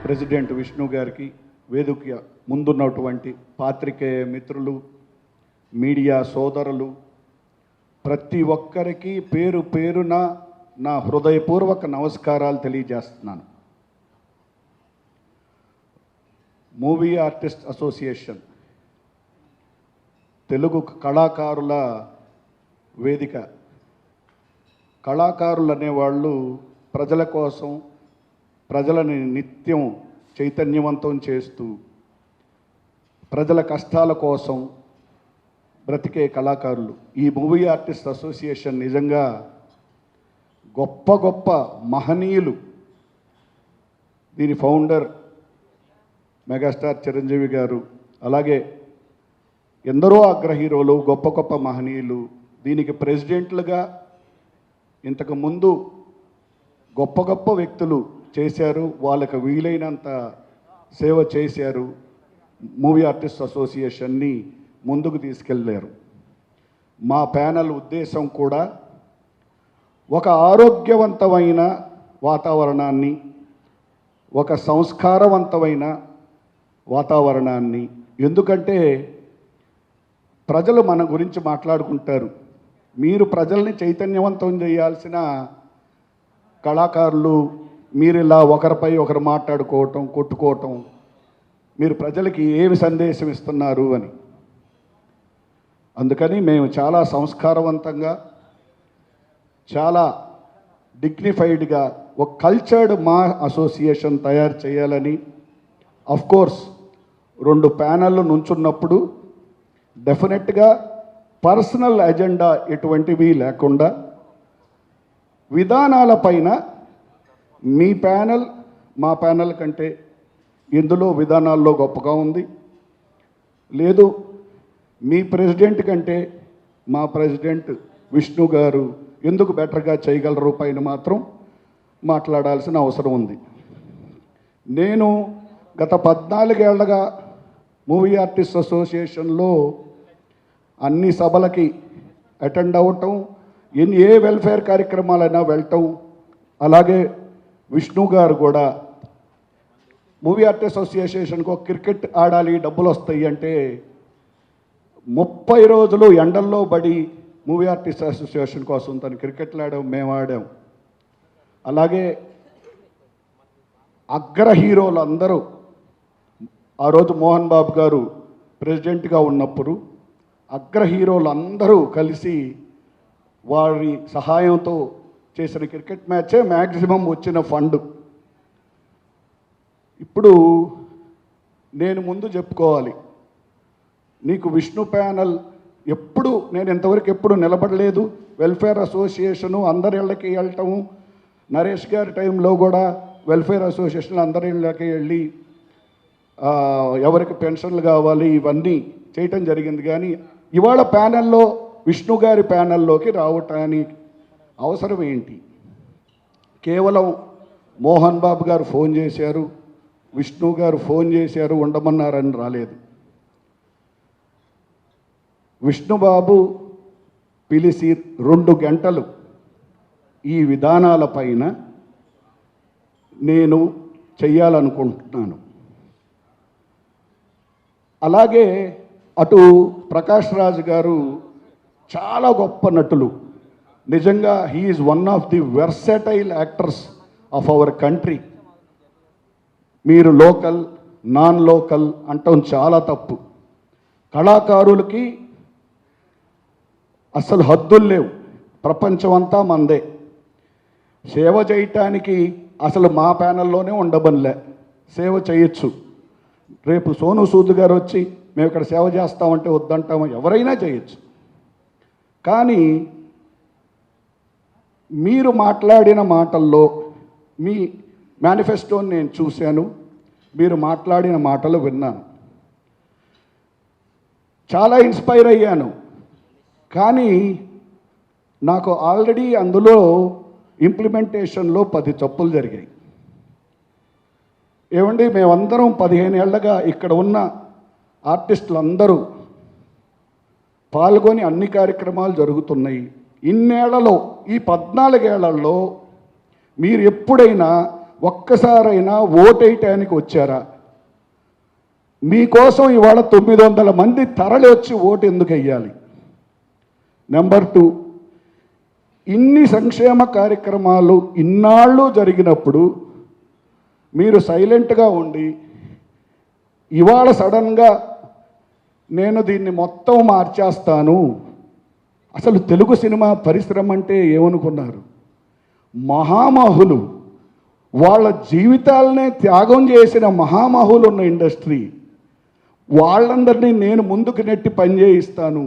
President Vishnu గారికి, వేదిక ముందున్నటువంటి పాత్రికేయ మిత్రులు, మీడియా సోదరులు, ప్రతి ఒక్కరికి పేరు పేరున నా హృదయపూర్వక నమస్కారాలు తెలియజేస్తున్నాను. మూవీ ఆర్టిస్ట్ అసోసియేషన్ తెలుగు కళాకారుల వేదిక. కళాకారులు అనేవాళ్ళు ప్రజల కోసం, ప్రజలని నిత్యం చైతన్యవంతం చేస్తూ ప్రజల కష్టాల కోసం బ్రతికే కళాకారులు. ఈ మూవీ ఆర్టిస్ట్ అసోసియేషన్ నిజంగా గొప్ప గొప్ప మహనీయులు. దీని ఫౌండర్ మెగాస్టార్ చిరంజీవి గారు, అలాగే ఎందరో అగ్ర హీరోలు, గొప్ప గొప్ప మహనీయులు దీనికి ప్రెసిడెంట్లుగా ఇంతకు ముందు గొప్ప గొప్ప వ్యక్తులు చేశారు. వాళ్ళకి వీలైనంత సేవ చేశారు. మూవీ ఆర్టిస్ట్ అసోసియేషన్ని ముందుకు తీసుకెళ్ళారు. మా ప్యానల్ ఉద్దేశం కూడా ఒక ఆరోగ్యవంతమైన వాతావరణాన్ని, ఒక సంస్కారవంతమైన వాతావరణాన్ని, ఎందుకంటే ప్రజలు మన గురించి మాట్లాడుకుంటారు. మీరు ప్రజల్ని చైతన్యవంతం చేయాల్సిన కళాకారులు మీరు ఇలా ఒకరిపై ఒకరు మాట్లాడుకోవటం, కొట్టుకోవటం, మీరు ప్రజలకి ఏమి సందేశం ఇస్తున్నారు అని. అందుకని మేము చాలా సంస్కారవంతంగా, చాలా డిగ్నిఫైడ్గా ఒక కల్చర్డ్ మా అసోసియేషన్ తయారు చేయాలని, అఫ్కోర్స్ 2 ప్యానళ్ళు నుంచున్నప్పుడు డెఫినెట్గా పర్సనల్ ఎజెండా ఎటువంటివి లేకుండా విధానాలపైన మీ ప్యానల్ మా ప్యానల్ కంటే ఇందులో విధానాల్లో గొప్పగా ఉంది, లేదు మీ ప్రెసిడెంట్ కంటే మా ప్రెసిడెంట్ విష్ణు గారు ఎందుకు బెటర్గా చేయగలరు పైన మాత్రం మాట్లాడాల్సిన అవసరం ఉంది. నేను గత 14 ఏళ్లుగా మూవీ ఆర్టిస్ట్ అసోసియేషన్లో అన్ని సభలకి అటెండ్ అవ్వటం, ఏ వెల్ఫేర్ కార్యక్రమాలైనా వెళ్ళటం, అలాగే విష్ణు గారు కూడా మూవీ ఆర్టిస్ట్ అసోసియేషన్కి ఒక క్రికెట్ ఆడాలి, డబ్బులు వస్తాయి అంటే 30 రోజులు ఎండల్లో పడి మూవీ ఆర్టిస్ట్ అసోసియేషన్ కోసం తను క్రికెట్లు ఆడాం, మేము ఆడాం. అలాగే అగ్ర హీరోలు అందరూ ఆ రోజు మోహన్ బాబు గారు ప్రెసిడెంట్గా ఉన్నప్పుడు అగ్ర హీరోలు అందరూ కలిసి వారి సహాయంతో చేసిన క్రికెట్ మ్యాచే మ్యాక్సిమం వచ్చిన ఫండ్. ఇప్పుడు నేను ముందు చెప్పుకోవాలి, నీకు విష్ణు ప్యానల్ ఎప్పుడు నేను ఇంతవరకు ఎప్పుడు నిలబడలేదు. వెల్ఫేర్ అసోసియేషను అందరి ఇళ్ళకి వెళ్ళటము, నరేష్ గారి టైంలో కూడా వెల్ఫేర్ అసోసియేషన్ అందరి ఇళ్ళకి వెళ్ళి ఎవరికి పెన్షన్లు కావాలి ఇవన్నీ చేయటం జరిగింది. కానీ ఇవాళ ప్యానెల్లో విష్ణు గారి ప్యానెల్లోకి రావటానికి అవసరం ఏంటి? కేవలం మోహన్ బాబు గారు ఫోన్ చేశారు, విష్ణు గారు ఫోన్ చేశారు, ఉండమన్నారని రాలేదు. విష్ణుబాబు పిలిచి 2 గంటలు ఈ విధానాలపైన నేను చెయ్యాలనుకుంటున్నాను. అలాగే అటు ప్రకాష్ రాజ్ గారు చాలా గొప్ప నటులు. నిజంగా he is one of the versatile actors of our country. మీరు లోకల్, నాన్ లోకల్ అంటాం చాలా తప్పు. కళాకారులకి అసలు హద్దులు లేవు, ప్రపంచం అంతా మందే. సేవ చేయటానికి అసలు మా ప్యానల్లోనే ఉండబనిలే, సేవ చేయొచ్చు. రేపు సోను సూద్ గారు వచ్చి మేము ఇక్కడ సేవ చేస్తామంటే వద్దంటాము, ఎవరైనా చేయొచ్చు. కానీ మీరు మాట్లాడిన మాటల్లో మీ మేనిఫెస్టోని నేను చూశాను, మీరు మాట్లాడిన మాటలు విన్నాను, చాలా ఇన్స్పైర్ అయ్యాను. కానీ నాకు ఆల్రెడీ అందులో ఇంప్లిమెంటేషన్లో 10 తప్పులు జరిగాయి. ఏమండి, మేమందరం 15 ఏళ్ళగా ఇక్కడ ఉన్న ఆర్టిస్టులు అందరూ పాల్గొని అన్ని కార్యక్రమాలు జరుగుతున్నాయి. ఇన్నేళ్లలో, ఈ 14 ఏళ్లలో మీరు ఎప్పుడైనా ఒక్కసారైనా ఓటేయటానికి వచ్చారా? మీకోసం ఇవాళ 900 మంది తరలి వచ్చి ఓటు ఎందుకు వెయ్యాలి? నెంబర్ 2, ఇన్ని సంక్షేమ కార్యక్రమాలు ఇన్నాళ్ళు జరిగినప్పుడు మీరు సైలెంట్గా ఉండి ఇవాళ సడన్గా నేను దీన్ని మొత్తం మార్చేస్తాను. అసలు తెలుగు సినిమా పరిశ్రమ అంటే ఏమనుకున్నారు? మహామహులు, వాళ్ళ జీవితాలనే త్యాగం చేసిన మహామహులు ఉన్న ఇండస్ట్రీ. వాళ్ళందరినీ నేను ముందుకు నెట్టి పనిచేయిస్తాను.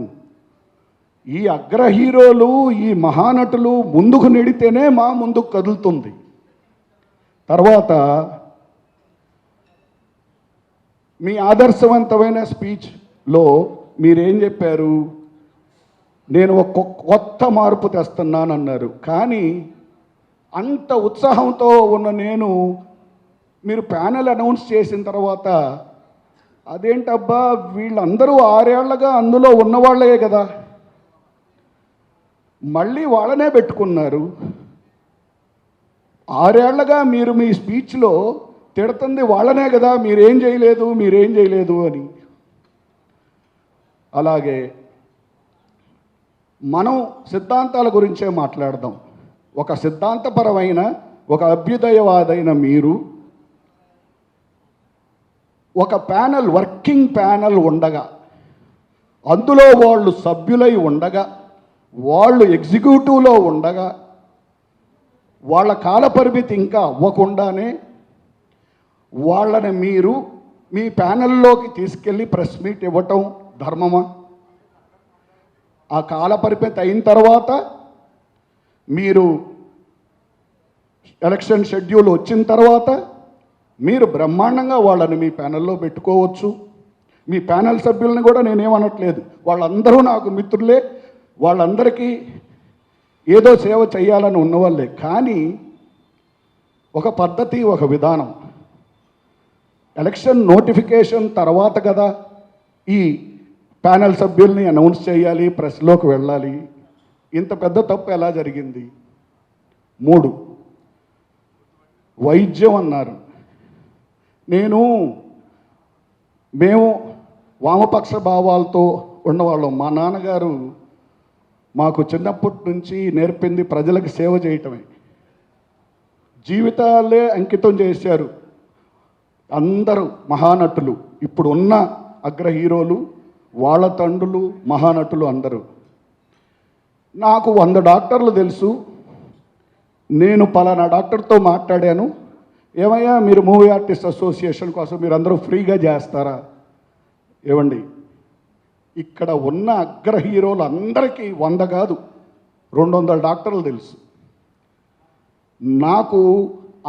ఈ అగ్ర హీరోలు, ఈ మహానటులు ముందుకు నెడితేనే మా ముందుకు కదులుతుంది. తర్వాత మీ ఆదర్శవంతమైన స్పీచ్లో మీరేం చెప్పారు? నేను ఒక కొత్త మార్పు తెస్తున్నానన్నారు. కానీ అంత ఉత్సాహంతో ఉన్న నేను, మీరు ప్యానెల్ అనౌన్స్ చేసిన తర్వాత అదేంటబ్బా వీళ్ళందరూ 6 ఏళ్లగా అందులో ఉన్నవాళ్లే కదా, మళ్ళీ వాళ్ళనే పెట్టుకున్నారు. 6 ఏళ్లగా మీరు మీ స్పీచ్లో తిడుతుంది వాళ్ళనే కదా, మీరేం చేయలేదు అని. అలాగే మనం సిద్ధాంతాల గురించే మాట్లాడదాం. ఒక సిద్ధాంతపరమైన, ఒక అభ్యుదయవాదైన మీరు ఒక ప్యానెల్, వర్కింగ్ ప్యానెల్ ఉండగా, అందులో వాళ్ళు సభ్యులై ఉండగా, వాళ్ళు ఎగ్జిక్యూటివ్లో ఉండగా, వాళ్ళ కాలపరిమితి ఇంకా అవ్వకుండానే వాళ్ళని మీరు మీ ప్యానెల్లోకి తీసుకెళ్ళి ప్రెస్ మీట్ ఇవ్వటం ధర్మమా? ఆ కాలపరిమితి అయిన తర్వాత మీరు ఎలక్షన్ షెడ్యూల్ వచ్చిన తర్వాత మీరు బ్రహ్మాండంగా వాళ్ళని మీ ప్యానెల్లో పెట్టుకోవచ్చు. మీ ప్యానెల్ సభ్యులను కూడా నేనేమనట్లేదు, వాళ్ళందరూ నాకు మిత్రులే, వాళ్ళందరికీ ఏదో సేవ చేయాలని ఉన్నవాళ్ళే. కానీ ఒక పద్ధతి, ఒక విధానం. ఎలక్షన్ నోటిఫికేషన్ తర్వాత కదా ఈ ప్యానెల్ సభ్యుల్ని అనౌన్స్ చేయాలి, ప్రెస్లోకి వెళ్ళాలి. ఇంత పెద్ద తప్పు ఎలా జరిగింది? 3, వైద్యం అన్నారు. మేము వామపక్ష భావాలతో ఉన్నవాళ్ళం. మా నాన్నగారు మాకు చిన్నప్పటి నుంచి నేర్పింది ప్రజలకు సేవ చేయటమే. జీవితాలే అంకితం చేశారు అందరూ మహానటులు, ఇప్పుడు ఉన్న అగ్ర హీరోలు, వాళ్ళ తండ్రులు, మహానటులు అందరూ. నాకు 100 డాక్టర్లు తెలుసు. నేను పలానా డాక్టర్తో మాట్లాడాను, ఏమయ్యా మీరు మూవీ ఆర్టిస్ట్ అసోసియేషన్ కోసం మీరు అందరూ ఫ్రీగా చేస్తారా? ఏవండి, ఇక్కడ ఉన్న అగ్ర హీరోలు అందరికీ 100 కాదు 200 డాక్టర్లు తెలుసు. నాకు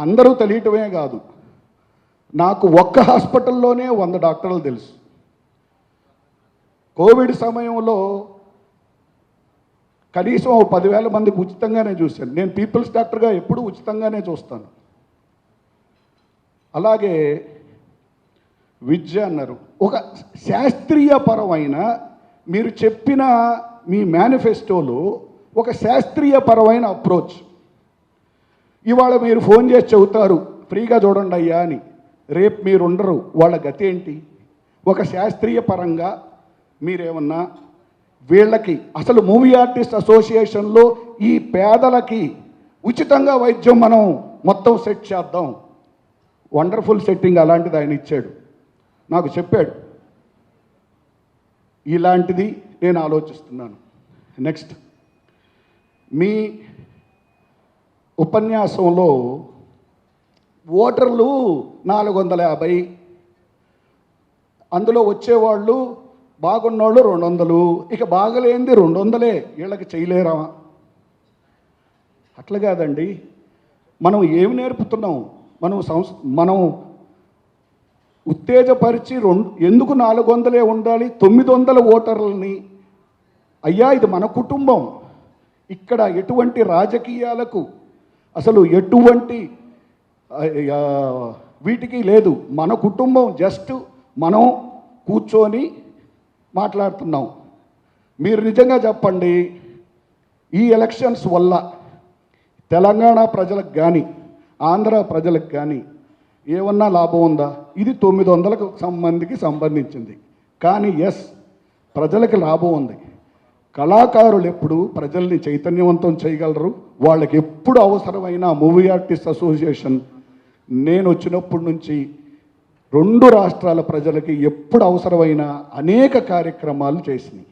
అందరూ తెలియటమే కాదు, నాకు ఒక్క హాస్పిటల్లోనే 100 డాక్టర్లు తెలుసు. కోవిడ్ సమయంలో కనీసం 10,000 మందికి ఉచితంగానే చూశాను. నేను పీపుల్స్ డాక్టర్గా ఎప్పుడూ ఉచితంగానే చూస్తాను. అలాగే విద్య అన్నారు. ఒక శాస్త్రీయపరమైన, మీరు చెప్పిన మీ మేనిఫెస్టోలో ఒక శాస్త్రీయపరమైన అప్రోచ్. ఇవాళ మీరు ఫోన్ చేసి చెబుతారు ఫ్రీగా చూడండి అయ్యా అని, రేపు మీరు ఉండరు, వాళ్ళ గతి ఏంటి? ఒక శాస్త్రీయ పరంగా మీరేమన్నా వీళ్ళకి, అసలు మూవీ ఆర్టిస్ట్ అసోసియేషన్లో ఈ పేదలకి ఉచితంగా వైద్యం మనం మొత్తం సెట్ చేద్దాం. వండర్ఫుల్ సెట్టింగ్ అలాంటిది ఆయన ఇచ్చాడు, నాకు చెప్పాడు. ఇలాంటిది నేను ఆలోచిస్తున్నాను. నెక్స్ట్, మీ ఉపన్యాసంలో ఓటర్లు 450, అందులో వచ్చేవాళ్ళు బాగున్నోళ్ళు 200, ఇక బాగలేంది 200, వీళ్ళకి చేయలేరా? అట్లా కాదండి. మనం ఏమి నేర్పుతున్నాం? మనం ఉత్తేజపరిచి ఎందుకు 400 ఉండాలి? 900 ఓటర్లని, అయ్యా ఇది మన కుటుంబం, ఇక్కడ ఎటువంటి రాజకీయాలకు అసలు ఎటువంటి వీటికి లేదు. మన కుటుంబం, జస్ట్ మనం కూర్చొని మాట్లాడుతున్నాం. మీరు నిజంగా చెప్పండి, ఈ ఎలక్షన్స్ వల్ల తెలంగాణ ప్రజలకు కానీ ఆంధ్ర ప్రజలకు కానీ ఏమన్నా లాభం ఉందా? ఇది 900 మందికి సంబంధించింది. కానీ ఎస్, ప్రజలకు లాభం ఉంది. కళాకారులు ఎప్పుడు ప్రజల్ని చైతన్యవంతం చేయగలరు. వాళ్ళకి ఎప్పుడు అవసరమైన మూవీ ఆర్టిస్ట్ అసోసియేషన్ నేను వచ్చినప్పటి నుంచి 2 రాష్ట్రాల ప్రజలకి ఎప్పుడు అవసరమైన అనేక కార్యక్రమాలు చేసినాయి.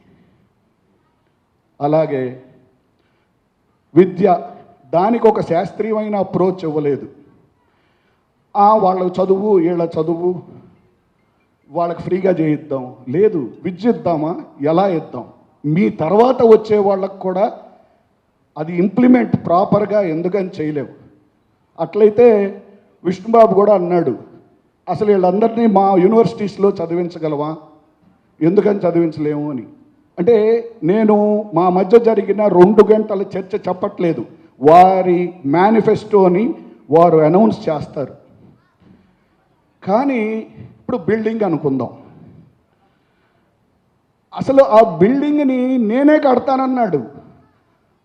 అలాగే విద్య, దానికి ఒక శాస్త్రీయమైన అప్రోచ్ ఇవ్వలేదు. వాళ్ళ చదువు వీళ్ళ చదువు వాళ్ళకి ఫ్రీగా చేయిద్దాం, లేదు విద్య ఇద్దామా, ఎలా ఇద్దాం, మీ తర్వాత వచ్చే వాళ్ళకు కూడా అది ఇంప్లిమెంట్ ప్రాపర్గా ఎందుకని చేయలేవు. అట్లయితే విష్ణుబాబు కూడా అన్నాడు, అసలు వీళ్ళందరినీ మా యూనివర్సిటీస్లో చదివించగలవా, ఎందుకని చదివించలేము అని. అంటే నేను మా మధ్య జరిగిన 2 గంటల చర్చ చెప్పట్లేదు, వారి మేనిఫెస్టోని వారు అనౌన్స్ చేస్తారు. కానీ ఇప్పుడు బిల్డింగ్ అనుకుందాం, అసలు ఆ బిల్డింగ్ని నేనే కడతానన్నాడు.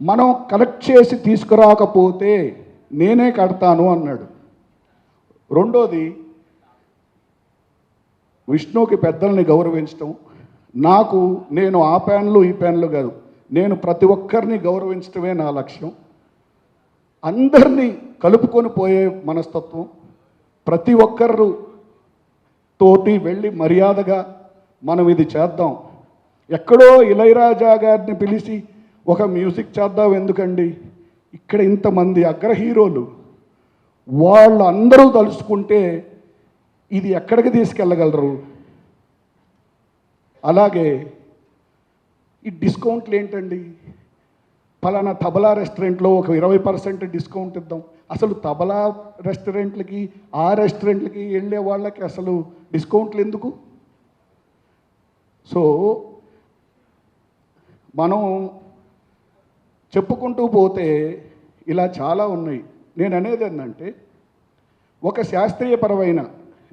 మనం కలెక్ట్ చేసి తీసుకురాకపోతే నేనే కడతాను అన్నాడు. రెండోది, విష్ణుకి పెద్దల్ని గౌరవించడం. నేను ఆ ప్యాన్లు ఈ ప్యాన్లు కాదు, నేను ప్రతి ఒక్కరిని గౌరవించడమే నా లక్ష్యం. అందరినీ కలుపుకొని పోయే మనస్తత్వం, ప్రతి ఒక్కరు తోటి వెళ్ళి మర్యాదగా మనం ఇది చేద్దాం. ఎక్కడో ఇళయరాజా గారిని పిలిచి ఒక మ్యూజిక్ చేద్దాం ఎందుకండి, ఇక్కడ ఇంతమంది అగ్ర హీరోలు వాళ్ళందరూ తలుచుకుంటే ఇది ఎక్కడికి తీసుకెళ్ళగలరు. అలాగే ఈ డిస్కౌంట్లు ఏంటండి, ఫలానా తబలా రెస్టారెంట్లో ఒక 20% డిస్కౌంట్ ఇద్దాం. అసలు తబలా రెస్టారెంట్లకి ఆ రెస్టారెంట్లకి వెళ్ళే వాళ్ళకి అసలు డిస్కౌంట్లు ఎందుకు? సో మనం చెప్పుకుంటూ పోతే ఇలా చాలా ఉన్నాయి. నేను అనేది ఏంటంటే, ఒక శాస్త్రీయపరమైన,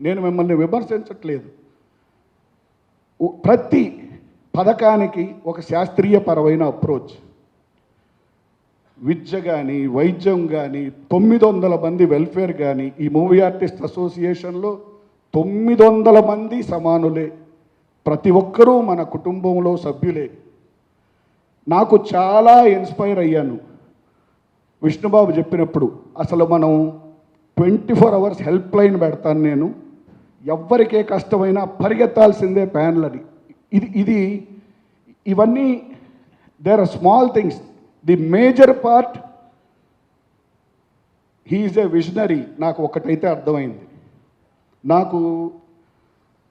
నేను మిమ్మల్ని విమర్శించట్లేదు, ప్రతి పథకానికి ఒక శాస్త్రీయపరమైన అప్రోచ్. విద్య కానీ, వైద్యం కానీ, 900 మంది వెల్ఫేర్ కానీ, ఈ మూవీ ఆర్టిస్ట్ అసోసియేషన్లో 900 మంది సమానులే, ప్రతి ఒక్కరూ మన కుటుంబంలో సభ్యులే. నాకు చాలా ఇన్స్పైర్ అయ్యాను విష్ణుబాబు చెప్పినప్పుడు. అసలు మనం 24 అవర్స్ హెల్ప్ లైన్ పెడతాను నేను, ఎవ్వరికే కష్టమైనా పరిగెత్తాల్సిందే ప్యాన్లని. ఇవన్నీ there are small things. The major part, he is a visionary. నాకు ఒకటైతే అర్థమైంది, నాకు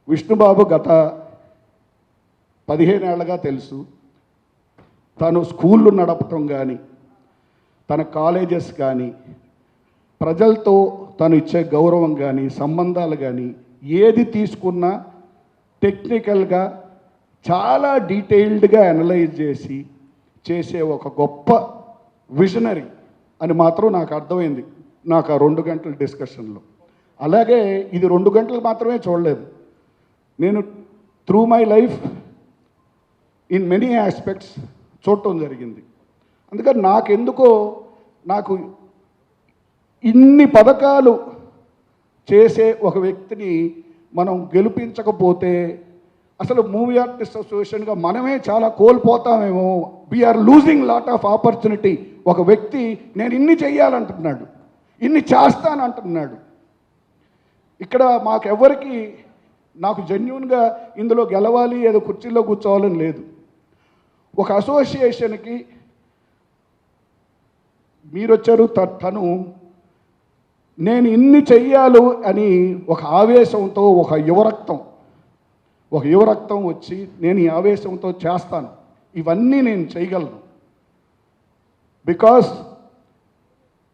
విష్ణుబాబు గత 15 ఏళ్ళగా తెలుసు. తను స్కూళ్ళు నడపటం కానీ, తన కాలేజెస్ కానీ, ప్రజలతో తను ఇచ్చే గౌరవం కానీ, సంబంధాలు కానీ, ఏది తీసుకున్నా టెక్నికల్గా చాలా డీటెయిల్డ్గా అనలైజ్ చేసే ఒక గొప్ప విజనరీ అని మాత్రం నాకు అర్థమైంది నాకు ఆ 2 గంటల డిస్కషన్లో. అలాగే ఇది 2 గంటలు మాత్రమే చూడలేదు, నేను through my life in many aspects చూడటం జరిగింది. అందుకని నాకు ఇన్ని పథకాలు చేసే ఒక వ్యక్తిని మనం గెలిపించకపోతే అసలు మూవీ ఆర్టిస్ట్ అసోసియేషన్గా మనమే చాలా కోల్పోతామేమో. We are losing lot of opportunity. ఒక వ్యక్తి నేను ఇన్ని చెయ్యాలంటున్నాడు, ఇన్ని చేస్తానంటున్నాడు. ఇక్కడ మాకెవ్వరికి, నాకు జెన్యూన్గా ఇందులో గెలవాలి, ఏదో కుర్చీలో కూర్చోవాలని లేదు. ఒక అసోసియేషన్కి మీరు వచ్చారు, తను నేను ఇన్ని చెయ్యాలి అని ఒక ఆవేశంతో, ఒక యువరక్తం వచ్చి నేను ఈ ఆవేశంతో చేస్తాను, ఇవన్నీ నేను చేయగలను. Because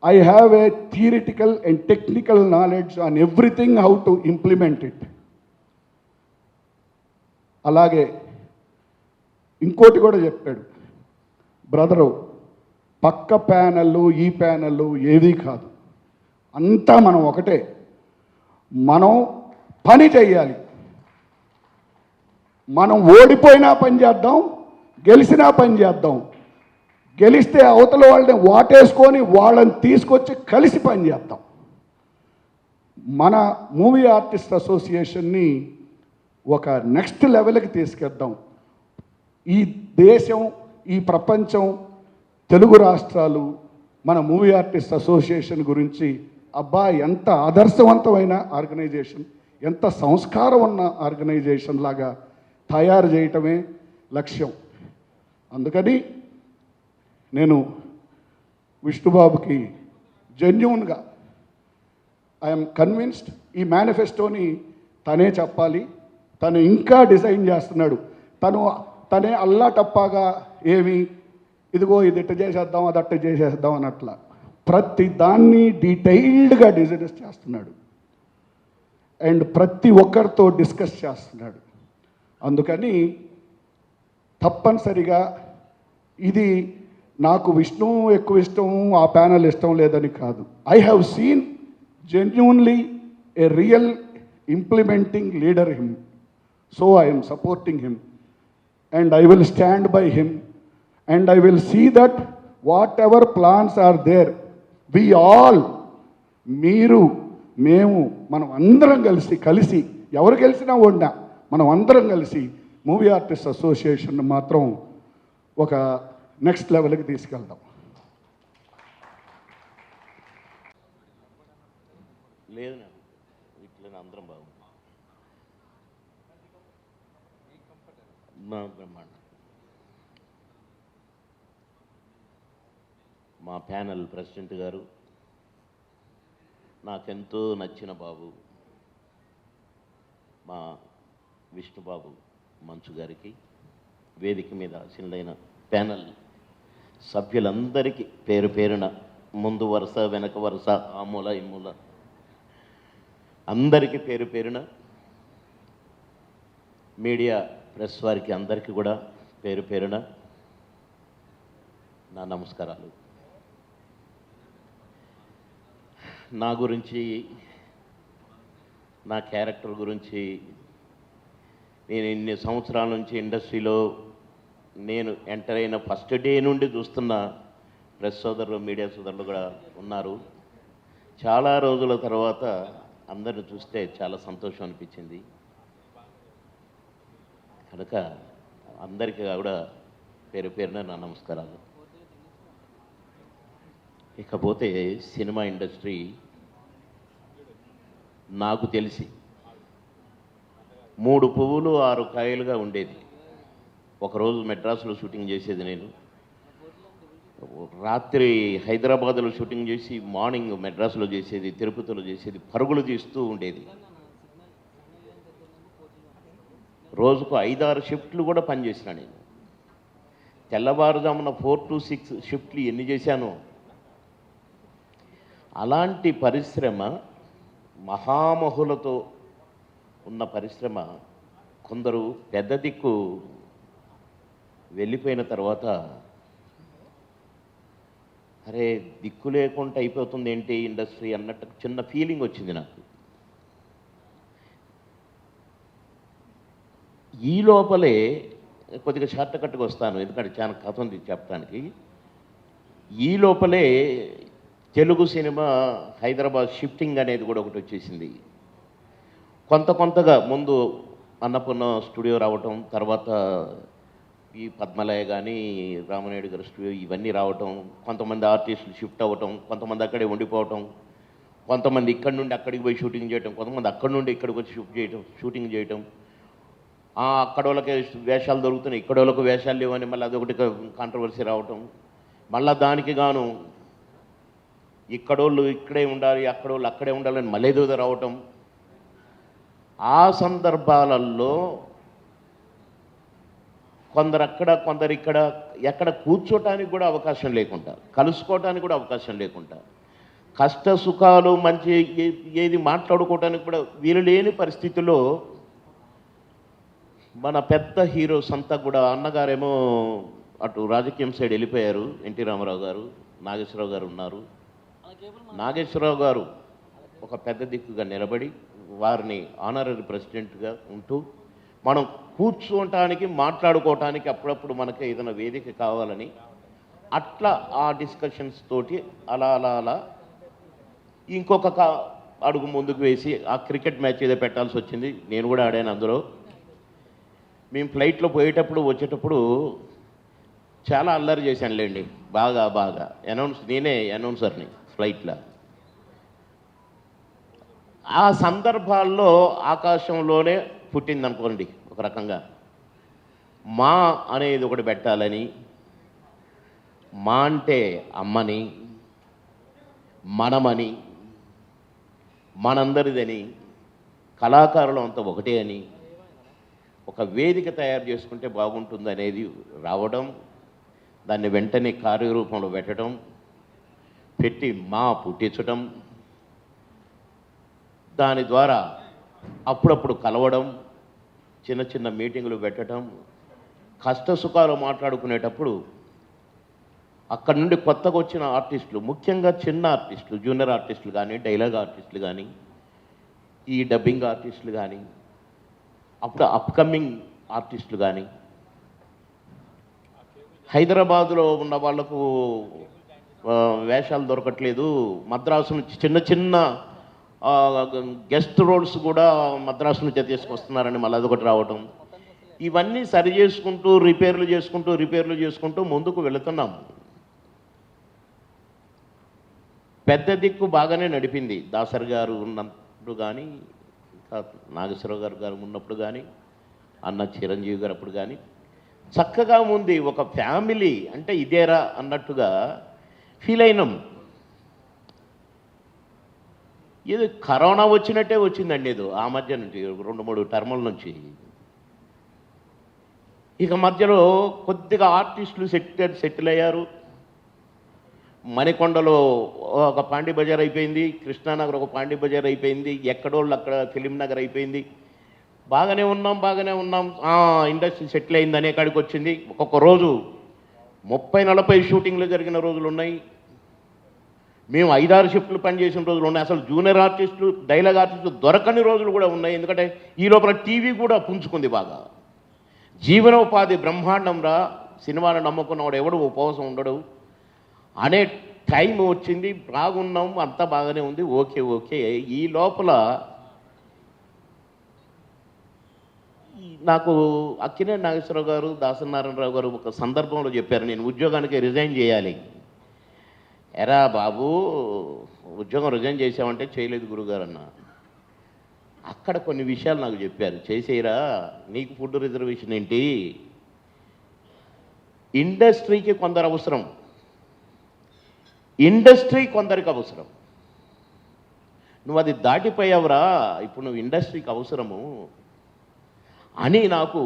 I have a theoretical and technical knowledge on everything, how to implement it. అలాగే ఇంకోటి కూడా చెప్పాడు బ్రదరు, పక్క ప్యానెళ్ళు ఈ ప్యానెళ్ళు ఏదీ కాదు, అంతా మనం ఒకటే. మనం పని చెయ్యాలి. మనం ఓడిపోయినా పని చేద్దాం, గెలిచినా పని చేద్దాం. గెలిస్తే అవతల వాళ్ళని వాటేసుకొని వాళ్ళని తీసుకొచ్చి కలిసి పని చేద్దాం. మన మూవీ ఆర్టిస్ట్ అసోసియేషన్ని ఒక నెక్స్ట్ లెవెల్కి తీసుకెద్దాం. ఈ దేశం, ఈ ప్రపంచం, తెలుగు రాష్ట్రాలు మన మూవీ ఆర్టిస్ట్ అసోసియేషన్ గురించి అబ్బా ఎంత ఆదర్శవంతమైన ఆర్గనైజేషన్, ఎంత సంస్కారం ఉన్న ఆర్గనైజేషన్ లాగా తయారు చేయటమే లక్ష్యం. అందుకని నేను విష్ణుబాబుకి జెన్యూన్గా ఐఎమ్ కన్విన్స్డ్ ఈ మేనిఫెస్టోని తనే చెప్పాలి. తను ఇంకా డిజైన్ చేస్తున్నాడు. తనే అల్లా టప్పాగా ఏమి ఇదిగో ఇది ఇట్ట చేసేద్దాం, అది అట్ట చేసేద్దాం అన్నట్ల ప్రతి దాన్ని డీటెయిల్డ్గా డిజైన్స్ చేస్తున్నాడు అండ్ ప్రతి ఒక్కరితో డిస్కస్ చేస్తున్నాడు. అందుకని తప్పనిసరిగా ఇది నాకు విష్ణు ఎక్కువ ఇష్టం, ఆ ప్యానల్ ఇష్టం లేదని కాదు. I have seen genuinely a real implementing leader him, so I am supporting him and I will stand by him and I will see that whatever plans are there, we all, మీరు మేము మనం అందరం కలిసి ఎవరు గెలిచినా ఓడినా మనం అందరం కలిసి మూవీ ఆర్టిస్ట్ అసోసియేషన్ మాత్రం ఒక నెక్స్ట్ లెవెల్కి తీసుకెళ్దాం. లేదు ఇట్లా అందరం బాగుంది. బ్రహ్మాండ మా ప్యానల్ ప్రెసిడెంట్ గారు, నాకెంతో నచ్చిన బాబు మా విష్ణుబాబు మంచు గారికి, వేదిక మీద ఆశీనులైన ప్యానల్ సభ్యులందరికీ పేరు పేరున, ముందు వరుస వెనక వరుస, ఆ మూల ఈ మూల అందరికీ పేరు పేరున, మీడియా ప్రెస్ వారికి అందరికీ కూడా పేరు పేరున నా నమస్కారాలు. నా గురించి, నా క్యారెక్టర్ గురించి నేను ఇన్ని సంవత్సరాల నుంచి ఇండస్ట్రీలో నేను ఎంటర్ అయిన ఫస్ట్ డే నుండి చూస్తున్న ప్రెస్ సోదరులు, మీడియా సోదరులు కూడా ఉన్నారు. చాలా రోజుల తర్వాత అందరిని చూస్తే చాలా సంతోషం అనిపించింది. కనుక అందరికీ కూడా పేరు పేరున నా నమస్కారాలు. ఇకపోతే సినిమా ఇండస్ట్రీ నాకు తెలిసి 3 పువ్వులు 6 కాయలుగా ఉండేది. ఒకరోజు మెడ్రాస్లో షూటింగ్ చేసేది నేను, రాత్రి హైదరాబాద్లో షూటింగ్ చేసి మార్నింగ్ మెడ్రాస్లో చేసేది, తిరుపతిలో చేసేది, పరుగులు తీస్తూ ఉండేది. రోజుకు 5-6 షిఫ్ట్లు కూడా పనిచేసిన నేను. తెల్లవారుజామున 4 to 6 షిఫ్ట్లు ఎన్ని చేశానో. అలాంటి పరిశ్రమ, మహామహులతో ఉన్న పరిశ్రమ కొందరు పెద్ద దిక్కు వెళ్ళిపోయిన తర్వాత అరే దిక్కు లేకుండా అయిపోతుంది ఏంటి ఇండస్ట్రీ అన్నట్టు చిన్న ఫీలింగ్ వచ్చింది నాకు. ఈ లోపలే కొద్దిగా షార్ట్ కట్గా వస్తాను, ఎందుకంటే చాలా కథ ఉంది చెప్పడానికి. ఈ లోపలే తెలుగు సినిమా హైదరాబాద్ షిఫ్టింగ్ అనేది కూడా ఒకటి వచ్చేసింది. కొంతగా ముందు అన్నపూర్ణ స్టూడియో రావటం, తర్వాత ఈ పద్మలయ కానీ రామనాయుడు గారి స్టూడియో ఇవన్నీ రావటం, కొంతమంది ఆర్టిస్టులు షిఫ్ట్ అవ్వటం, కొంతమంది అక్కడే ఉండిపోవటం, కొంతమంది ఇక్కడి నుండి అక్కడికి పోయి షూటింగ్ చేయటం, కొంతమంది అక్కడి నుండి ఇక్కడికి వచ్చి షూటింగ్ చేయటం. అక్కడ వాళ్ళకి వేషాలు దొరుకుతున్నాయి, ఇక్కడ వాళ్ళకి వేషాలు లేవని మళ్ళీ అదొకటి కాంట్రవర్సీ రావటం. మళ్ళీ దానికి గాను ఇక్కడోళ్ళు ఇక్కడే ఉండాలి, అక్కడోళ్ళు అక్కడే ఉండాలని మళ్ళీ ఏదో రావటం. ఆ సందర్భాలలో కొందరు అక్కడ, కొందరు ఇక్కడ, ఎక్కడ కూర్చోటానికి కూడా అవకాశం లేకుండా, కలుసుకోవటానికి కూడా అవకాశం లేకుండా, కష్ట సుఖాలు మంచి ఏది మాట్లాడుకోవటానికి కూడా వీలు లేని పరిస్థితుల్లో మన పెద్ద హీరోస్ అంతా కూడా, అన్నగారేమో అటు రాజకీయం సైడ్ వెళ్ళిపోయారు, ఎన్టీ రామారావు గారు, నాగేశ్వరరావు గారు ఉన్నారు. నాగేశ్వరరావు గారు ఒక పెద్ద దిక్కుగా నిలబడి వారిని ఆనరరీ ప్రెసిడెంట్గా ఉంటూ మనం కూర్చోటానికి, మాట్లాడుకోవటానికి అప్పుడప్పుడు మనకి ఏదైనా వేదిక కావాలని అట్లా ఆ డిస్కషన్స్ తోటి అలా ఇంకొక అడుగు ముందుకు వేసి ఆ క్రికెట్ మ్యాచ్ ఏదో పెట్టాల్సి వచ్చింది. నేను కూడా ఆడాను అందులో. మేము ఫ్లైట్లో పోయేటప్పుడు వచ్చేటప్పుడు చాలా అల్లరి చేశానులేండి, బాగా నేనే అనౌన్సర్ని ఫ్లైట్లో. ఆ సందర్భాల్లో ఆకాశంలోనే పుట్టిందనుకోండి ఒక రకంగా. మా అనేది ఒకటి పెట్టాలని, మా అంటే అమ్మని, మనమని, మనందరిదని, కళాకారులు అంతా ఒకటే అని ఒక వేదిక తయారు చేసుకుంటే బాగుంటుంది అనేది రావడం, దాన్ని వెంటనే కార్యరూపంలో పెట్టడం, పెట్టి మా పుట్టించడం, దాని ద్వారా అప్పుడప్పుడు కలవడం, చిన్న చిన్న మీటింగులు పెట్టడం, కష్ట సుఖాలు మాట్లాడుకునేటప్పుడు అక్కడ నుండి కొత్తగా వచ్చిన ఆర్టిస్టులు, ముఖ్యంగా చిన్న ఆర్టిస్టులు, జూనియర్ ఆర్టిస్టులు కానీ, డైలాగ్ ఆర్టిస్టులు కానీ, ఈ డబ్బింగ్ ఆర్టిస్టులు కానీ, అప్పుడు అప్కమింగ్ ఆర్టిస్టులు కానీ, హైదరాబాదులో ఉన్న వాళ్లకు వేషాలు దొరకట్లేదు, మద్రాసు నుంచి చిన్న చిన్న గెస్ట్ రోల్స్ కూడా మద్రాసు నుంచి తీసుకొస్తున్నారని మళ్ళీ అదొకటి రావటం, ఇవన్నీ సరి చేసుకుంటూ రిపేర్లు చేసుకుంటూ ముందుకు వెళుతున్నాం. పెద్ద దిక్కు బాగానే నడిపింది. దాసరి గారు ఉన్నప్పుడు కానీ, ఇంకా నాగేశ్వరరావు గారు ఉన్నప్పుడు కానీ, అన్న చిరంజీవి గారు అప్పుడు కానీ చక్కగా ఉంది. ఒక ఫ్యామిలీ అంటే ఇదేరా అన్నట్టుగా ఫీల్ అయినాం. ఏదో కరోనా వచ్చినట్టే వచ్చిందండి, ఏదో ఆ మధ్య నుంచి 2-3 టర్ముల నుంచి. ఇక మధ్యలో కొద్దిగా ఆర్టిస్టులు సెటిల్ అయ్యారు. మణికొండలో ఒక పాండీ బజార్ అయిపోయింది, కృష్ణానగర్ ఒక పాండీ బజార్ అయిపోయింది, ఎక్కడోళ్ళు అక్కడ ఫిలిం నగర్ అయిపోయింది. బాగానే ఉన్నాం. ఇండస్ట్రీ సెటిల్ అయింది అనే కాడికి వచ్చింది. ఒక్కొక్క రోజు 30-40 షూటింగ్లు జరిగిన రోజులు ఉన్నాయి. మేము 5-6 షిఫ్ట్లు పనిచేసిన రోజులు ఉన్నాయి. అసలు జూనియర్ ఆర్టిస్టులు, డైలాగ్ ఆర్టిస్టులు దొరకని రోజులు కూడా ఉన్నాయి. ఎందుకంటే ఈ లోపల టీవీ కూడా పుంజుకుంది బాగా. జీవనోపాధి బ్రహ్మాండం రా, సినిమాను నమ్ముకున్నవాడు ఎవడు ఉపవాసం ఉండడు అనే టైం వచ్చింది. బాగున్నాం, అంతా బాగానే ఉంది, ఓకే. ఈ లోపల నాకు అక్కినేని నాగేశ్వరరావు గారు, దాసనారాయణరావు గారు ఒక సందర్భంలో చెప్పారు, నేను ఉద్యోగానికి రిజైన్ చేయాలి. ఎరా బాబు, ఉద్యోగం రిజైన్ చేసామంటే చేయలేదు గురుగారు అన్న. అక్కడ కొన్ని విషయాలు నాకు చెప్పారు, చేసేయరా, నీకు ఫుడ్ రిజర్వేషన్ ఏంటి, ఇండస్ట్రీకి కొందరు అవసరం, ఇండస్ట్రీ కొందరికి అవసరం, నువ్వు అది దాటిపోయావురా, ఇప్పుడు నువ్వు ఇండస్ట్రీకి అవసరము అని నాకు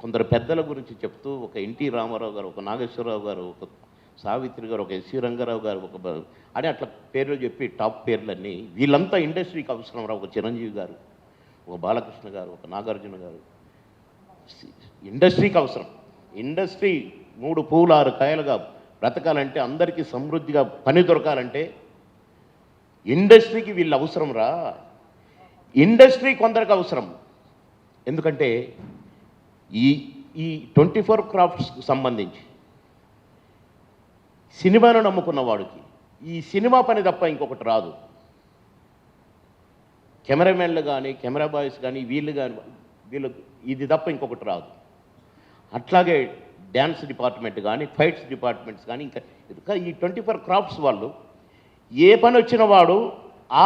కొందరు పెద్దల గురించి చెప్తూ, ఒక ఎన్టీ రామారావు గారు, ఒక నాగేశ్వరరావు గారు, ఒక సావిత్రి గారు, ఒక ఎస్వి రంగారావు గారు, ఒక అని అట్లా పేర్లు చెప్పి టాప్ పేర్లన్నీ, వీళ్ళంతా ఇండస్ట్రీకి అవసరం రా. ఒక చిరంజీవి గారు, ఒక బాలకృష్ణ గారు, ఒక నాగార్జున గారు, ఇండస్ట్రీకి అవసరం. ఇండస్ట్రీ 3 పూలు 6 కాయలుగా బ్రతకాలంటే, అందరికీ సమృద్ధిగా పని దొరకాలంటే ఇండస్ట్రీకి వీళ్ళు అవసరం రా. ఇండస్ట్రీ కొందరికి అవసరం. ఎందుకంటే ఈ 24 క్రాఫ్ట్స్కి సంబంధించి సినిమాను నమ్ముకున్న వాడికి ఈ సినిమా పని తప్ప ఇంకొకటి రాదు. కెమెరామెన్లు కానీ, కెమెరా బాయ్స్ కానీ, వీళ్ళు ఇది తప్ప ఇంకొకటి రాదు. అట్లాగే డ్యాన్స్ డిపార్ట్మెంట్ కానీ, ఫైట్స్ డిపార్ట్మెంట్స్ కానీ, ఇంకా ఈ 24 క్రాఫ్ట్స్ వాళ్ళు ఏ పని వచ్చిన వాడు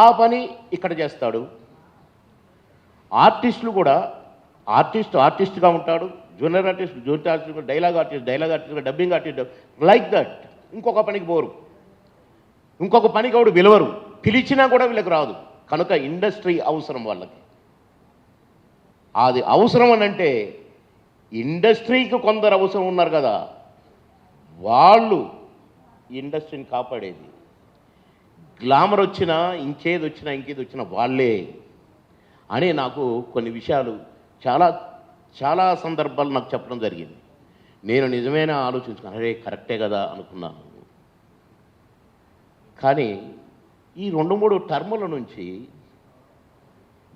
ఆ పని ఇక్కడ చేస్తాడు. ఆర్టిస్టులు కూడా ఆర్టిస్ట్గా ఉంటాడు, junior artist, dialogue artist, dubbing artist, like that. ఇంకొక పనికి పోరు, ఇంకొక పనికి వాడు పిలవరు, పిలిచినా కూడా వీళ్ళకి రాదు. కనుక ఇండస్ట్రీ అవసరం వాళ్ళకి. అది అవసరం అని అంటే ఇండస్ట్రీకి కొందరు అవసరం ఉన్నారు కదా, వాళ్ళు ఇండస్ట్రీని కాపాడేది. గ్లామర్ వచ్చినా, ఇంకేది వచ్చినా వాళ్ళే అని నాకు కొన్ని విషయాలు చాలా సందర్భాలు నాకు చెప్పడం జరిగింది. నేను నిజమేనా ఆలోచించుకున్నాను, అరే కరెక్టే కదా అనుకున్నాను. కానీ ఈ 2-3 టర్ముల నుంచి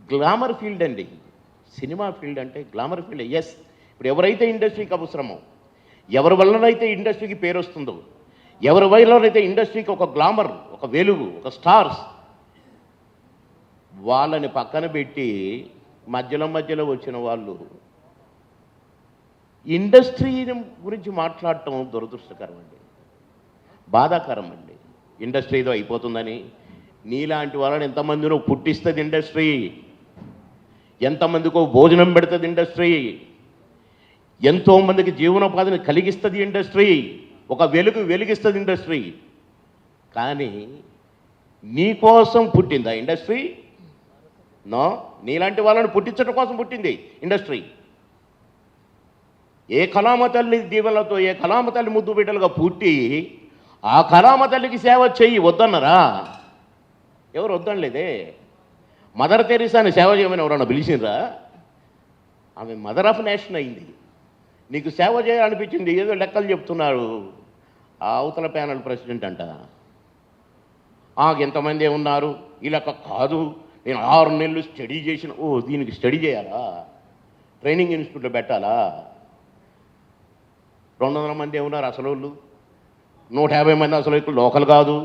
గ్లామర్ ఫీల్డ్ అండి, సినిమా ఫీల్డ్ అంటే గ్లామర్ ఫీల్డ్. ఎస్, ఇప్పుడు ఎవరైతే ఇండస్ట్రీకి అవసరమో, ఎవరి వల్లనైతే ఇండస్ట్రీకి పేరు వస్తుందో, ఎవరి వల్లనైతే ఇండస్ట్రీకి ఒక గ్లామర్, ఒక వెలుగు, ఒక స్టార్స్ వాళ్ళని పక్కన పెట్టి మధ్యలో వచ్చిన వాళ్ళు ఇండస్ట్రీ గురించి మాట్లాడటం దురదృష్టకరం అండి, బాధాకరం అండి. ఇండస్ట్రీ ఏదో అయిపోతుందని, నీలాంటి వాళ్ళని ఎంతమందినో పుట్టిస్తుంది ఇండస్ట్రీ, ఎంతమందికో భోజనం పెడుతుంది ఇండస్ట్రీ, ఎంతోమందికి జీవనోపాధిని కలిగిస్తుంది ఇండస్ట్రీ, ఒక వెలిగిస్తుంది ఇండస్ట్రీ. కానీ నీకోసం పుట్టిందా ఇండస్ట్రీ? నో, నీలాంటి వాళ్ళని పుట్టించడం కోసం పుట్టింది ఇండస్ట్రీ. ఏ కళామ తల్లి దీవెనలతో, ఏ కళామ తల్లి ముద్దు బిడ్డలుగా పుట్టి ఆ కళామ తల్లికి సేవ చెయ్యి వద్దన్నరా? ఎవరు వద్దనలేదే. మదర్ తెరీసాని సేవ చేయమని ఎవరన్నా పిలిచిండ్రా? ఆమె మదర్ ఆఫ్ నేషన్ అయింది. నీకు సేవ చేయాలనిపించింది, ఏదో లెక్కలు చెప్తున్నారు. ఆ అవతల ప్యానల్ ప్రెసిడెంట్ అంట, ఎంతమంది ఉన్నారు, ఈ లెక్క కాదు, నేను 6 నెలలు స్టడీ చేసిన. ఓ, దీనికి స్టడీ చేయాలా? ట్రైనింగ్ ఇన్స్టిట్యూట్లో పెట్టాలా? 200 మంది ఉన్నారు అసలు వాళ్ళు, 150 మంది అసలు లోకల్ కాదు.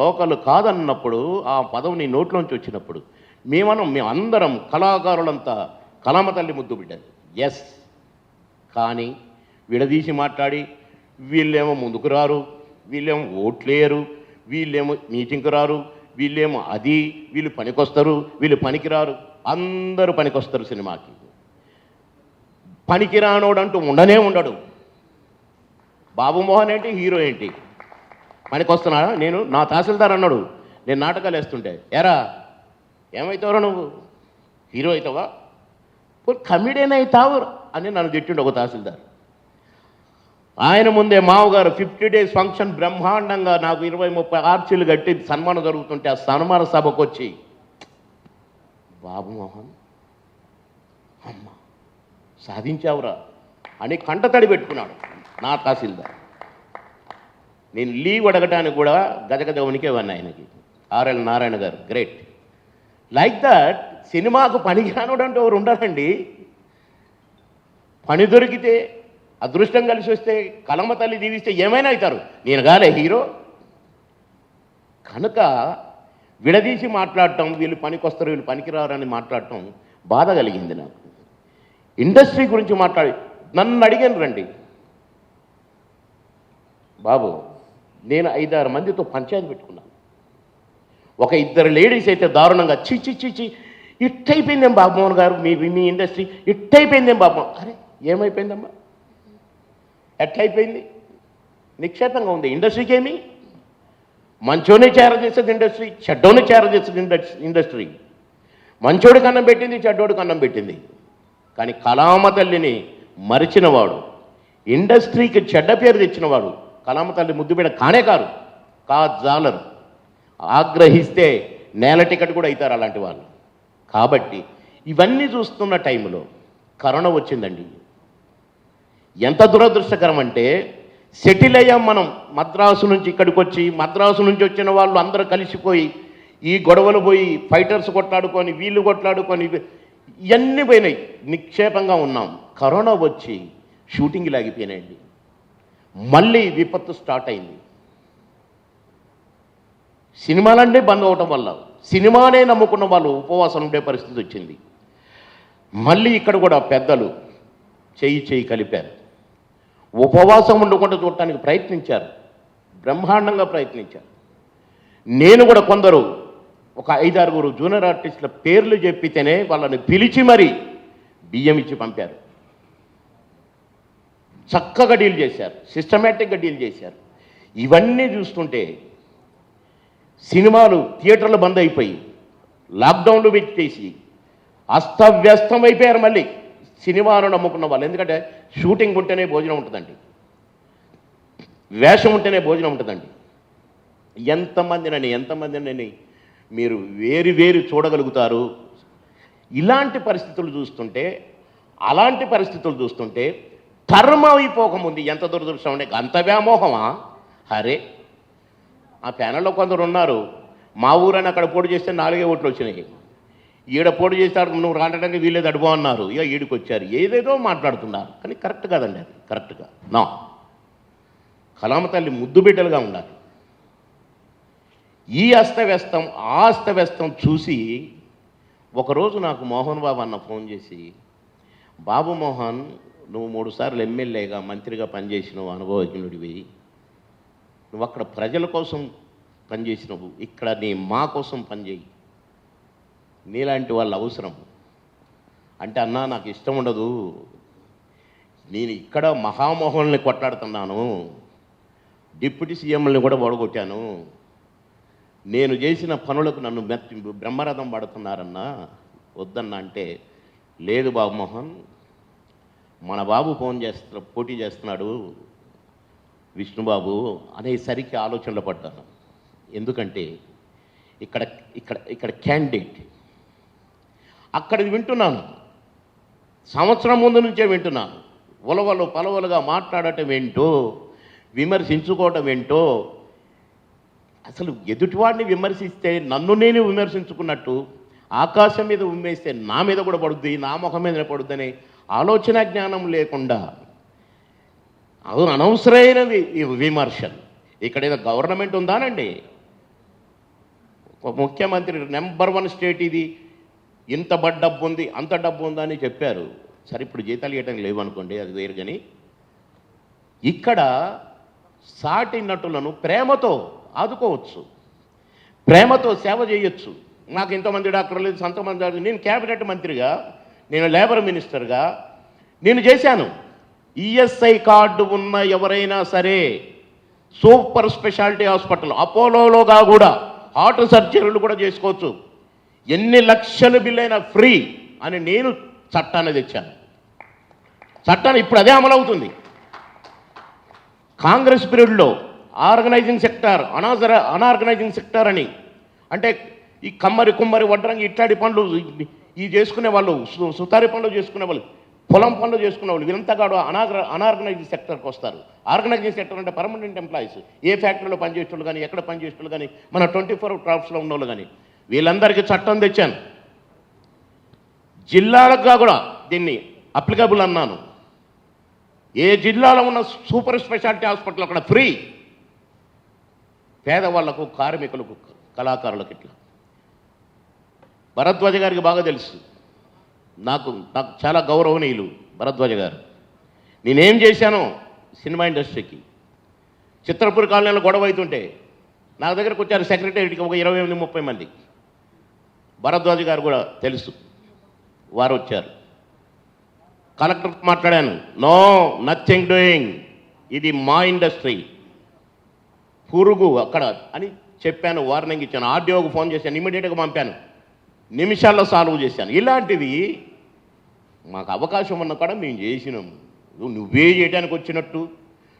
లోకల్ కాదన్నప్పుడు ఆ పదవి నీ నోట్లోంచి వచ్చినప్పుడు మేమందరం కళాకారులంతా కళామ తల్లి ముద్దు బిడ్డలు. ఎస్, కానీ విడదీసి మాట్లాడి వీళ్ళేమో ముందుకు రారు, వీళ్ళేమో ఓట్లేయరు, వీళ్ళేమో మీటింగ్కి రారు, వీళ్ళేమో అది, వీళ్ళు పనికొస్తారు, వీళ్ళు పనికిరారు. అందరూ పనికొస్తారు సినిమాకి. పనికిరానోడంటూ ఉండనే ఉండడు. బాబు మోహన్ ఏంటి, హీరో ఏంటి, పనికొస్తున్నా? నా తహసీల్దార్ అన్నాడు, నేను నాటకాలు వేస్తుంటే, ఎరా ఏమవుతావురా నువ్వు, హీరో అవుతావా, కమిడియన్ అవుతావు అని నన్ను తిట్టిండు ఒక తహసీల్దార్. ఆయన ముందే మావగారు 50 days ఫంక్షన్ బ్రహ్మాండంగా నాకు 20-30 ఆర్చీలు కట్టి సన్మానం జరుగుతుంటే ఆ సన్మాన సభకు వచ్చి, బాబు మోహన్ అమ్మ సాధించావురా అని కంటతడి పెట్టుకున్నాడు నా తహసీల్దార్. నేను లీవ్ అడగటానికి కూడా గజగజ వణికేవాడిని ఆయనకి. ఆర్ఎల్ నారాయణ గారు, గ్రేట్. లైక్ దట్ సినిమాకు పనికిరానుడంటూ ఎవరు ఉండరండి. పని దొరికితే, అదృష్టం కలిసి వస్తే, కలమ తల్లి దీవిస్తే ఏమైనా అవుతారు. నేను కాలే హీరో. కనుక విడదీసి మాట్లాడటం, వీళ్ళు పనికొస్తారు వీళ్ళు పనికిరారని మాట్లాడటం బాధ కలిగింది నాకు. ఇండస్ట్రీ గురించి నన్ను అడిగాను రండి బాబు, నేను 5-6 మందితో పంచాయతీ పెట్టుకున్నాను. ఒక 2 లేడీస్ అయితే దారుణంగా చి ఇట్టయిపోయిందేం బాబుమోహన్ గారు, మీ ఇండస్ట్రీ ఇట్టయిపోయిందేం బాబు. అరే ఏమైపోయిందమ్మా, ఎట్లయిపోయింది? నిక్షేపంగా ఉంది. ఇండస్ట్రీకి ఏమి, మంచోనే చేరదీస్తుంది ఇండస్ట్రీ, చెడ్డోనే చేరదీస్తుంది ఇండస్ట్రీ. మంచోడికి అన్నం పెట్టింది, చెడ్డోడికి అన్నం పెట్టింది. కానీ కళామ తల్లిని మరిచినవాడు, ఇండస్ట్రీకి చెడ్డ పేరు తెచ్చినవాడు కళామ తల్లి ముద్దుబిడ్డ కానే జాలరు. ఆగ్రహిస్తే నేల టికెట్ కూడా అవుతారు అలాంటి వాళ్ళు. కాబట్టి ఇవన్నీ చూస్తున్న టైంలో కరోనా వచ్చిందండి. ఎంత దురదృష్టకరం అంటే, సెటిల్ అయ్యాం మనం. మద్రాసు నుంచి ఇక్కడికి వచ్చి, మద్రాసు నుంచి వచ్చిన వాళ్ళు అందరూ కలిసిపోయి ఈ గొడవలు పోయి, ఫైటర్స్ కొట్లాడుకొని, వీళ్ళు కొట్లాడుకొని, ఇవన్నీ పోయినాయి. నిక్షేపంగా ఉన్నాం. కరోనా వచ్చి షూటింగ్ లాగిపోయినాయండి. మళ్ళీ విపత్తు స్టార్ట్ అయింది. సినిమాలన్నీ బంద్ అవటం వల్ల సినిమానే నమ్ముకున్న వాళ్ళు ఉపవాసం ఉండే పరిస్థితి వచ్చింది. మళ్ళీ ఇక్కడ కూడా పెద్దలు చెయ్యి కలిపారు. ఉపవాసం ఉండకుండా చూడటానికి ప్రయత్నించారు, బ్రహ్మాండంగా ప్రయత్నించారు. నేను కూడా కొందరు ఒక 5-6 జూనియర్ ఆర్టిస్టుల పేర్లు చెప్పితేనే వాళ్ళని పిలిచి మరీ బియ్యం ఇచ్చి పంపారు. చక్కగా డీల్ చేశారు, సిస్టమేటిక్గా డీల్ చేశారు. ఇవన్నీ చూస్తుంటే సినిమాలు థియేటర్లు బంద్ అయిపోయి, లాక్డౌన్లు పెట్టేసి అస్తవ్యస్తం అయిపోయారు మళ్ళీ సినిమాను నమ్ముకున్న వాళ్ళు. ఎందుకంటే షూటింగ్ ఉంటేనే భోజనం ఉంటుందండి, వేషం ఉంటేనే భోజనం ఉంటుందండి. ఎంతమందినని మీరు వేరు చూడగలుగుతారు. ఇలాంటి పరిస్థితులు చూస్తుంటే, అలాంటి పరిస్థితులు చూస్తుంటే కర్మ అయిపోకముంది. ఎంత దురదృష్టం అంటే, అంత వ్యామోహమా? అరే, ఆ ప్యానల్లో కొందరు ఉన్నారు, మా ఊరని అక్కడ పోటీ చేస్తే 4 ఓట్లు వచ్చినాయి, ఈడ పోటీ చేస్తాడు నువ్వు రావడానికి వీళ్ళేది అడుగు అన్నారు, ఇక ఈడికి వచ్చారు, ఏదేదో మాట్లాడుతున్నారు. కానీ కరెక్ట్ కాదండి, అది కరెక్ట్గా నా కళామ తల్లి ముద్దు బిడ్డలుగా ఉండాలి. ఈ అస్తవ్యస్తం చూసి ఒకరోజు నాకు మోహన్ బాబు అన్న ఫోన్ చేసి, బాబు మోహన్, నువ్వు 3 సార్లు ఎమ్మెల్యేగా మంత్రిగా పనిచేసినావు, అనుభవజ్ఞుడివి, నువ్వు అక్కడ ప్రజల కోసం పనిచేసినావు, ఇక్కడ మా కోసం పనిచేయి, నీలాంటి వాళ్ళు అవసరం అంటే, అన్నా నాకు ఇష్టం ఉండదు, నేను ఇక్కడ మహామోహన్ని కొట్లాడుతున్నాను, డిప్యూటీ సీఎంలని కూడా ఓడగొట్టాను, నేను చేసిన పనులకు నన్ను బ్రహ్మరథం పడుతున్నారన్నా, వద్దన్నా అంటే, లేదు బాబు మోహన్, మన బాబు పోటీ చేస్తున్నాడు విష్ణుబాబు అనేసరికి ఆలోచనలో పడ్డాను. ఎందుకంటే ఇక్కడ ఇక్కడ ఇక్కడ క్యాండిడేట్ అక్కడిది వింటున్నాను, సంవత్సరం ముందు నుంచే వింటున్నాను. ఉలవలు పలవలుగా మాట్లాడటం ఏంటో, విమర్శించుకోవటం ఏంటో, అసలు ఎదుటివాడిని విమర్శిస్తే నన్ను నేను విమర్శించుకున్నట్టు, ఆకాశం మీద ఉమ్మేస్తే నా మీద కూడా పడుద్ది, నా ముఖం మీద పడుద్ది అనే ఆలోచన జ్ఞానం లేకుండా అనవసరమైన విమర్శలు. ఇక్కడ ఏదో గవర్నమెంట్ ఉందానండి, ముఖ్యమంత్రి నెంబర్ 1 స్టేట్ ఇది, ఇంత డబ్బు ఉంది, అంత డబ్బు ఉందా అని చెప్పారు. సరే, ఇప్పుడు జీతాలు ఇవ్వటం లేవనుకోండి, అది వేరు. కానీ ఇక్కడ సాటి నటులను ప్రేమతో ఆదుకోవచ్చు, ప్రేమతో సేవ చేయొచ్చు. నాకు ఇంతమంది డాక్టర్లు లేదు, సంతమంది. నేను క్యాబినెట్ మంత్రిగా, నేను లేబర్ మినిస్టర్గా నేను చేశాను. ఈఎస్ఐ కార్డు ఉన్న ఎవరైనా సరే సూపర్ స్పెషాలిటీ హాస్పిటల్ అపోలోలోగా కూడా హార్ట్ సర్జరీలు కూడా చేసుకోవచ్చు, ఎన్ని లక్షల బిల్లు అయినా ఫ్రీ అని నేను చట్టాన్ని తెచ్చాను. చట్టాన్ని ఇప్పుడు అదే అమలవుతుంది. కాంగ్రెస్ పీరియడ్లో ఆర్గనైజింగ్ సెక్టార్, అనార్గనైజింగ్ సెక్టార్ అని, అంటే ఈ కుమ్మరి వడ్రంగి ఇట్లాంటి పనులు ఈ చేసుకునే వాళ్ళు, సుతారి పనులు చేసుకునే వాళ్ళు, పొలం పనులు చేసుకునే వాళ్ళు, వీరంతా కాదు అనార్గనైజింగ్ సెక్టర్కి వస్తారు. ఆర్గనైజింగ్ సెక్టర్ అంటే పర్మనెంట్ ఎంప్లాయీస్, ఏ ఫ్యాక్టరీలో పనిచేసేవాళ్ళు కానీ, ఎక్కడ పనిచేసేవాళ్ళు కానీ, మన 24 క్రాఫ్ట్స్లో ఉన్నవాళ్ళు కానీ, వీళ్ళందరికీ చట్టం తెచ్చాను. జిల్లాలకు కూడా దీన్ని అప్లికబుల్ అన్నాను. ఏ జిల్లాలో ఉన్న సూపర్ స్పెషాలిటీ హాస్పిటల్ అక్కడ ఫ్రీ, పేదవాళ్లకు, కార్మికులకు, కళాకారులకు. ఇట్లా భరద్వాజ గారికి బాగా తెలుసు, నాకు చాలా గౌరవనీయులు భరద్వాజ గారు. నేనేం చేశానో సినిమా ఇండస్ట్రీకి, చిత్రపూర్ కాలనీలో గొడవ అవుతుంటే నా దగ్గరకు వచ్చారు సెక్రటరీకి ఒక 28-30 మంది. భరద్వాజ గారు కూడా తెలుసు, వారు వచ్చారు. కలెక్టర్ మాట్లాడాను, నో నథింగ్ డూయింగ్, ఇది మా ఇండస్ట్రీ, పురుగు అక్కడ అని చెప్పాను, వార్నింగ్ ఇచ్చాను. ఆర్డీఓకి ఫోన్ చేశాను, ఇమీడియట్గా పంపాను, నిమిషాల్లో సాల్వ్ చేశాను. ఇలాంటివి మాకు అవకాశం ఉన్న కూడా మేము చేసినాం. నువ్వే చేయడానికి వచ్చినట్టు,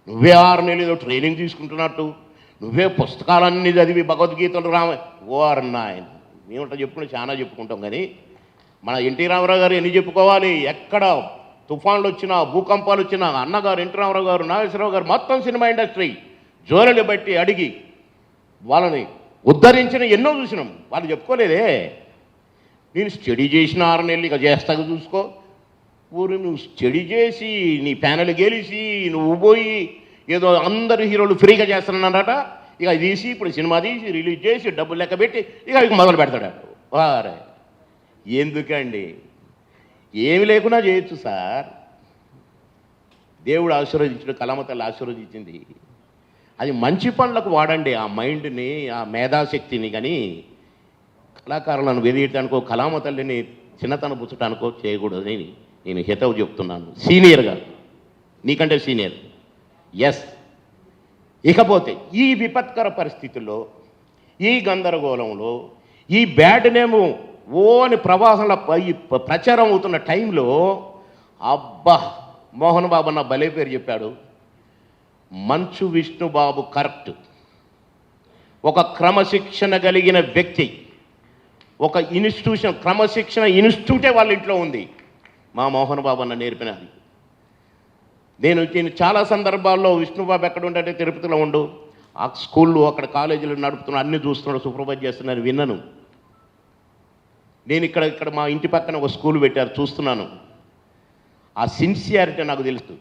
నువ్వే 6 నెలలు ఏదో ట్రైనింగ్ తీసుకుంటున్నట్టు, నువ్వే పుస్తకాలన్నీ చదివి భగవద్గీతలు నాయన మేమంటా చెప్పుకుంటే చాలా చెప్పుకుంటాం. కానీ మన ఎన్టీ రామారావు గారు ఎన్ని చెప్పుకోవాలి, ఎక్కడ తుఫాన్లు వచ్చినా, భూకంపాలు వచ్చినా, అన్నగారు ఎన్టీ రామారావు గారు, నాగేశ్వరరావు గారు, మొత్తం సినిమా ఇండస్ట్రీ జోనలు బట్టి అడిగి వాళ్ళని ఉద్ధరించిన ఎన్నో చూసినాం. వాళ్ళు చెప్పుకోలేదే. నేను స్టడీ చేసిన 6 నెలలు ఇక చేస్తాక చూసుకో. ఊరు నువ్వు స్టడీ చేసి, నీ ప్యానెల్ గెలిచి, నువ్వు పోయి ఏదో అందరు హీరోలు ఫ్రీగా చేస్తున్నారట, ఇక తీసి ఇప్పుడు సినిమా తీసి రిలీజ్ చేసి డబ్బులు లెక్క పెట్టి ఇక మొదలు పెడతాడు. వారే ఎందుకండి, ఏమి లేకున్నా చేయొచ్చు సార్. దేవుడు ఆశీర్వదించాడు, కళామతల్లి ఆశీర్వదించింది. అది మంచి పనులకు వాడండి ఆ మైండ్ని, ఆ మేధాశక్తిని. కానీ కళాకారులను వెదియటానికో, కళామతల్లిని చిన్నతన పుచ్చటానికో చేయకూడదని నేను హితవు చెప్తున్నాను. సీనియర్గా, నీకంటే సీనియర్. ఎస్. ఇకపోతే ఈ విపత్కర పరిస్థితుల్లో, ఈ గందరగోళంలో, ఈ బ్యాడ్ నేము అని ప్రవాహంలో ఈ ప్రచారం అవుతున్న టైంలో, అబ్బా మోహన్ బాబు అన్న భలే పేరు చెప్పాడు. మంచు విష్ణుబాబు కరెక్ట్. ఒక క్రమశిక్షణ కలిగిన వ్యక్తి, ఒక ఇన్స్టిట్యూషన్, క్రమశిక్షణ ఇన్స్టిట్యూటే వాళ్ళ ఇంట్లో ఉంది. మా మోహన్ బాబు అన్న నేర్పినది. నేను చాలా సందర్భాల్లో విష్ణుబాబు ఎక్కడ ఉంటే తిరుపతిలో ఉండు, ఆ స్కూళ్ళు అక్కడ కాలేజీలు నడుపుతున్నా, అన్నీ చూస్తున్నాడు, సూపర్వైజ్ చేస్తున్నాను, విన్నాను. నేను ఇక్కడ మా ఇంటి పక్కన ఒక స్కూల్ పెట్టారు, చూస్తున్నాను. ఆ సిన్సియారిటీ నాకు తెలుసు,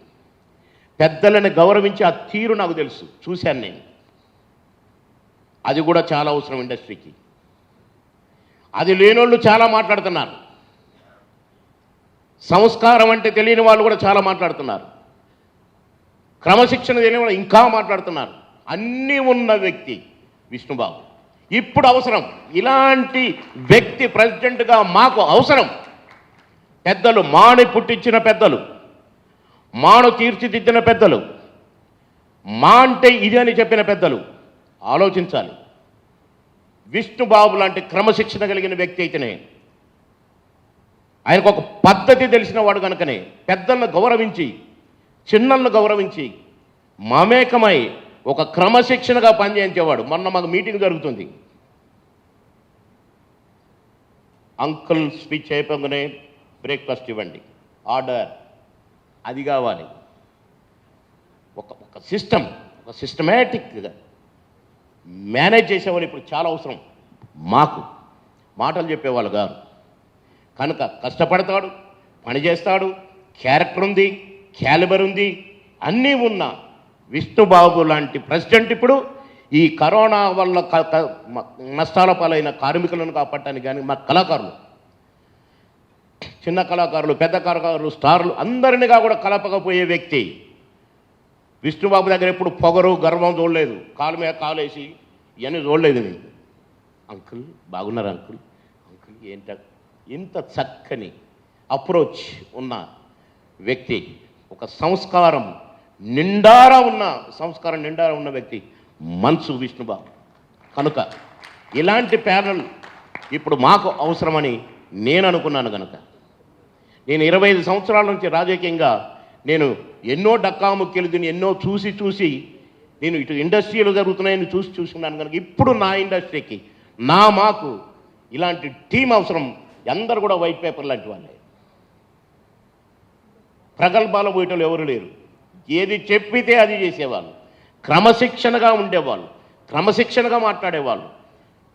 పెద్దలను గౌరవించి ఆ తీరు నాకు తెలుసు, చూశాను నేను. అది కూడా చాలా అవసరం ఇండస్ట్రీకి. అది లేనోళ్ళు చాలా మాట్లాడుతున్నారు. సంస్కారం అంటే తెలియని వాళ్ళు కూడా చాలా మాట్లాడుతున్నారు. క్రమశిక్షణ తెలియని వాళ్ళు ఇంకా మాట్లాడుతున్నారు. అన్నీ ఉన్న వ్యక్తి విష్ణుబాబు. ఇప్పుడు అవసరం ఇలాంటి వ్యక్తి ప్రెసిడెంట్గా మాకు అవసరం. పెద్దలు మాని పుట్టించిన పెద్దలు, మాను తీర్చిదిద్దిన పెద్దలు, మా అంటే ఇది అని చెప్పిన పెద్దలు ఆలోచించాలి. విష్ణుబాబు లాంటి క్రమశిక్షణ కలిగిన వ్యక్తి అయితేనే, ఆయనకు ఒక పద్ధతి తెలిసిన వాడు కనుకనే పెద్దలను గౌరవించి చిన్నలను గౌరవించి మమేకమై ఒక క్రమశిక్షణగా పనిచేయించేవాడు. మొన్న మాకు మీటింగ్ జరుగుతుంది. అంకుల్ స్పీచ్ అయిపోగానే బ్రేక్ఫాస్ట్ ఇవ్వండి, ఆర్డర్, అది కావాలి. ఒక సిస్టమ్, ఒక సిస్టమేటిక్గా మేనేజ్ చేసేవాళ్ళు ఇప్పుడు చాలా అవసరం. మాకు మాటలు చెప్పేవాళ్ళు కాదు. కనుక కష్టపడతాడు, పని చేస్తాడు, క్యారెక్టర్ ఉంది, క్యాలిబర్ ఉంది, అన్నీ ఉన్న విష్ణుబాబు లాంటి ప్రెసిడెంట్ ఇప్పుడు ఈ కరోనా వల్ల నష్టాల పాలైన కార్మికులను కాపాడటానికి కానీ మా కళాకారులు, చిన్న కళాకారులు, పెద్ద కళాకారులు, స్టార్లు అందరినిగా కూడా కలపకపోయే వ్యక్తి విష్ణుబాబు దగ్గర. ఎప్పుడు పొగరు గర్వం చూడలేదు, కాలు మీద కాలేసి ఇవన్నీ చూడలేదు నేను. అంకుల్ బాగున్నారు అంకుల్, అంకుల్ ఏంట, ఇంత చక్కని అప్రోచ్ ఉన్న వ్యక్తి, ఒక సంస్కారం నిండారా ఉన్న వ్యక్తి మనసు విష్ణుబాబు. కనుక ఇలాంటి ప్యానల్ ఇప్పుడు మాకు అవసరమని నేను అనుకున్నాను. కనుక నేను 25 సంవత్సరాల నుంచి రాజకీయంగా నేను ఎన్నో డక్కాముక్కలు తిని ఎన్నో చూసి నేను ఇటు ఇండస్ట్రీలో జరుగుతున్నాయని చూస్తున్నాను. కనుక ఇప్పుడు నా ఇండస్ట్రీకి మాకు ఇలాంటి టీం అవసరం. అందరూ కూడా వైట్ పేపర్ లాంటి వాళ్ళే, ప్రగల్భాలు పోయేటోళ్ళు ఎవరు లేరు. ఏది చెప్పితే అది చేసేవాళ్ళు, క్రమశిక్షణగా ఉండేవాళ్ళు, క్రమశిక్షణగా మాట్లాడేవాళ్ళు,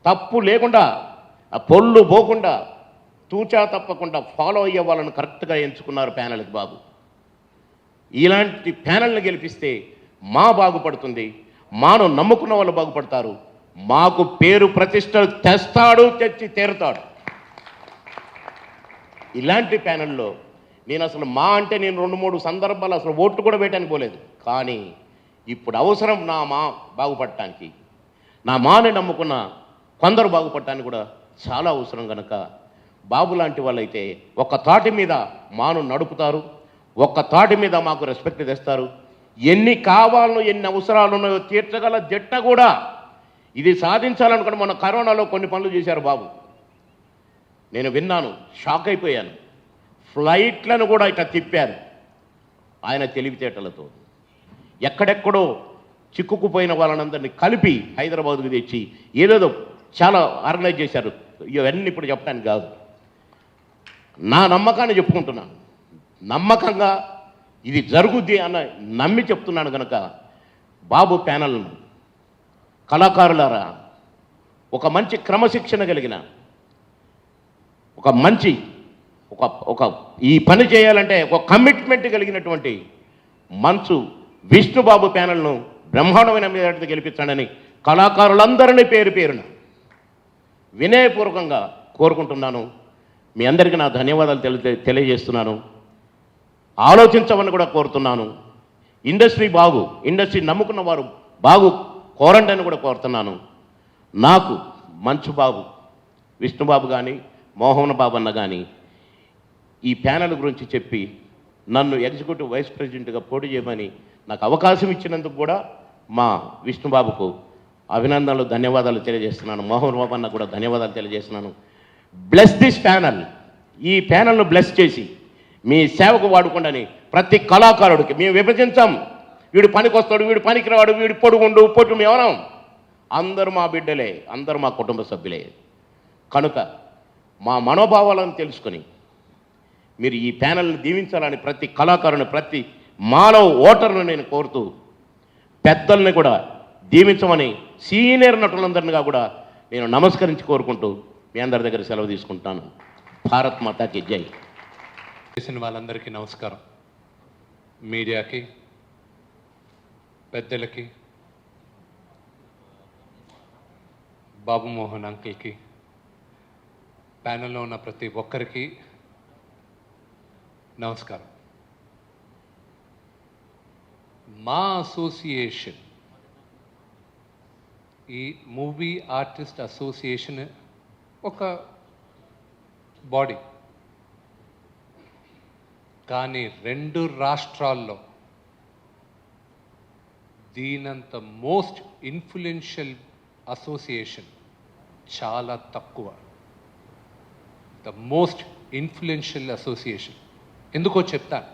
తప్పు లేకుండా ఆ పొల్లు పోకుండా తూచా తప్పకుండా ఫాలో అయ్యే వాళ్ళని కరెక్ట్గా ఎంచుకున్నారు ప్యానల్కి బాబు. ఇలాంటి ప్యానల్ని గెలిపిస్తే మా బాగుపడుతుంది, మాను నమ్ముకున్న వాళ్ళు బాగుపడతారు. మాకు పేరు ప్రతిష్టలు తెస్తాడు, తెచ్చి తీరుతాడు. ఇలాంటి ప్యానల్లో నేను అసలు అంటే నేను 2-3 సందర్భాలు అసలు ఓట్లు కూడా వేయటానికి పోలేదు. కానీ ఇప్పుడు అవసరం మా బాగుపడటానికి, మాని నమ్ముకున్న కొందరు బాగుపడటానికి కూడా చాలా అవసరం. కనుక బాబు లాంటి వాళ్ళైతే ఒక్క తాటి మీద మాను నడుపుతారు, ఒక్క తాటి మీద మాకు రెస్పెక్ట్ తెస్తారు. ఎన్ని కావాలనో ఎన్ని అవసరాలు ఉన్నాయో తీర్చగల జట్ట కూడా. ఇది సాధించాలనుకుని మన కరోనాలో కొన్ని పనులు చేశారు బాబు. నేను విన్నాను, షాక్ అయిపోయాను. ఫ్లైట్లను కూడా ఇట్లా తిప్పారు ఆయన తెలివితేటలతో. ఎక్కడెక్కడో చిక్కుకుపోయిన వాళ్ళనందరినీ కలిపి హైదరాబాద్కు తెచ్చి ఏదేదో చాలా ఆర్గనైజ్ చేశారు. ఇవన్నీ ఇప్పుడు చెప్పడానికి కాదు, నా నమ్మకాన్ని చెప్పుకుంటున్నాను. నమ్మకంగా ఇది జరుగుద్ది అన్న నమ్మి చెప్తున్నాను. కనుక బాబు ప్యానల్ను కళాకారులారా, ఒక మంచి క్రమశిక్షణ కలిగిన ఒక మంచి ఒక ఈ పని చేయాలంటే ఒక కమిట్మెంట్ కలిగినటువంటి మనసు విష్ణుబాబు ప్యానల్ను బ్రహ్మాండమైన మీద గెలిపించాడని కళాకారులందరినీ పేరు పేరున వినయపూర్వకంగా కోరుకుంటున్నాను. మీ అందరికీ నా ధన్యవాదాలు తెలియజేస్తున్నాను. ఆలోచించమని కూడా కోరుతున్నాను. ఇండస్ట్రీ నమ్ముకున్న వారు బాగు కోరండి అని కూడా కోరుతున్నాను. నాకు మంచు బాబు, విష్ణుబాబు కానీ మోహన్ బాబు అన్న కానీ ఈ ప్యానల్ గురించి చెప్పి నన్ను ఎగ్జిక్యూటివ్ వైస్ ప్రెసిడెంట్గా పోటీ చేయమని నాకు అవకాశం ఇచ్చినందుకు కూడా మా విష్ణుబాబుకు అభినందనలు, ధన్యవాదాలు తెలియజేస్తున్నాను. మోహన్ బాబు అన్న కూడా ధన్యవాదాలు తెలియజేస్తున్నాను. బ్లెస్ దిస్ ప్యానల్, ఈ ప్యానల్ను బ్లెస్ చేసి మీ సేవకు వాడుకోండి. ప్రతి కళాకారుడికి మేము విభజించాం. వీడు పనికొస్తాడు, వీడు పనికిరాడు, వీడు పొడుగుండు పొట్టు ఎవరం, అందరూ మా బిడ్డలే, అందరూ మా కుటుంబ సభ్యులే. కనుక మా మనోభావాలను తెలుసుకొని మీరు ఈ ప్యానల్ని దీవించాలని ప్రతి కళాకారుని, ప్రతి మానవ ఓటర్ను నేను కోరుతూ, పెద్దల్ని కూడా దీవించమని సీనియర్ నటులందరినిగా కూడా నేను నమస్కరించి కోరుకుంటూ మీ అందరి దగ్గర సెలవు తీసుకుంటాను. భారత్ మాతాకి జై. చేసిన వాళ్ళందరికీ నమస్కారం. మీడియాకి, పెద్దలకి, బాబు మోహన్ అంకిల్కి, ప్యానెల్లో ఉన్న ప్రతి ఒక్కరికి నమస్కారం. మా అసోసియేషన్, ఈ మూవీ ఆర్టిస్ట్ అసోసియేషన్ ఒక బాడీ, కానీ 2 రాష్ట్రాల్లో దీనంత మోస్ట్ ఇన్ఫ్లుయెన్షియల్ అసోసియేషన్ చాలా తక్కువ. ద మోస్ట్ ఇన్ఫ్లుయెన్షియల్ అసోసియేషన్ ఎందుకో చెప్తాను.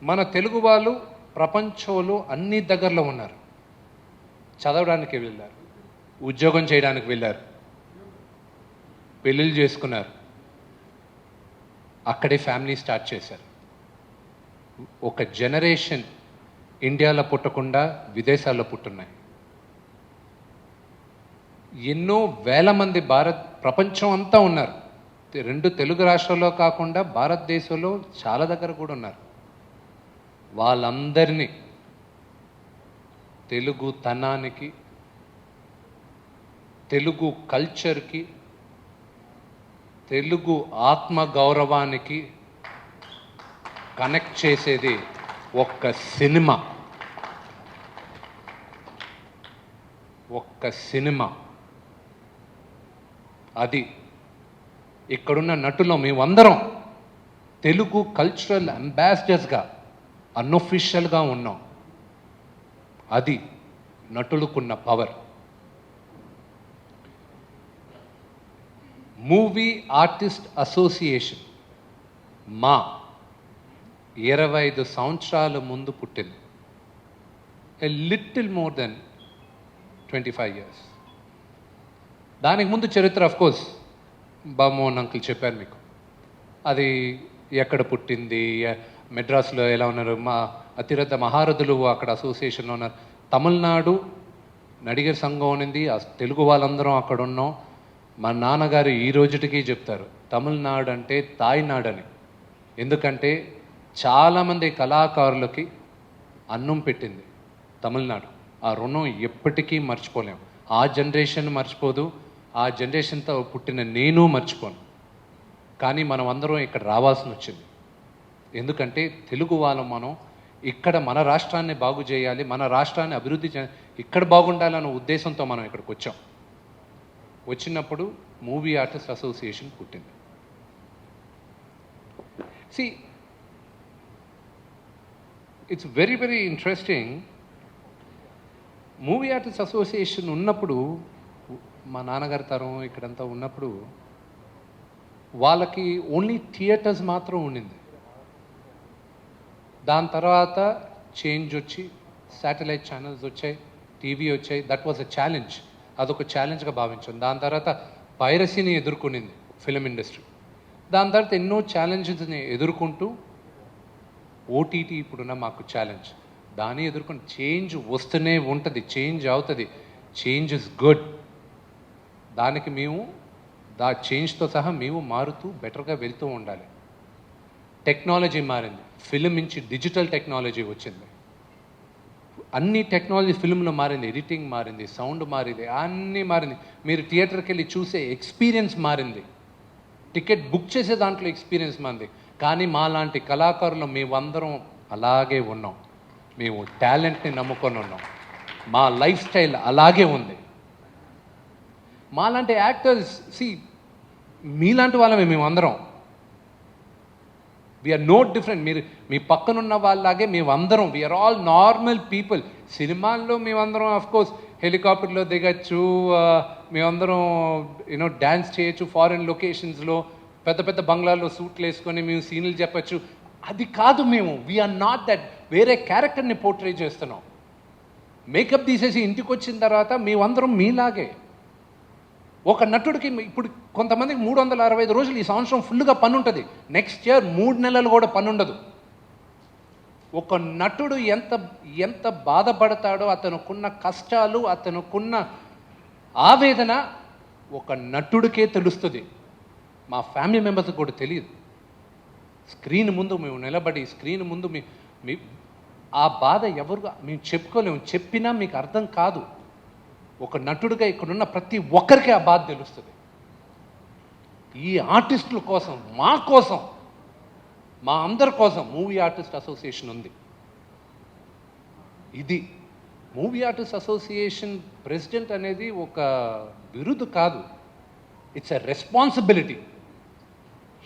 మన తెలుగు వాళ్ళు ప్రపంచంలో అన్ని దగ్గరలో ఉన్నారు. చదవడానికి వెళ్ళారు, ఉద్యోగం చేయడానికి వెళ్ళారు, పెళ్ళిళ్ళు చేసుకున్నారు, అక్కడే ఫ్యామిలీ స్టార్ట్ చేశారు. ఒక జనరేషన్ ఇండియాలో పుట్టకుండా విదేశాల్లో పుట్టున్నాయి. ఎన్నో వేల మంది ప్రపంచం అంతా ఉన్నారు. 2 తెలుగు రాష్ట్రాల్లో కాకుండా భారతదేశంలో చాలా దగ్గర కూడా ఉన్నారు. వాళ్ళందరినీ తెలుగు తనానికి, తెలుగు కల్చర్కి, తెలుగు ఆత్మగౌరవానికి కనెక్ట్ చేసేది ఒక్క సినిమా. ఒక్క సినిమా. అది ఇక్కడున్న నటులో మేమందరం తెలుగు కల్చరల్ అంబాసిడర్స్గా అన్అఫీషియల్గా ఉన్నాం. అది నటులకున్న పవర్. మూవీ ఆర్టిస్ట్ అసోసియేషన్ మా 25 సంవత్సరాల ముందు పుట్టింది. A little more than 25 years. దానికి ముందు చరిత్ర అఫ్కోర్స్ బామోహన్ అంకుల్ చెప్పారు మీకు. అది ఎక్కడ పుట్టింది, మెడ్రాస్లో ఎలా ఉన్నారు, మా అతిరథ మహారథులు అక్కడ అసోసియేషన్లో ఉన్నారు. తమిళనాడు నడిగర్ సంఘం ఉన్నింది, తెలుగు వాళ్ళందరం అక్కడ ఉన్నాం. మా నాన్నగారు ఈ రోజుటికి చెప్తారు తమిళనాడు అంటే తాయినాడని. ఎందుకంటే చాలామంది కళాకారులకి అన్నం పెట్టింది తమిళనాడు. ఆ రుణం ఎప్పటికీ మర్చిపోలేము. ఆ జనరేషన్ మర్చిపోదు, ఆ జనరేషన్తో పుట్టిన నేను మర్చిపోను. కానీ మనం అందరం ఇక్కడ రావాల్సి వచ్చింది. ఎందుకంటే తెలుగు వాళ్ళం మనం. ఇక్కడ మన రాష్ట్రాన్ని బాగు చేయాలి, మన రాష్ట్రాన్ని అభివృద్ధి చేయాలి, ఇక్కడ బాగుండాలన్న ఉద్దేశంతో మనం ఇక్కడికి వచ్చాం. వచ్చినప్పుడు మూవీ ఆర్టిస్ట్ అసోసియేషన్ పుట్టింది. See, it's very very interesting. Movie artist association ఉన్నప్పుడు, మా నాన్నగారి తరం ఇక్కడంతా ఉన్నప్పుడు వాళ్ళకి ఓన్లీ థియేటర్స్ మాత్రం ఉండింది. దాని తర్వాత చేంజ్ వచ్చి శాటిలైట్ ఛానల్స్ వచ్చాయి, టీవీ వచ్చాయి. That was a challenge. అదొక ఛాలెంజ్గా భావించాను. దాని తర్వాత పైరసీని ఎదుర్కొనింది ఫిలిం ఇండస్ట్రీ. దాని తర్వాత ఎన్నో ఛాలెంజెస్ని ఎదుర్కొంటూ ఓటీటీ ఇప్పుడున్న మాకు ఛాలెంజ్. దాన్ని ఎదుర్కొని చేంజ్ వస్తూనే ఉంటుంది, చేంజ్ అవుతుంది. Change is good. దానికి మేము చేంజ్తో సహా మేము మారుతూ బెటర్గా వెళ్తూ ఉండాలి. టెక్నాలజీ మారింది, ఫిలిం నుంచి డిజిటల్ టెక్నాలజీ వచ్చింది. అన్ని టెక్నాలజీ ఫిల్మ్లో మారింది, ఎడిటింగ్ మారింది, సౌండ్ మారింది, అన్నీ మారింది. మీరు థియేటర్కి వెళ్ళి చూసే ఎక్స్పీరియన్స్ మారింది, టికెట్ బుక్ చేసే దాంట్లో ఎక్స్పీరియన్స్ మారింది. కానీ మా లాంటి కళాకారులు మేమందరం అలాగే ఉన్నాం. మేము టాలెంట్ని నమ్ముకొని ఉన్నాం. మా లైఫ్ స్టైల్ అలాగే ఉంది. మాలాంటి యాక్టర్స్, మీలాంటి వాళ్ళమే మేమందరం. We are no different. మీరు మీ పక్కనున్న వాళ్ళలాగే మేమందరం, వీఆర్ ఆల్ నార్మల్ పీపుల్. సినిమాల్లో మేమందరం అఫ్కోర్స్ హెలికాప్టర్లో దిగచ్చు, మేమందరం డ్యాన్స్ చేయొచ్చు, ఫారిన్ లొకేషన్స్లో పెద్ద పెద్ద బంగ్లాల్లో సూట్లు వేసుకొని మేము సీన్లు చెప్పచ్చు. అది కాదు మేము. We are not that. వేరే క్యారెక్టర్ని పోర్ట్రే చేస్తున్నాం. మేకప్ తీసేసి ఇంటికి వచ్చిన తర్వాత మేమందరం మీలాగే. ఒక నటుడికి ఇప్పుడు కొంతమందికి 365 రోజులు ఈ సంవత్సరం ఫుల్గా పని ఉంటుంది. నెక్స్ట్ ఇయర్ 3 నెలలు కూడా పని ఉండదు. ఒక నటుడు ఎంత బాధపడతాడో, అతనుకున్న కష్టాలు, అతనుకున్న ఆవేదన ఒక నటుడికే తెలుస్తుంది. మా ఫ్యామిలీ మెంబర్స్కి కూడా తెలియదు. స్క్రీన్ ముందు మేము నిలబడి, స్క్రీన్ ముందు మీ ఆ బాధ ఎవరుగా మేము చెప్పుకోలేము. చెప్పినా మీకు అర్థం కాదు. ఒక నటుడిగా ఇక్కడున్న ప్రతి ఒక్కరికి ఆ బాధ తెలుస్తుంది. ఈ ఆర్టిస్టుల కోసం, మా కోసం, మా అందరి కోసం మూవీ ఆర్టిస్ట్ అసోసియేషన్ ఉంది. ఇది మూవీ ఆర్టిస్ట్ అసోసియేషన్ ప్రెసిడెంట్ అనేది ఒక బిరుదు కాదు, it's a responsibility,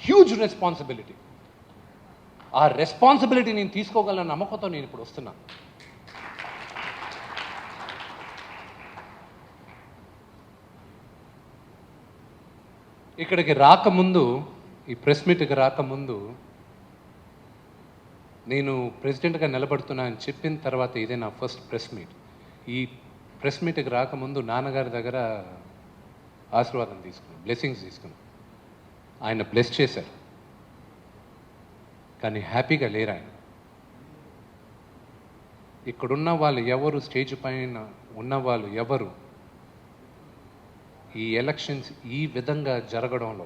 huge responsibility. ఆ రెస్పాన్సిబిలిటీ నేను తీసుకోగల నమ్మకంతో నేను ఇప్పుడు వస్తున్నా. ఇక్కడికి రాకముందు, ఈ ప్రెస్ మీట్కి రాకముందు, నేను ప్రెసిడెంట్గా నిలబడుతున్నా అని చెప్పిన తర్వాత ఇదే నా ఫస్ట్ ప్రెస్ మీట్. ఈ ప్రెస్ మీట్కి రాకముందు నాన్నగారి దగ్గర ఆశీర్వాదం తీసుకున్నాను, బ్లెస్సింగ్స్ తీసుకున్నాను. ఆయన బ్లెస్ చేశారు, కానీ హ్యాపీగా లేరు ఆయన. ఇక్కడున్న వాళ్ళు ఎవరు, స్టేజ్ పైన ఉన్న వాళ్ళు ఎవరు ఈ ఎలక్షన్స్ ఈ విధంగా జరగడంలో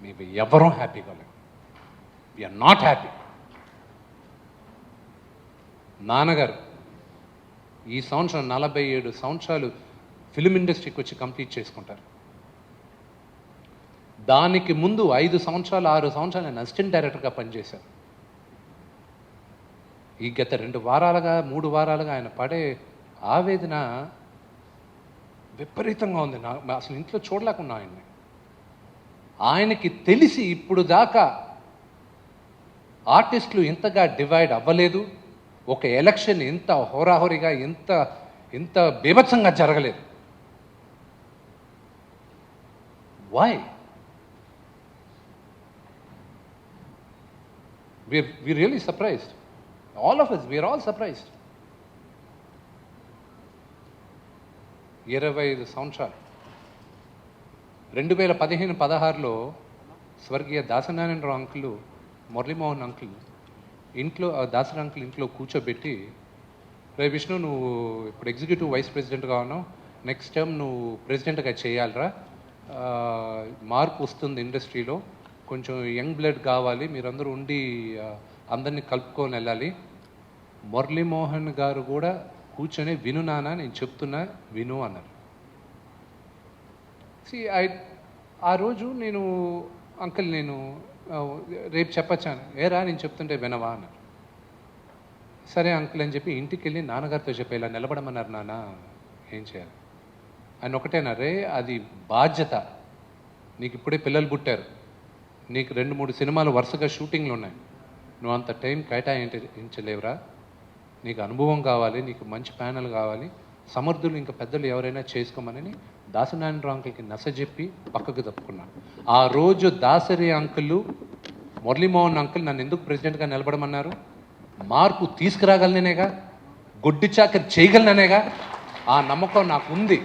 మేము ఎవరూ హ్యాపీగా లేము. We are not happy. నాన్నగారు ఈ సంవత్సరం 47 సంవత్సరాలు ఫిలిం ఇండస్ట్రీకి వచ్చి కంప్లీట్ చేసుకుంటారు. దానికి ముందు 5 సంవత్సరాలు 6 సంవత్సరాలు నేను అసిస్టెంట్ డైరెక్టర్గా పనిచేశాను. ఈ గత 2 వారాలుగా 3 వారాలుగా ఆయన పడే ఆవేదన విపరీతంగా ఉంది. అసలు ఇంట్లో చూడలేకున్నా ఆయనకి తెలిసి ఇప్పుడు దాకా ఆర్టిస్టులు ఇంతగా డివైడ్ అవ్వలేదు, ఒక ఎలక్షన్ ఇంత హోరాహోరీగా ఇంత బీభత్సంగా జరగలేదు. Why? we're really surprised. All of us, we're all surprised. 25 సంవత్సరాలు 2015-16లో స్వర్గీయ దాసనారాయణరావు అంకులు, మురళీమోహన్ అంకుల్ ఇంట్లో, దాసరి అంకుల్ ఇంట్లో కూర్చోబెట్టి, రే విష్ణు, నువ్వు ఇప్పుడు ఎగ్జిక్యూటివ్ వైస్ ప్రెసిడెంట్గా ఉన్నావు, నెక్స్ట్ టైం నువ్వు ప్రెసిడెంట్గా చేయాలరా, మార్పు వస్తుంది ఇండస్ట్రీలో, కొంచెం యంగ్ బ్లడ్ కావాలి, మీరందరూ ఉండి అందరినీ కలుపుకొని వెళ్ళాలి. మురళీమోహన్ గారు కూడా కూర్చొని, విను నాన్న నేను చెప్తున్నా విను అన్నారు. ఆ రోజు నేను, అంకుల్ నేను రేపు చెప్పచ్చాను, ఏరా నేను చెప్తుంటే వినవా అన్నారు. సరే అంకుల్ అని చెప్పి ఇంటికి వెళ్ళి నాన్నగారితో చెప్పి, ఇలా నిలబడమన్నారు నాన్న, ఏం చేయాలి? ఆయన ఒకటేనారే, అది బాధ్యత, నీకు ఇప్పుడే పిల్లలు పుట్టారు, నీకు 2-3 సినిమాలు వరుసగా షూటింగ్లు ఉన్నాయి, నువ్వు అంత టైం కేటాయించలేవురా, నీకు అనుభవం కావాలి, నీకు మంచి ప్యానల్ కావాలి, సమర్థులు ఇంకా పెద్దలు ఎవరైనా చేసుకోమని దాసనారాయణరావు అంకుల్కి నచ్చజెప్పి పక్కకు తప్పుకున్నాను. ఆ రోజు దాసరి అంకులు, మురళీమోహన్ అంకుల్ నన్ను ఎందుకు ప్రెసిడెంట్గా నిలబడమన్నారు? మార్పు తీసుకురాగలనేగా, గొడ్డి చాకరి చేయగలననేగా, ఆ నమ్మకం నాకు ఉంది.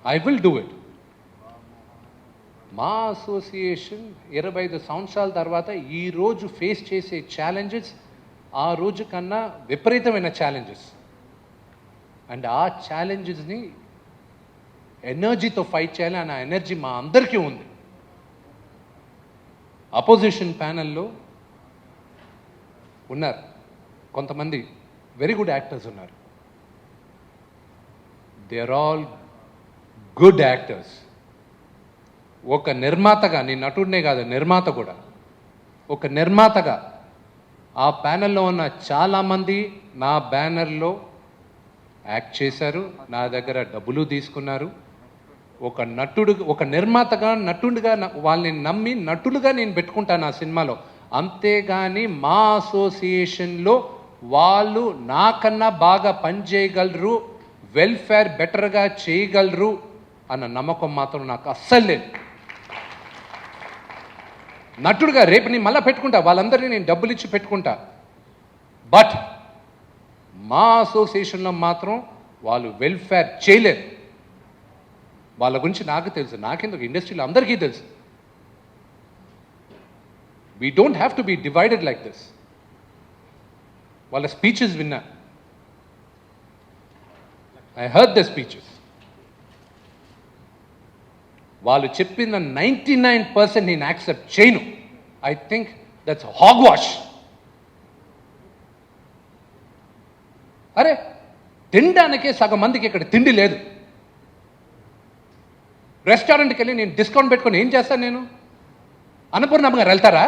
I will do it. మా అసోసియేషన్ 25 సంవత్సరాల తర్వాత ఈరోజు ఫేస్ చేసే ఛాలెంజెస్ ఆ రోజు కన్నా విపరీతమైన ఛాలెంజెస్. అండ్ ఆ ఛాలెంజెస్ని ఎనర్జీతో ఫైట్ చేయాలి అన్న ఎనర్జీ మా అందరికీ ఉంది. అపోజిషన్ ప్యానెల్లో ఉన్నారు కొంతమంది వెరీ గుడ్ యాక్టర్స్ ఉన్నారు. They are all good actors. ఒక నిర్మాతగా, నేను నటుడినే కాదు నిర్మాత కూడా, ఒక నిర్మాతగా ఆ ప్యానెల్లో ఉన్న చాలామంది నా బ్యానర్లో యాక్ట్ చేశారు, నా దగ్గర డబ్బులు తీసుకున్నారు. ఒక నటుడు, ఒక నిర్మాతగా నటుడిగా వాళ్ళని నమ్మి నటులుగా నేను పెట్టుకుంటాను ఆ సినిమాలో. అంతేగాని మా అసోసియేషన్లో వాళ్ళు నాకన్నా బాగా పనిచేయగలరు, వెల్ఫేర్ బెటర్గా చేయగలరు అన్న నమ్మకం మాత్రం నాకు అస్సలు లేదు. నటుడుగా రేపు నేను మళ్ళీ పెట్టుకుంటా, వాళ్ళందరినీ నేను డబ్బులు ఇచ్చి పెట్టుకుంటా. బట్ మా అసోసియేషన్లో మాత్రం వాళ్ళు వెల్ఫేర్ చేయలేరు. వాళ్ళ గురించి నాకు తెలుసు, నాకెందుకు, ఇండస్ట్రీలో అందరికీ తెలుసు. We don't have to be divided like this. వాళ్ళ స్పీచెస్ విన్నా, ఐ హర్డ్ ద స్పీచెస్. వాళ్ళు చెప్పిన 99% నేను యాక్సెప్ట్ చేయను. I think that's hogwash. అరే, తినడానికే సగం మందికి ఇక్కడ తిండి లేదు. రెస్టారెంట్కి వెళ్ళి నేను డిస్కౌంట్ పెట్టుకొని ఏం చేస్తాను? నేను అన్నపూర్ణమ్మ గారు వెళ్తారా?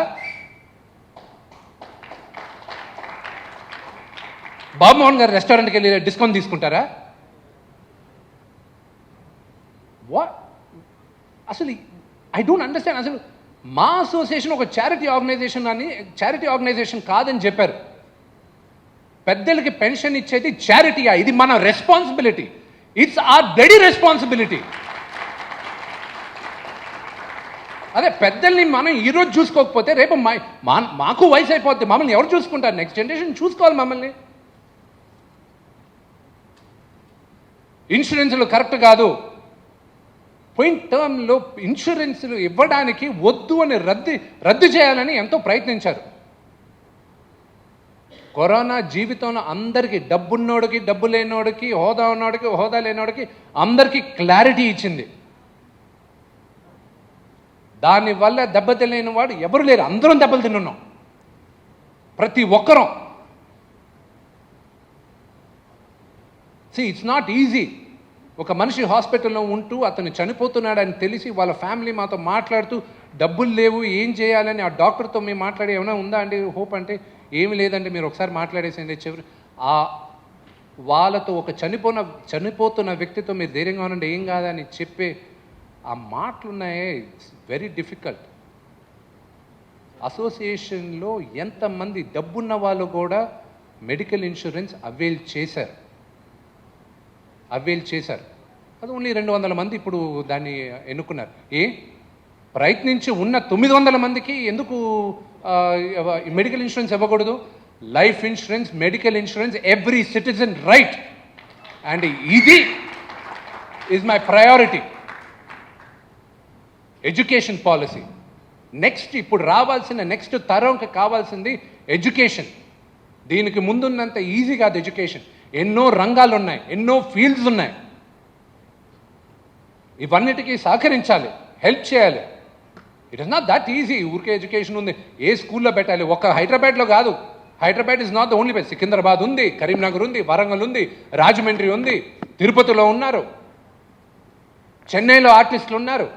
బాబుమోహన్ గారు రెస్టారెంట్కి వెళ్ళి డిస్కౌంట్ తీసుకుంటారా? వాట్ అసలు ఐ డోంట్ అండర్స్టాండ్. అసలు మా అసోసియేషన్ ఒక చారిటీ ఆర్గనైజేషన్ కాదని చెప్పారు. పెద్దలకి పెన్షన్ ఇచ్చేది చారిటీయా? ఇది మన responsibility. It's our bloody responsibility. అదే పెద్దల్ని మనం ఈరోజు చూసుకోకపోతే రేపు మాకు వయసు అయిపోద్ది. మమ్మల్ని ఎవరు చూసుకుంటారు? నెక్స్ట్ జనరేషన్ చూసుకోవాలి మమ్మల్ని. ఇన్సూరెన్స్లు కరెక్ట్ కాదు. పోయిన టర్మ్లో ఇన్సూరెన్స్లు ఇవ్వడానికి వద్దు అని రద్దు చేయాలని ఎంతో ప్రయత్నించారు. కరోనా జీవితంలో అందరికీ, డబ్బున్నోడికి, డబ్బు లేనోడికి, హోదా ఉన్నోడికి, హోదా లేనోడికి అందరికీ క్లారిటీ ఇచ్చింది. దానివల్ల దెబ్బతిలేని వాడు ఎవరు లేరు. అందరం దెబ్బలు తిన్నాం, ప్రతి ఒక్కరం. It's not easy. ఒక మనిషి హాస్పిటల్లో ఉంటూ అతను చనిపోతున్నాడని తెలిసి వాళ్ళ ఫ్యామిలీ మాతో మాట్లాడుతూ డబ్బులు లేవు ఏం చేయాలని ఆ డాక్టర్తో మేము మాట్లాడి ఏమైనా ఉందా అండి హోప్ అంటే ఏమి లేదంటే మీరు ఒకసారి మాట్లాడేసింది చివరి వాళ్ళతో ఒక చనిపోతున్న వ్యక్తితో మీరు ధైర్యంగా ఉండండి ఏం కాదని చెప్పే ఆ మాటలు ఉన్నాయే. It's very difficult. అసోసియేషన్లో ఎంతమంది డబ్బున్న వాళ్ళు కూడా మెడికల్ ఇన్సూరెన్స్ అవైల్ చేశారు. అది ఓన్లీ 200 మంది ఇప్పుడు దాన్ని ఎన్నుకున్నారు. ప్రయత్నించి ఉన్న 900 మందికి ఎందుకు మెడికల్ ఇన్సూరెన్స్ ఇవ్వకూడదు? Life insurance, medical insurance, every citizen right. And ఇది is my priority. Education policy next, ఇప్పుడు రావాల్సిన నెక్స్ట్ తరంకి కావాల్సింది ఎడ్యుకేషన్. దీనికి ముందున్నంత ఈజీ కాదు ఎడ్యుకేషన్. ఎన్నో రంగాలు ఉన్నాయి, ఎన్నో ఫీల్డ్స్ ఉన్నాయి. ఇవన్నిటికీ సహకరించాలి, హెల్ప్ చేయాలి. It is not that easy. ఊరికే ఎడ్యుకేషన్ ఉంది, ఏ స్కూల్లో పెట్టాలి? ఒక హైదరాబాద్లో కాదు. Hyderabad is not the only place. Secunderabad ఉంది, కరీంనగర్ ఉంది, వరంగల్ ఉంది, రాజమండ్రి ఉంది, తిరుపతిలో ఉన్నారు, చెన్నైలో ఆర్టిస్టులు ఉన్నారు.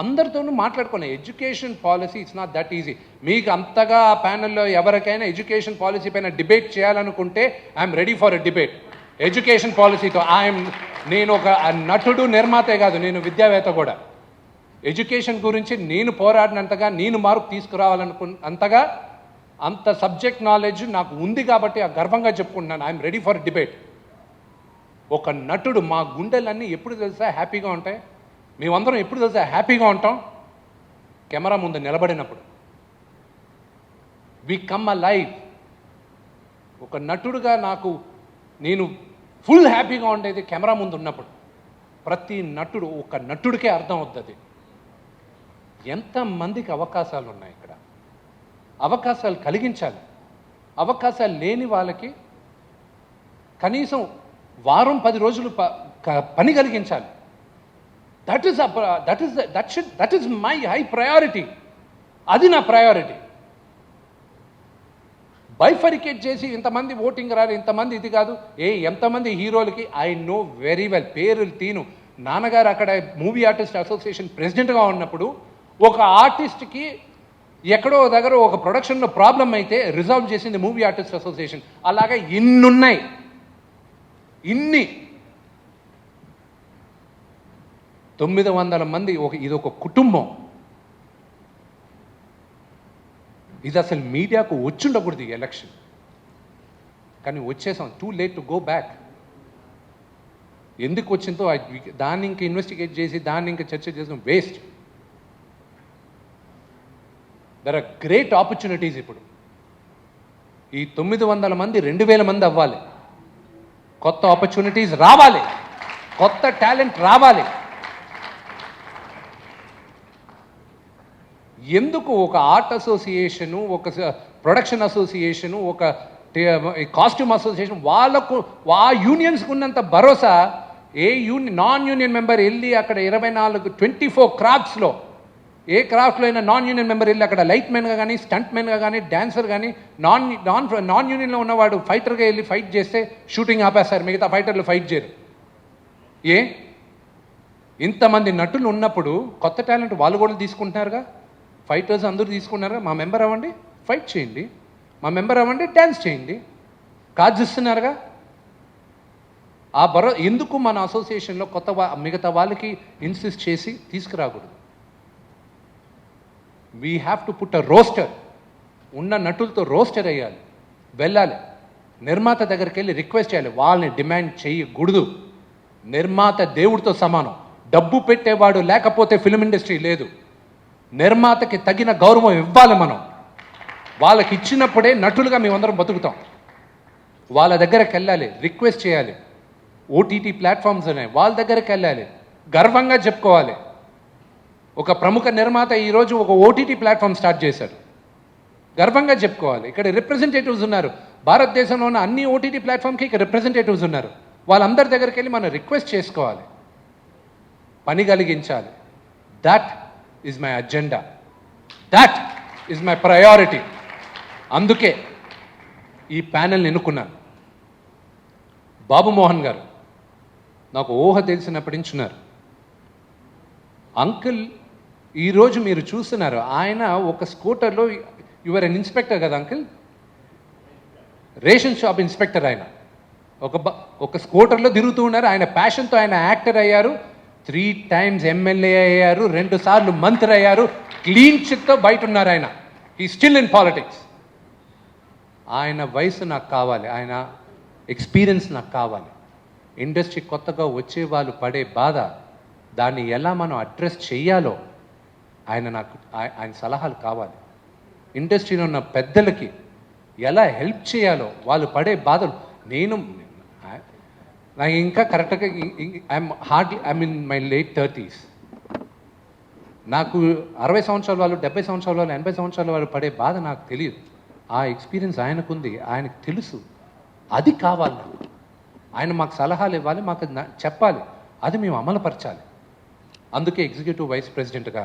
అందరితోనూ మాట్లాడుకునే education policy it's not that easy. మీకు అంతగా ఆ ప్యానెల్లో ఎవరికైనా ఎడ్యుకేషన్ పాలసీ పైన డిబేట్ చేయాలనుకుంటే I'm ready for a debate. Education పాలసీతో నేను ఒక నటుడు, నిర్మాతే కాదు, నేను విద్యావేత్త కూడా. ఎడ్యుకేషన్ గురించి నేను పోరాడినంతగా, నేను మార్పు తీసుకురావాలనుకున్నంతగా అంత సబ్జెక్ట్ నాలెడ్జ్ నాకు ఉంది కాబట్టి ఆ గర్వంగా చెప్పుకుంటున్నాను. I'm ready for debate. ఒక నటుడు, మా గుండెలన్నీ ఎప్పుడు తెలుసా హ్యాపీగా ఉంటాయి? మేమందరం ఎప్పుడు తెలుసా హ్యాపీగా ఉంటాం? కెమెరా ముందు నిలబడినప్పుడు. We come alive. ఒక నటుడుగా నేను ఫుల్ హ్యాపీగా ఉండేది కెమెరా ముందు ఉన్నప్పుడు. ప్రతి నటుడు, ఒక నటుడికే అర్థం అవుతుంది ఎంతమందికి అవకాశాలు ఉన్నాయి ఇక్కడ. అవకాశాలు కలిగించాలి. అవకాశాలు లేని వాళ్ళకి కనీసం వారం 10 రోజులు పని కలిగించాలి. That is my high priority. అది నా ప్రయారిటీ. బైఫరికేట్ చేసి ఇంతమంది ఓటింగ్ రారు, ఇంతమంది ఇది కాదు. ఎంతమంది హీరోలకి ఐ నో వెరీ వెల్. పేర్లు తీను. నాన్నగారు అక్కడ మూవీ ఆర్టిస్ట్ అసోసియేషన్ ప్రెసిడెంట్గా ఉన్నప్పుడు ఒక ఆర్టిస్ట్కి ఎక్కడో దగ్గర ఒక ప్రొడక్షన్లో ప్రాబ్లం అయితే రిజాల్వ్ చేసింది మూవీ ఆర్టిస్ట్ అసోసియేషన్. అలాగా ఇన్నున్నాయి. ఇన్ని 900 మంది. ఇది ఒక కుటుంబం. ఇది అసలు మీడియాకు వచ్చుండకూడదు ఈ ఎలక్షన్, కానీ వచ్చేసాం. Too late to go back. ఎందుకు వచ్చిందో దాన్ని ఇంకా ఇన్వెస్టిగేట్ చేసి దాన్ని ఇంకా చర్చ చేసిన waste. There are great opportunities. ఇప్పుడు ఈ 900 మంది 2000 మంది అవ్వాలి. కొత్త ఆపర్చునిటీస్ రావాలి, కొత్త టాలెంట్ రావాలి. ఎందుకు ఒక ఆర్ట్ అసోసియేషను, ఒక ప్రొడక్షన్ అసోసియేషను, ఒక కాస్ట్యూమ్ అసోసియేషన్ వాళ్ళకు ఆ యూనియన్స్కి ఉన్నంత భరోసా నాన్ యూనియన్ మెంబర్ వెళ్ళి అక్కడ 24 క్రాఫ్ట్స్లో ఏ క్రాఫ్ట్లో అయినా నాన్ యూనియన్ మెంబర్ వెళ్ళి అక్కడ లైట్ మెన్గా కానీ, స్టంట్ మెన్గా కానీ, డాన్సర్ కానీ, నాన్ యూనియన్లో ఉన్నవాడు ఫైటర్గా వెళ్ళి ఫైట్ చేస్తే షూటింగ్ ఆపేస్తారు. మిగతా ఫైటర్లు ఫైట్ చేయరు. ఇంతమంది నటులు ఉన్నప్పుడు కొత్త టాలెంట్ వాళ్ళు కూడా తీసుకుంటున్నారుగా. ఫైటర్స్ అందరూ తీసుకున్నారుగా. మా మెంబర్ అవ్వండి, ఫైట్ చేయండి. మా మెంబర్ అవ్వండి, డ్యాన్స్ చేయండి. కార్డ్స్ ఇస్తున్నారుగా. ఆ ఎందుకు మన అసోసియేషన్లో మిగతా వాళ్ళకి ఇన్సిస్ట్ చేసి తీసుకురాకూడదు? We have to put a roster. ఉన్న నటులతో రోస్టర్ వేయాలి, వెళ్ళాలి, నిర్మాత దగ్గరికి వెళ్ళి రిక్వెస్ట్ చేయాలి. వాళ్ళని డిమాండ్ చేయకూడదు. నిర్మాత దేవుడితో సమానం. డబ్బు పెట్టేవాడు లేకపోతే ఫిల్మ్ ఇండస్ట్రీ లేదు. నిర్మాతకి తగిన గౌరవం ఇవ్వాలి మనం. వాళ్ళకి ఇచ్చినప్పుడే నటులుగా మేమందరం బతుకుతాం. వాళ్ళ దగ్గరికి వెళ్ళాలి, రిక్వెస్ట్ చేయాలి. ఓటీటీ ప్లాట్ఫామ్స్ ఉన్నాయి, వాళ్ళ దగ్గరికి వెళ్ళాలి, గర్వంగా చెప్పుకోవాలి. ఒక ప్రముఖ నిర్మాత ఈరోజు ఒక ఓటీటీ ప్లాట్ఫామ్ స్టార్ట్ చేశారు, గర్వంగా చెప్పుకోవాలి. ఇక్కడ రిప్రజెంటేటివ్స్ ఉన్నారు. భారతదేశంలో ఉన్న అన్ని ఓటీటీ ప్లాట్ఫామ్కి ఇక్కడ రిప్రజెంటేటివ్స్ ఉన్నారు. వాళ్ళందరి దగ్గరికి వెళ్ళి మనం రిక్వెస్ట్ చేసుకోవాలి, పని కలిగించాలి. That is my agenda, that is my priority. అందుకే ఈ ప్యానెల్ని ఎన్నుకున్నాను. బాబు మోహన్ గారు నాకు ఊహ తెలిసినప్పటి నుంచి ఉన్నారు. అంకుల్ ఈరోజు మీరు చూస్తున్నారు, ఆయన ఒక స్కూటర్లో, యువర్ అన్ ఇన్స్పెక్టర్ కదా అంకుల్, రేషన్ షాప్ ఇన్స్పెక్టర్. ఆయన ఒక స్కూటర్లో తిరుగుతూ ఉన్నారు. ఆయన ప్యాషన్తో ఆయన యాక్టర్ అయ్యారు, 3 times ఎమ్మెల్యే అయ్యారు, 2 సార్లు మంత్రి అయ్యారు, క్లీన్ చిట్తో బయట ఉన్నారు. ఆయన ఈ స్టిల్ ఇన్ పాలిటిక్స్. ఆయన వయసు నాకు కావాలి, ఆయన ఎక్స్పీరియన్స్ నాకు కావాలి. ఇండస్ట్రీ కొత్తగా వచ్చే వాళ్ళు పడే బాధ, దాన్ని ఎలా మనం అడ్రస్ చేయాలో ఆయన సలహాలు కావాలి. ఇండస్ట్రీలో ఉన్న పెద్దలకి ఎలా హెల్ప్ చేయాలో, వాళ్ళు పడే బాధలు. నాకు ఇంకా కరెక్ట్గా I'm in my late 30s. నాకు 60 సంవత్సరాల వాళ్ళు, 70 సంవత్సరాల వాళ్ళు, 80 సంవత్సరాల వాళ్ళు పడే బాధ నాకు తెలియదు. ఆ ఎక్స్పీరియన్స్ ఆయనకుంది, ఆయనకు తెలుసు. అది కావాలి నాకు. ఆయన మాకు సలహాలు ఇవ్వాలి, మాకు చెప్పాలి, అది మేము అమలుపరచాలి. అందుకే ఎగ్జిక్యూటివ్ వైస్ ప్రెసిడెంట్గా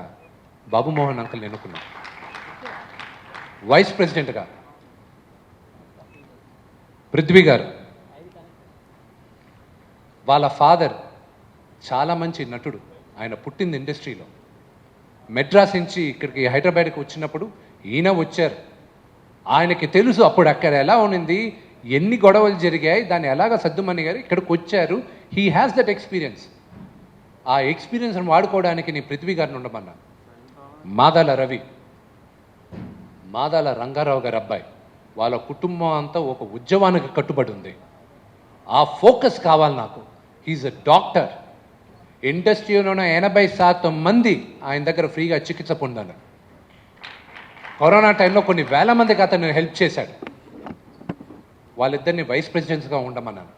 బాబు మోహన్ అంకుల్ని ఎన్నుకున్నాం. వైస్ ప్రెసిడెంట్గా పృథ్వీ గారు. వాళ్ళ ఫాదర్ చాలా మంచి నటుడు. ఆయన పుట్టింది ఇండస్ట్రీలో. మెడ్రాస్ నుంచి ఇక్కడికి హైదరాబాద్కి వచ్చినప్పుడు ఈయన వచ్చారు. ఆయనకి తెలుసు అప్పుడు అక్కడ ఎలా ఉన్నింది, ఎన్ని గొడవలు జరిగాయి, దాన్ని ఎలాగ సర్దుమని గారు ఇక్కడికి వచ్చారు. He has that experience. ఆ ఎక్స్పీరియన్స్ని వాడుకోవడానికి నేను పృథ్వీ గారిని ఉండమన్నా. మాదాల రవి, మాదాల రంగారావు గారి అబ్బాయి, వాళ్ళ కుటుంబం అంతా ఒక ఉద్యమానికి కట్టుబడి ఉంది. ఆ ఫోకస్ కావాలి నాకు. He is a doctor. ఇండస్ట్రీలో ఉన్న 80% మంది ఆయన దగ్గర ఫ్రీగా చికిత్స పొందారు. కరోనా టైంలో కొన్ని వేల మందికి అతను హెల్ప్ చేశాడు. వాళ్ళిద్దరిని వైస్ ప్రెసిడెంట్స్గా ఉండమన్నాను.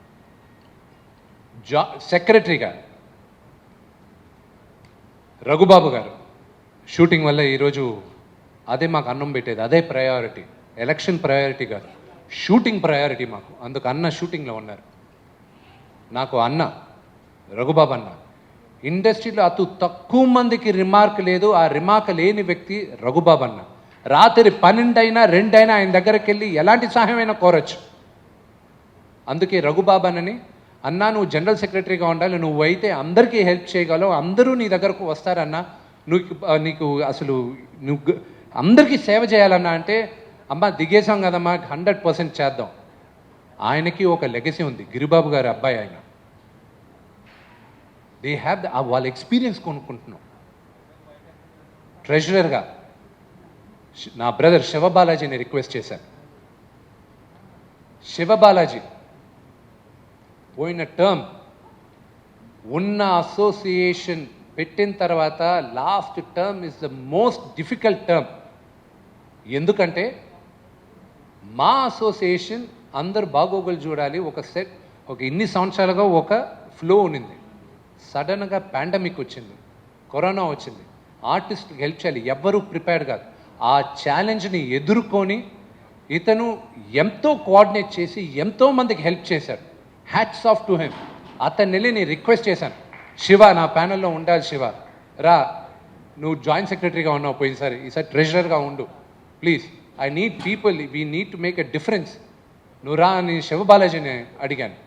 సెక్రటరీగా రఘుబాబు గారు. షూటింగ్ వల్ల ఈరోజు అదే మాకు అన్నం పెట్టేది, అదే ప్రయారిటీ. ఎలక్షన్ ప్రయారిటీ కాదు, షూటింగ్ ప్రయారిటీ మాకు. అందుకు అన్న షూటింగ్లో ఉన్నారు. నాకు అన్న రఘుబాబు అన్న. ఇండస్ట్రీలో అతి తక్కువ మందికి రిమార్క్ లేదు. ఆ రిమార్క్ లేని వ్యక్తి రఘుబాబు అన్న. రాత్రి 12 అయినా 2 అయినా ఆయన దగ్గరికి వెళ్ళి ఎలాంటి సహాయమైనా కోరచ్చు. అందుకే రఘుబాబు అన్నని, అన్నా నువ్వు జనరల్ సెక్రటరీగా ఉండాలి, నువ్వు అయితే అందరికీ హెల్ప్ చేయగలవు, అందరూ నీ దగ్గరకు వస్తారన్నా, నీకు అసలు నువ్వు అందరికీ సేవ చేయాలన్నా అంటే, అమ్మ దిగేసాం కదమ్మా 100% చేద్దాం. ఆయనకి ఒక లెగసీ ఉంది. గిరిబాబు గారి అబ్బాయి ఆయన. దే హ్యావ్ వాళ్ళ ఎక్స్పీరియన్స్ కొనుక్కుంటున్నాం. ట్రెజరర్గా నా బ్రదర్ శివబాలాజీని రిక్వెస్ట్ చేశాను. శివబాలాజీ పోయిన టర్మ్ ఉన్న అసోసియేషన్ పెట్టిన తర్వాత last term is the most difficult term. ఎందుకంటే మా అసోసియేషన్ అందరు బాగోగులు చూడాలి, ఒక ఇన్ని సంవత్సరాలుగా ఒక ఫ్లో ఉన్నింది. సడన్గా పాండమిక్ వచ్చింది, కరోనా వచ్చింది, ఆర్టిస్ట్కి హెల్ప్ చేయాలి, ఎవ్వరూ ప్రిపేర్డ్ కాదు. ఆ ఛాలెంజ్ని ఎదుర్కొని ఇతను ఎంతో కోఆర్డినేట్ చేసి ఎంతో మందికి హెల్ప్ చేశాడు. Hats off to him. అతన్ని వెళ్ళి నేను రిక్వెస్ట్ చేశాను, శివ నా ప్యానెల్లో ఉండాలి, శివ రా, నువ్వు జాయింట్ సెక్రటరీగా ఉన్నావు పోయినసారి, ఈసారి ట్రెజరర్గా ఉండు please, I need people, we need to make a difference, నువ్వు రా అని శివబాలాజీని అడిగాను.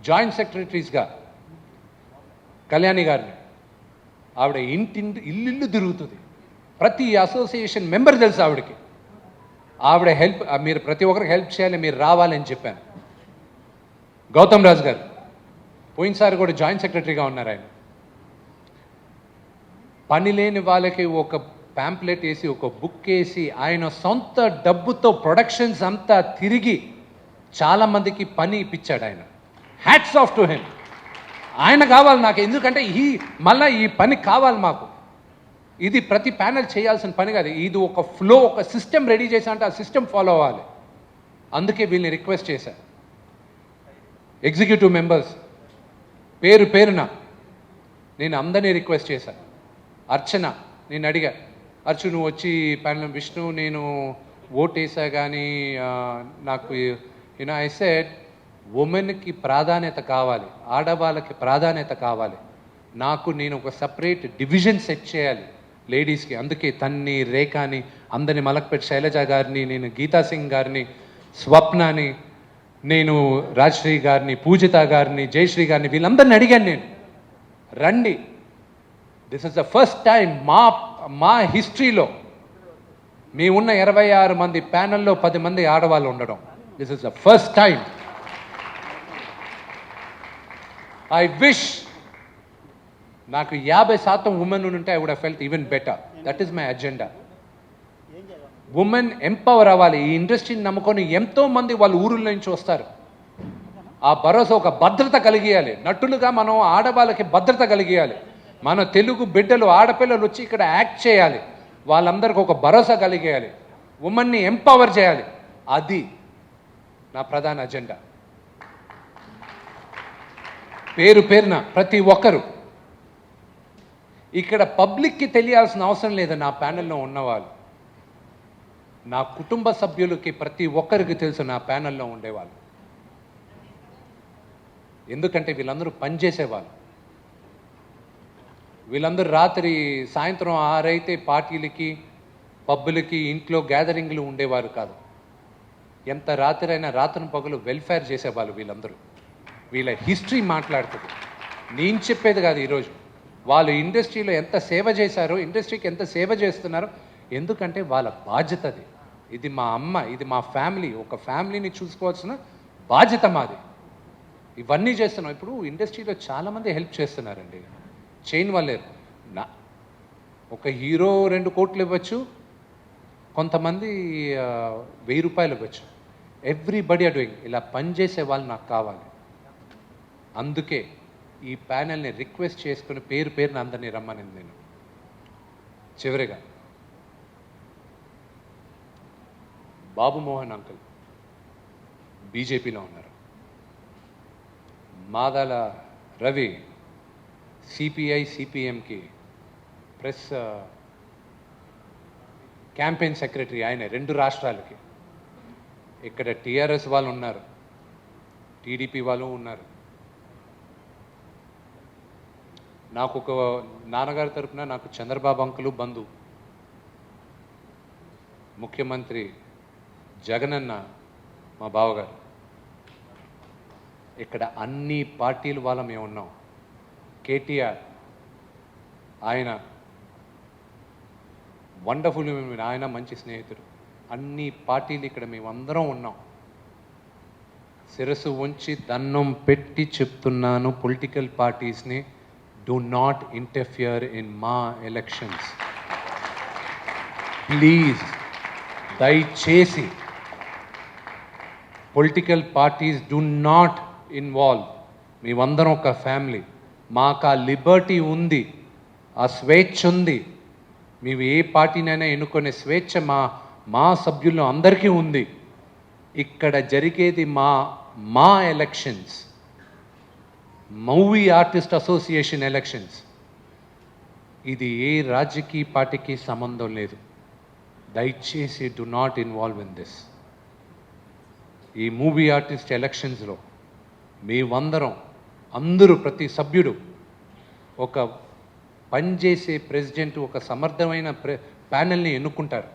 జాయింట్ సెక్రటరీస్గా కళ్యాణి గారిని. ఆవిడ ఇల్లు తిరుగుతుంది. ప్రతి అసోసియేషన్ మెంబర్ తెలుసు ఆవిడకి. ఆవిడ హెల్ప్, మీరు ప్రతి ఒక్కరికి హెల్ప్ చేయాలి, మీరు రావాలని చెప్పాను. గౌతమ్ రాజు గారు పోయినసారి కూడా జాయింట్ సెక్రటరీగా ఉన్నారు ఆయన. పని లేని వాళ్ళకి ఒక ప్యాంప్లెట్ వేసి, ఒక బుక్ వేసి, ఆయన సొంత డబ్బుతో ప్రొడక్షన్స్ అంతా తిరిగి చాలామందికి పని ఇప్పించాడు ఆయన. Hats off to him. ఆయన కావాలి నాకు, ఎందుకంటే మళ్ళీ ఈ పని కావాలి మాకు. ఇది ప్రతి ప్యానెల్ చేయాల్సిన పని కాదు, ఇది ఒక ఫ్లో, ఒక సిస్టమ్ రెడీ చేశా అంటే ఆ సిస్టమ్ ఫాలో అవ్వాలి. అందుకే వీళ్ళని రిక్వెస్ట్ చేశాను. ఎగ్జిక్యూటివ్ మెంబర్స్ పేరున నేను అందరినీ రిక్వెస్ట్ చేశాను. అర్చన, నేను అడిగా, అర్చు నువ్వు వచ్చి ప్యానల్, విష్ణు నేను ఓటేసా కానీ నాకు ఐ సెడ్ ఉమెన్కి ప్రాధాన్యత కావాలి, ఆడవాళ్ళకి ప్రాధాన్యత కావాలి. నేను ఒక సపరేట్ డివిజన్ సెట్ చేయాలి లేడీస్కి. అందుకే తన్ని, రేఖాని, అందరిని, మలక్పేట్ శైలజ గారిని, నేను గీతా సింగ్ గారిని, స్వప్నాని, నేను రాజశ్రీ గారిని, పూజిత గారిని, జయశ్రీ గారిని, వీళ్ళందరిని అడిగాను నేను, రండి. This is the first time మా హిస్టరీలో మీ ఉన్న 26 మంది ప్యానెల్లో 10 మంది ఆడవాళ్ళు ఉండడం. This is the first time. I wish నాకు 50% ఉమెన్ ఉంటే I would have felt even better. That is my agenda. Women empower అవ్వాలి. ఈ ఇండస్ట్రీని నమ్ముకొని ఎంతో మంది వాళ్ళ ఊరుల నుంచి వస్తారు. ఆ భరోసా, ఒక భద్రత కలిగియాలి. నటులుగా మనం ఆడవాళ్ళకి భద్రత కలిగియాలి. మన తెలుగు బిడ్డలు, ఆడపిల్లలు వచ్చి ఇక్కడ యాక్ట్ చేయాలి, వాళ్ళందరికీ ఒక భరోసా కలిగేయాలి, ఉమెన్ని ఎంపవర్ చేయాలి. అది నా ప్రధాన అజెండా. పేరున ప్రతి ఒక్కరు ఇక్కడ పబ్లిక్కి తెలియాల్సిన అవసరం లేదు. నా ప్యానెల్లో ఉన్నవాళ్ళు, నా కుటుంబ సభ్యులకి ప్రతి ఒక్కరికి తెలుసు నా ప్యానెల్లో ఉండేవాళ్ళు. ఎందుకంటే వీళ్ళందరూ పనిచేసేవాళ్ళు. వీళ్ళందరూ సాయంత్రం 6 అయితే పార్టీలకి, పబ్బులకి, ఇంట్లో గ్యాదరింగ్లు ఉండేవారు కాదు. ఎంత రాత్రి అయినా రాత్రి పగలు వెల్ఫేర్ చేసేవాళ్ళు వీళ్ళందరూ. వీళ్ళ హిస్టరీ మాట్లాడుతుంది, నేను చెప్పేది కాదు. ఈరోజు వాళ్ళు ఇండస్ట్రీలో ఎంత సేవ చేశారో, ఇండస్ట్రీకి ఎంత సేవ చేస్తున్నారో, ఎందుకంటే వాళ్ళ బాధ్యత అది. ఇది మా అమ్మ, ఇది మా ఫ్యామిలీ, ఒక ఫ్యామిలీని చూసుకోవాల్సిన బాధ్యత మాది. ఇవన్నీ చేస్తున్నాం. ఇప్పుడు ఇండస్ట్రీలో చాలామంది హెల్ప్ చేస్తున్నారండి, చేయని వాళ్ళేరు. ఒక హీరో 2 కోట్లు ఇవ్వచ్చు, కొంతమంది 1000 రూపాయలు ఇవ్వచ్చు. Everybody are doing. ఇలా పనిచేసే వాళ్ళు నాకు కావాలి. అందుకే ఈ ప్యానెల్ని రిక్వెస్ట్ చేసుకుని పేరున అందరినీ రమ్మనింది నేను. చివరిగా బాబు మోహన్ అంకుల్ బీజేపీలో ఉన్నారు. మాదాల రవి సిపిఐ సిపిఎంకి ప్రెస్ క్యాంపెయిన్ సెక్రటరీ, ఆయన 2 రాష్ట్రాలకి. ఇక్కడ టీఆర్ఎస్ వాళ్ళు ఉన్నారు, టీడీపీ వాళ్ళు ఉన్నారు. నాకు ఒక నాన్నగారి తరపున నాకు చంద్రబాబు అంకులు బంధు, ముఖ్యమంత్రి జగనన్న మా బావగారు. ఇక్కడ అన్ని పార్టీల వాళ్ళ మేము ఉన్నాం. కేటీఆర్ ఆయన వండర్ఫుల్, ఆయన మంచి స్నేహితుడు. అన్ని పార్టీలు ఇక్కడ మేమందరం ఉన్నాం. శిరస్సు ఉంచి దండం పెట్టి చెప్తున్నాను, పొలిటికల్ పార్టీస్ని, do not interfere in మా ఎలక్షన్స్ ప్లీజ్. దయచేసి political parties do not involve. మేమందరం ఒక ఫ్యామిలీ, మాకు ఆ లిబర్టీ ఉంది, ఆ స్వేచ్ఛ ఉంది. మేము ఏ పార్టీనైనా ఎన్నుకునే స్వేచ్ఛ మా సభ్యుల్లో అందరికీ ఉంది. ఇక్కడ జరిగేది మా elections, movie artist association elections. ఇది ఏ రాజకీయ పార్టీకి సంబంధం లేదు. దయచేసి do not involve in this. ఈ మూవీ ఆర్టిస్ట్ ఎలక్షన్స్లో మేమందరం, అందరూ, ప్రతి సభ్యుడు ఒక పనిచేసే ప్రెసిడెంట్, ఒక సమర్థమైన ప్యానెల్ని ఎన్నుకుంటారు.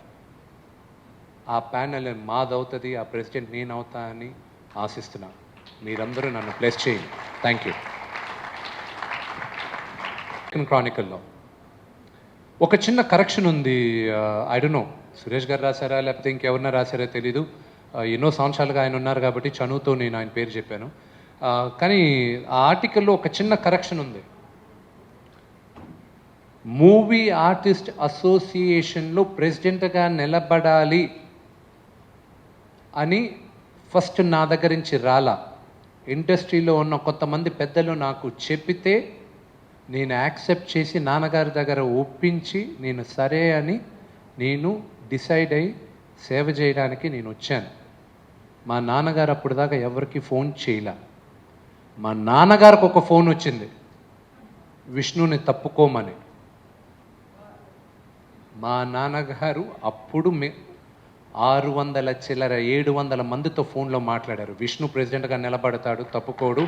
ఆ ప్యానెల్ మాదవుతుంది, ఆ ప్రెసిడెంట్ నేను అవుతా అని ఆశిస్తున్నాను. మీరందరూ నన్ను బ్లెస్ చేయండి. Thank you. డెక్కన్ క్రానికల్లో. ఒక చిన్న కరెక్షన్ ఉంది. ఐ డోంట్ నో సురేష్ గారు రాశారా లేకపోతే ఇంకెవరన్నా రాశారో తెలీదు. ఎన్నో సంవత్సరాలుగా ఆయన ఉన్నారు కాబట్టి చనువుతో నేను ఆయన పేరు చెప్పాను. కానీ ఆ ఆర్టికల్లో ఒక చిన్న కరెక్షన్ ఉంది. మూవీ ఆర్టిస్ట్ అసోసియేషన్లో ప్రెసిడెంట్గా నిలబడాలి అని ఫస్ట్ నా దగ్గర నుంచి రాలా. ఇండస్ట్రీలో ఉన్న కొంతమంది పెద్దలు నాకు చెప్పితే నేను యాక్సెప్ట్ చేసి నాన్నగారి దగ్గర ఒప్పించి నేను సరే అని నేను డిసైడ్ అయ్యి సేవ చేయడానికి నేను వచ్చాను. మా నాన్నగారు అప్పుడు దాకా ఎవరికి ఫోన్ చేయలే. మా నాన్నగారికి ఒక ఫోన్ వచ్చింది, విష్ణుని తప్పుకోమని. మా నాన్నగారు అప్పుడు 600 చిల్లర 700 మందితో ఫోన్లో మాట్లాడారు. విష్ణు ప్రెసిడెంట్గా నిలబడతాడు, తప్పుకోడు,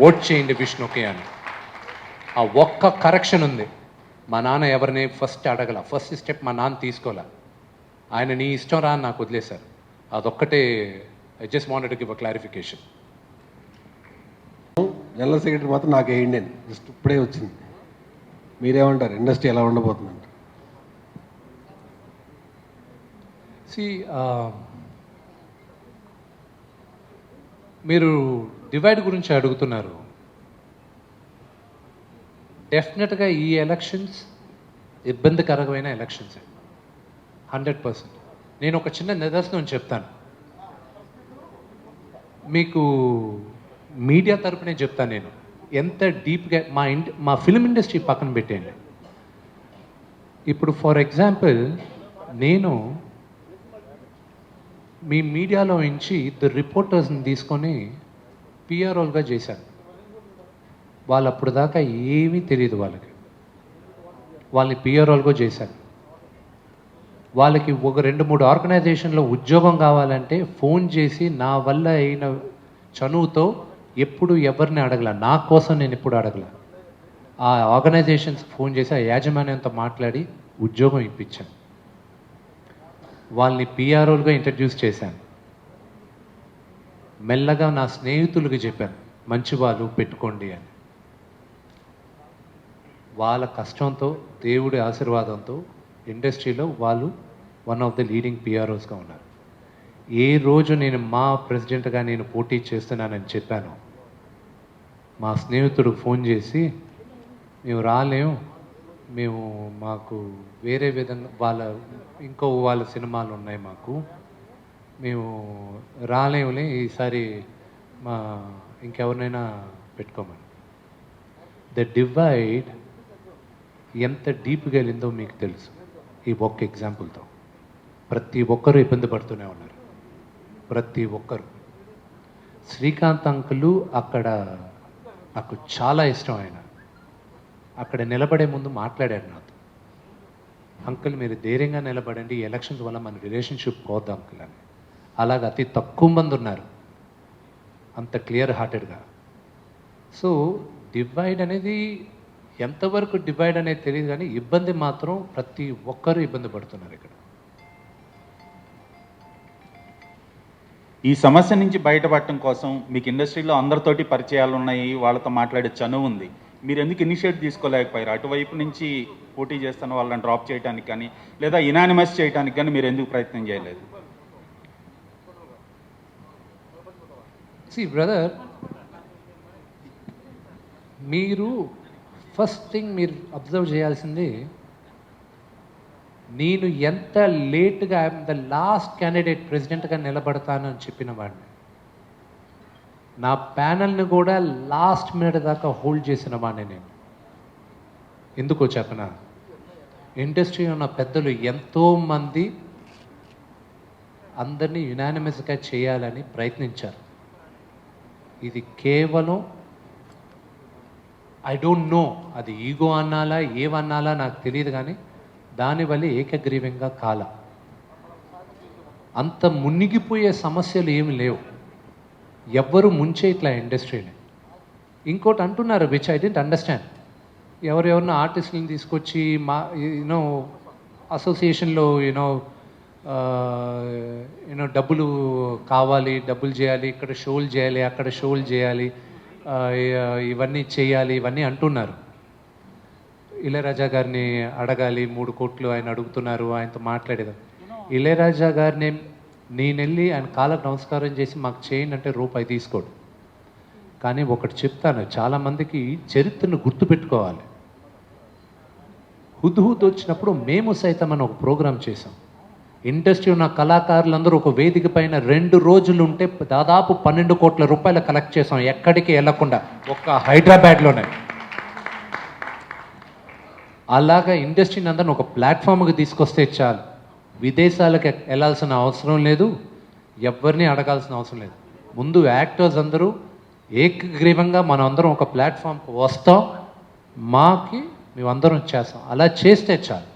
ఓట్ చేయండి విష్ణుకి అని. ఆ ఒక్క కరెక్షన్ ఉంది. మా నాన్న ఎవరిని ఫస్ట్ అడగల, ఫస్ట్ స్టెప్ మా నాన్న తీసుకోలే. ఆయన నీ ఇష్టం రా అని నాకు వదిలేశారు. అదొక్కటే. I just wanted to give a clarification. General secretary మాత్రం నాకు వేయండి అని జస్ట్ ఇప్పుడే వచ్చింది. మీరేమంటారు, ఇండస్ట్రీ ఎలా ఉండబోతుందంట? మీరు డివైడ్ గురించి అడుగుతున్నారు. డెఫినెట్గా ఈ ఎలక్షన్స్ ఇబ్బందికరమైన ఎలక్షన్స్ 100%. నేను ఒక చిన్న నిదర్శనం చెప్తాను మీకు. మీడియా తరపునే చెప్తాను నేను. ఎంత డీప్గా మా ఫిల్మ్ ఇండస్ట్రీ పక్కన పెట్టేయండి. ఇప్పుడు ఫర్ ఎగ్జాంపుల్ నేను మీ మీడియాలో నుంచి ఇద్దరు రిపోర్టర్స్ని తీసుకొని పిఆర్ఓలుగా చేశాను. వాళ్ళు అప్పుడు దాకా ఏమీ తెలియదు వాళ్ళని పిఆర్ఓలుగా చేశాను. వాళ్ళకి ఒక 2-3 ఆర్గనైజేషన్లో ఉద్యోగం కావాలంటే ఫోన్ చేసి నా వల్ల అయిన చనువుతో ఎప్పుడు ఎవరిని అడగల, నా కోసం నేను ఎప్పుడు అడగల. ఆ ఆర్గనైజేషన్స్కి ఫోన్ చేసి ఆ యాజమాన్యంతో మాట్లాడి ఉద్యోగం ఇప్పించాను. వాళ్ళని పిఆర్ఓలుగా ఇంట్రడ్యూస్ చేశాను. మెల్లగా నా స్నేహితులకి చెప్పాను, మంచి వాళ్ళు పెట్టుకోండి అని. వాళ్ళ కష్టంతో, దేవుడి ఆశీర్వాదంతో ఇండస్ట్రీలో వాళ్ళు వన్ ఆఫ్ ద లీడింగ్ పిఆర్ఓస్గా ఉన్నారు. ఏ రోజు నేను మా ప్రెసిడెంట్గా నేను పోటీ చేస్తున్నానని చెప్పాను, మా స్నేహితుడికి ఫోన్ చేసి మేము రాలేము, మాకు వేరే విధంగా వాళ్ళ సినిమాలు ఉన్నాయి, మేము రాలేములే, ఈసారి ఇంకెవరినైనా పెట్టుకోమని. ద డివైడ్ ఎంత డీప్గా వెళ్ళిందో మీకు తెలుసు. ఈ ఒక్క ఎగ్జాంపుల్తో ప్రతి ఒక్కరూ ఇబ్బంది పడుతూనే ఉన్నారు. ప్రతి ఒక్కరు. శ్రీకాంత్ అంకులు అక్కడ నాకు చాలా ఇష్టం. ఆయన అక్కడ నిలబడే ముందు మాట్లాడాడు నాతో, అంకుల్ మీరు ధైర్యంగా నిలబడండి, ఈ ఎలక్షన్స్ వల్ల మన రిలేషన్షిప్ పోద్దాం అంకుల్ అని. అలాగ అతి తక్కువ మంది ఉన్నారు అంత క్లియర్ హార్టెడ్గా. సో డివైడ్ అనేది ఎంతవరకు డివైడ్ అనేది తెలియదు, కానీ ఇబ్బంది మాత్రం ప్రతి ఒక్కరూ ఇబ్బంది పడుతున్నారు ఇక్కడ. ఈ సమస్య నుంచి బయటపడటం కోసం మీకు ఇండస్ట్రీలో అందరితోటి పరిచయాలు ఉన్నాయి, వాళ్ళతో మాట్లాడే చనువు ఉంది, మీరు ఎందుకు ఇనిషియేట్ తీసుకోలేకపోయారు? అటువైపు నుంచి పోటీ చేస్తున్న వాళ్ళని డ్రాప్ చేయడానికి కానీ లేదా ఇనానిమస్ చేయడానికి కానీ మీరు ఎందుకు ప్రయత్నం చేయలేదు? బ్రదర్, మీరు ఫస్ట్ థింగ్ మీరు అబ్జర్వ్ చేయాల్సింది, నేను ఎంత లేట్గా ద లాస్ట్ క్యాండిడేట్ ప్రెసిడెంట్గా నిలబడతానని చెప్పిన వాడిని. నా ప్యానల్ని కూడా లాస్ట్ మినిట్ దాకా హోల్డ్ చేసిన వాడిని నేను. ఎందుకో చెప్పనా, ఇండస్ట్రీ ఉన్న పెద్దలు ఎంతోమంది అందరినీ యునానిమస్గా చేయాలని ప్రయత్నించారు. ఇది కేవలం ఐ డోంట్ నో, అది ఈగో అన్నాలా ఏమన్నాలా నాకు తెలియదు, కానీ దానివల్ల ఏకగ్రీవంగా కాల. అంత మునిగిపోయే సమస్యలు ఏమి లేవు, ఎవ్వరు ముంచేట్లా ఇండస్ట్రీని. ఇంకోటి అంటున్నారు విచ్ ఐ డెంట్ అండర్స్టాండ్, ఎవరెవరినో ఆర్టిస్టులను తీసుకొచ్చి యూనో అసోసియేషన్లో యూనో డబ్బులు కావాలి, డబ్బులు చేయాలి, ఇక్కడ షోలు చేయాలి, అక్కడ షోలు చేయాలి, ఇవన్నీ చేయాలి, ఇవన్నీ అంటున్నారు. ఇళయరాజా గారిని అడగాలి, 3 కోట్లు ఆయన అడుగుతున్నారు, ఆయనతో మాట్లాడేదాం. ఇళయరాజా గారిని నేను వెళ్ళి ఆయన కాళ్ళకు నమస్కారం చేసి మాకు చేయండి అంటే రూపాయి తీసుకోడు. కానీ ఒకటి చెప్తాను, చాలామందికి చరిత్రను గుర్తుపెట్టుకోవాలి. హుద్హుద్ వచ్చినప్పుడు మేము సైతం అని ఒక ప్రోగ్రాం చేసాం. ఇండస్ట్రీ ఉన్న కళాకారులందరూ ఒక వేదిక పైన 2 రోజులు ఉంటే దాదాపు 12 కోట్ల రూపాయలు కలెక్ట్ చేసాం, ఎక్కడికి వెళ్ళకుండా, ఒక్క హైదరాబాద్లోనే. అలాగా ఇండస్ట్రీని అందరిని ఒక ప్లాట్ఫామ్కి తీసుకొస్తే చాలు. విదేశాలకు వెళ్ళాల్సిన అవసరం లేదు, ఎవరిని అడగాల్సిన అవసరం లేదు. ముందు యాక్టర్స్ అందరూ ఏకగ్రీవంగా మనం అందరం ఒక ప్లాట్ఫామ్కి వస్తాం, మేమందరం చేస్తాం. అలా చేస్తే చాలు.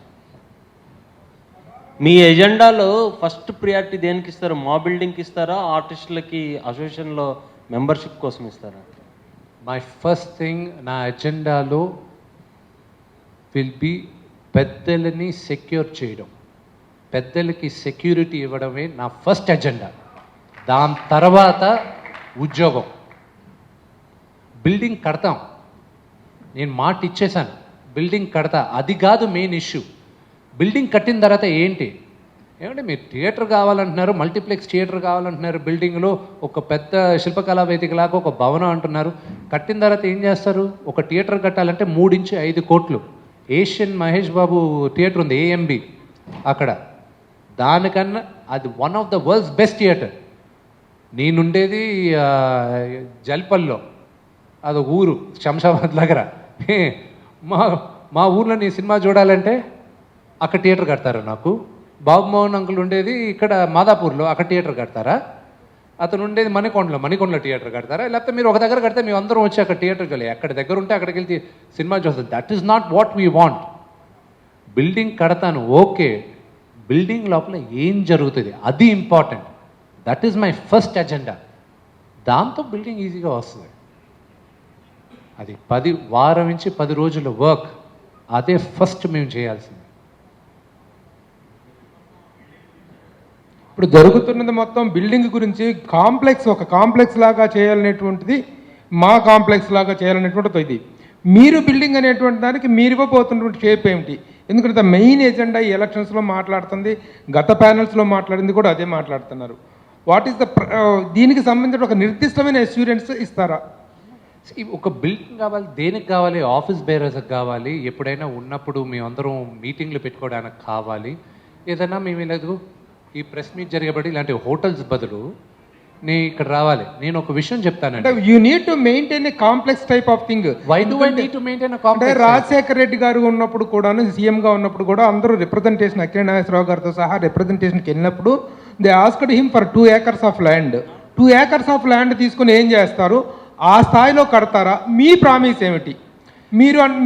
మీ ఎజెండాలో ఫస్ట్ ప్రియారిటీ దేనికి ఇస్తారు? మా బిల్డింగ్కి ఇస్తారా, ఆర్టిస్టులకి అసోసియేషన్లో మెంబర్షిప్ కోసం ఇస్తారా? మై ఫస్ట్ థింగ్ నా ఎజెండాలో విల్ బి పెద్దలని సెక్యూర్ చేయడం, పెద్దలకి సెక్యూరిటీ ఇవ్వడమే నా ఫస్ట్ ఎజెండా. దాని తర్వాత ఉద్యోగం. బిల్డింగ్ కడతాం, నేను మాట ఇచ్చేశాను, బిల్డింగ్ కడతా, అది కాదు మెయిన్ ఇష్యూ. బిల్డింగ్ కట్టిన తర్వాత ఏంటి? ఏమంటే మీరు థియేటర్ కావాలంటున్నారు, మల్టీప్లెక్స్ థియేటర్ కావాలంటున్నారు, బిల్డింగ్లో ఒక పెద్ద శిల్పకళా వేదికలాగా ఒక భవనం అంటున్నారు. కట్టిన తర్వాత ఏం చేస్తారు? ఒక థియేటర్ కట్టాలంటే 3 నుంచి 5 కోట్లు. ఏషియన్ మహేష్ బాబు థియేటర్ ఉంది, ఏఎంబి, అక్కడ దానికన్నా అది one of the world's best theatre. నేనుండేది జల్పల్లో, అది ఊరు శంషాబాద్ దగ్గర. మా ఊర్లో నీ సినిమా చూడాలంటే అక్కడ థియేటర్ కడతారా నాకు? బాబుమోహన్ అంకుల్ ఉండేది ఇక్కడ మాదాపూర్లో, అక్కడ థియేటర్ కడతారా? అతను ఉండేది మణికొండలో థియేటర్ కడతారా? లేకపోతే మీరు ఒక దగ్గర కడితే మేము అందరం వచ్చి అక్కడ థియేటర్ చూడాలి, ఎక్కడ దగ్గర ఉంటే అక్కడికి వెళ్తే సినిమా చూస్తాం. That is not what we want. Building కడతాను, ఓకే, బిల్డింగ్ లోపల ఏం జరుగుతుంది అది important. That is my first agenda. దాంతో బిల్డింగ్ ఈజీగా వస్తుంది. అది వారం నుంచి 10 రోజుల వర్క్, అదే ఫస్ట్ మేము చేయాల్సింది. ఇప్పుడు జరుగుతున్నది మొత్తం బిల్డింగ్ గురించి, ఒక కాంప్లెక్స్ లాగా చేయాలనేటువంటిది, మా కాంప్లెక్స్ లాగా చేయాలనేటువంటిది ఇది. మీరు బిల్డింగ్ అనేటువంటి దానికి మీరు ఇవ్వబోతున్నటువంటి షేప్ ఏమిటి? ఎందుకంటే మెయిన్ ఎజెండా ఈ ఎలక్షన్స్లో మాట్లాడుతుంది, గత ప్యానల్స్లో మాట్లాడింది కూడా అదే మాట్లాడుతున్నారు. వాట్ ఈస్ దీనికి సంబంధించిన ఒక నిర్దిష్టమైన అష్యూరెన్స్ ఇస్తారా? ఒక బిల్డింగ్ కావాలి, దేనికి కావాలి? ఆఫీస్ బేరర్స్కి కావాలి, ఎప్పుడైనా ఉన్నప్పుడు మేమందరం మీటింగ్లు పెట్టుకోవడానికి కావాలి. ఏదైనా మేము లేదు ఈ ప్రెస్ మీట్ జరిగేబడి ఇలాంటి హోటల్స్ బదులు నేను ఇక్కడ రావాలి. నేను ఒక విషయం చెప్తానంటే, you need to maintain a complex type of thing. Why do I need to maintain a complex? Rajasekhara Reddy garu ఉన్నప్పుడు కూడాను, సీఎంగా ఉన్నప్పుడు కూడా అందరూ రిప్రజెంటేషన్, అఖిల నాగేశ్వరరావు గారితో సహా రిప్రజెంటేషన్కి వెళ్ళినప్పుడు they asked him for 2 acres of land. 2 acres of land తీసుకుని ఏం చేస్తారు? ఆ స్థాయిలో కడతారా? మీ ప్రామిస్ ఏమిటి?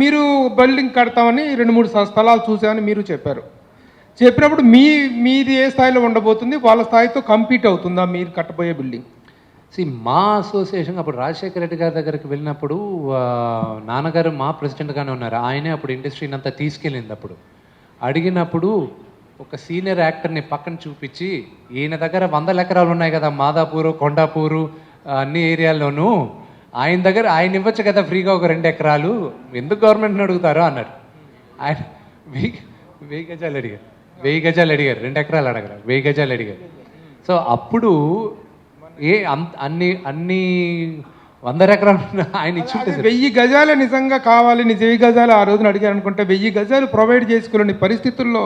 మీరు బిల్డింగ్ కడతామని 2-3 స్థలాలు చూసామని మీరు చెప్పినప్పుడు మీది ఏ స్థాయిలో ఉండబోతుంది? వాళ్ళ స్థాయితో కంపీట్ అవుతుందా మీరు కట్టబోయే బిల్డింగ్? మా అసోసియేషన్ అప్పుడు రాజశేఖర రెడ్డి గారి దగ్గరికి వెళ్ళినప్పుడు నాన్నగారు మా ప్రెసిడెంట్గానే ఉన్నారు, ఆయనే అప్పుడు ఇండస్ట్రీని అంతా తీసుకెళ్ళింది. అప్పుడు అడిగినప్పుడు ఒక సీనియర్ యాక్టర్ని పక్కన చూపించి, ఈయన దగ్గర 100 ఎకరాలు ఉన్నాయి కదా మాదాపూరు, కొండాపూరు, అన్ని ఏరియాల్లోనూ, ఆయన ఇవ్వచ్చు కదా ఫ్రీగా ఒక 2 ఎకరాలు, ఎందుకు గవర్నమెంట్ని అడుగుతారో అన్నారు. ఆయన 1000 గజాలు అడిగారు, 1000 గజాలు అడిగారు, 2 ఎకరాలు అడగరు, 1000 గజాలు అడిగారు. సో అప్పుడు అన్ని 100 ఎకరాలు ఆయన ఇచ్చి 1000 గజాలు నిజంగా కావాలి, 1000 గజాలు ఆ రోజున అడిగారు అనుకుంటే 1000 గజాలు ప్రొవైడ్ చేసుకోలేని పరిస్థితుల్లో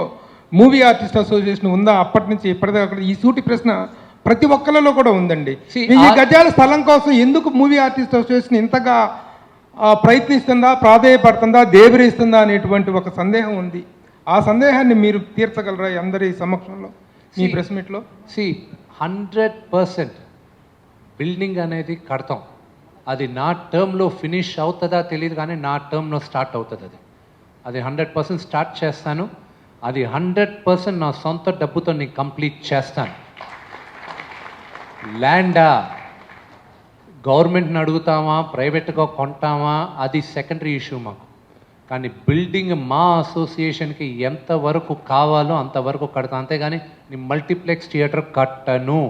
మూవీ ఆర్టిస్ట్ అసోసియేషన్ ఉందా? అప్పటి నుంచి ఇప్పటిదాకా ఈ సూటి ప్రశ్న ప్రతి ఒక్కరిలో కూడా ఉందండి. 1000 గజాల స్థలం కోసం ఎందుకు మూవీ ఆర్టిస్ట్ అసోసియేషన్ ఇంతగా ప్రయత్నిస్తుందా, ప్రాధేయపడుతుందా, దేవిరిస్తుందా అనేటువంటి ఒక సందేహం ఉంది. ఆ సందేహాన్ని మీరు తీర్చగలరా అందరి సమక్షంలో మీ ప్రెస్ మీట్లో? 100% బిల్డింగ్ అనేది కడతాం. అది నా టర్మ్లో ఫినిష్ అవుతుందా తెలియదు, కానీ నా టర్మ్లో స్టార్ట్ అవుతుంది. అది 100% స్టార్ట్ చేస్తాను. అది 100% నా సొంత డబ్బుతో నేను కంప్లీట్ చేస్తాను. ల్యాండా గవర్నమెంట్ని అడుగుతామా, ప్రైవేట్గా కొంటామా, అది సెకండరీ ఇష్యూ మాకు. కానీ బిల్డింగ్ మా అసోసియేషన్కి ఎంతవరకు కావాలో అంతవరకు కడతాను. అంతేగాని నేను మల్టీప్లెక్స్ థియేటర్ కట్టను,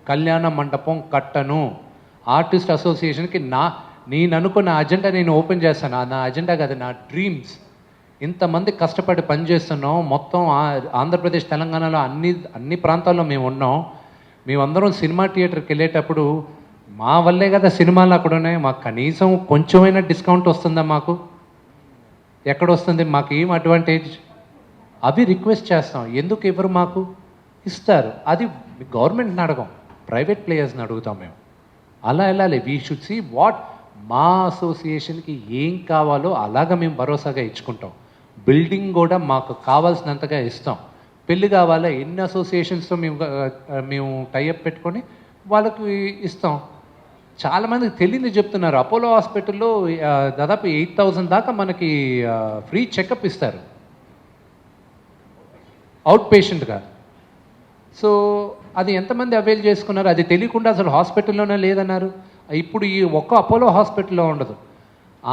కళ్యాణ మండపం కట్టను. ఆర్టిస్ట్ అసోసియేషన్కి నేను అనుకున్న అజెండా నేను ఓపెన్ చేస్తాను. నా అజెండా కాదు, నా డ్రీమ్స్. ఇంతమంది కష్టపడి పనిచేస్తున్నాం, మొత్తం ఆంధ్రప్రదేశ్ తెలంగాణలో అన్ని ప్రాంతాల్లో మేము ఉన్నాం. మేమందరం సినిమా థియేటర్కి వెళ్ళేటప్పుడు మా వల్లే కదా సినిమాలు అక్కడ ఉన్నాయి, మాకు కనీసం కొంచెమైనా డిస్కౌంట్ వస్తుందా? మాకు ఎక్కడ వస్తుంది? మాకు ఏం అడ్వాంటేజ్? అవి రిక్వెస్ట్ చేస్తాం, ఎందుకు ఎవరు మాకు ఇస్తారు? అది గవర్నమెంట్ని అడగం, ప్రైవేట్ ప్లేయర్స్ని అడుగుతాం మేము. అలా వెళ్ళాలి. వీ షుడ్ సీ వాట్ మా అసోసియేషన్కి ఏం కావాలో అలాగా మేము భరోసాగా ఇచ్చుకుంటాం. బిల్డింగ్ కూడా మాకు కావాల్సినంతగా ఇస్తాం. పెళ్ళి కావాలా, ఎన్ని అసోసియేషన్స్తో మేము టైఅప్ పెట్టుకొని వాళ్ళకి ఇస్తాం. చాలామందికి తెలియదు చెప్తున్నారు, అపోలో హాస్పిటల్లో దాదాపు 8,000 దాకా మనకి ఫ్రీ చెకప్ ఇస్తారు అవుట్ పేషెంట్గా. సో అది ఎంతమంది అవైల్ చేసుకున్నారు? అది తెలియకుండా అసలు హాస్పిటల్లోనే లేదన్నారు. ఇప్పుడు ఈ ఒక్క అపోలో హాస్పిటల్లో ఉండదు,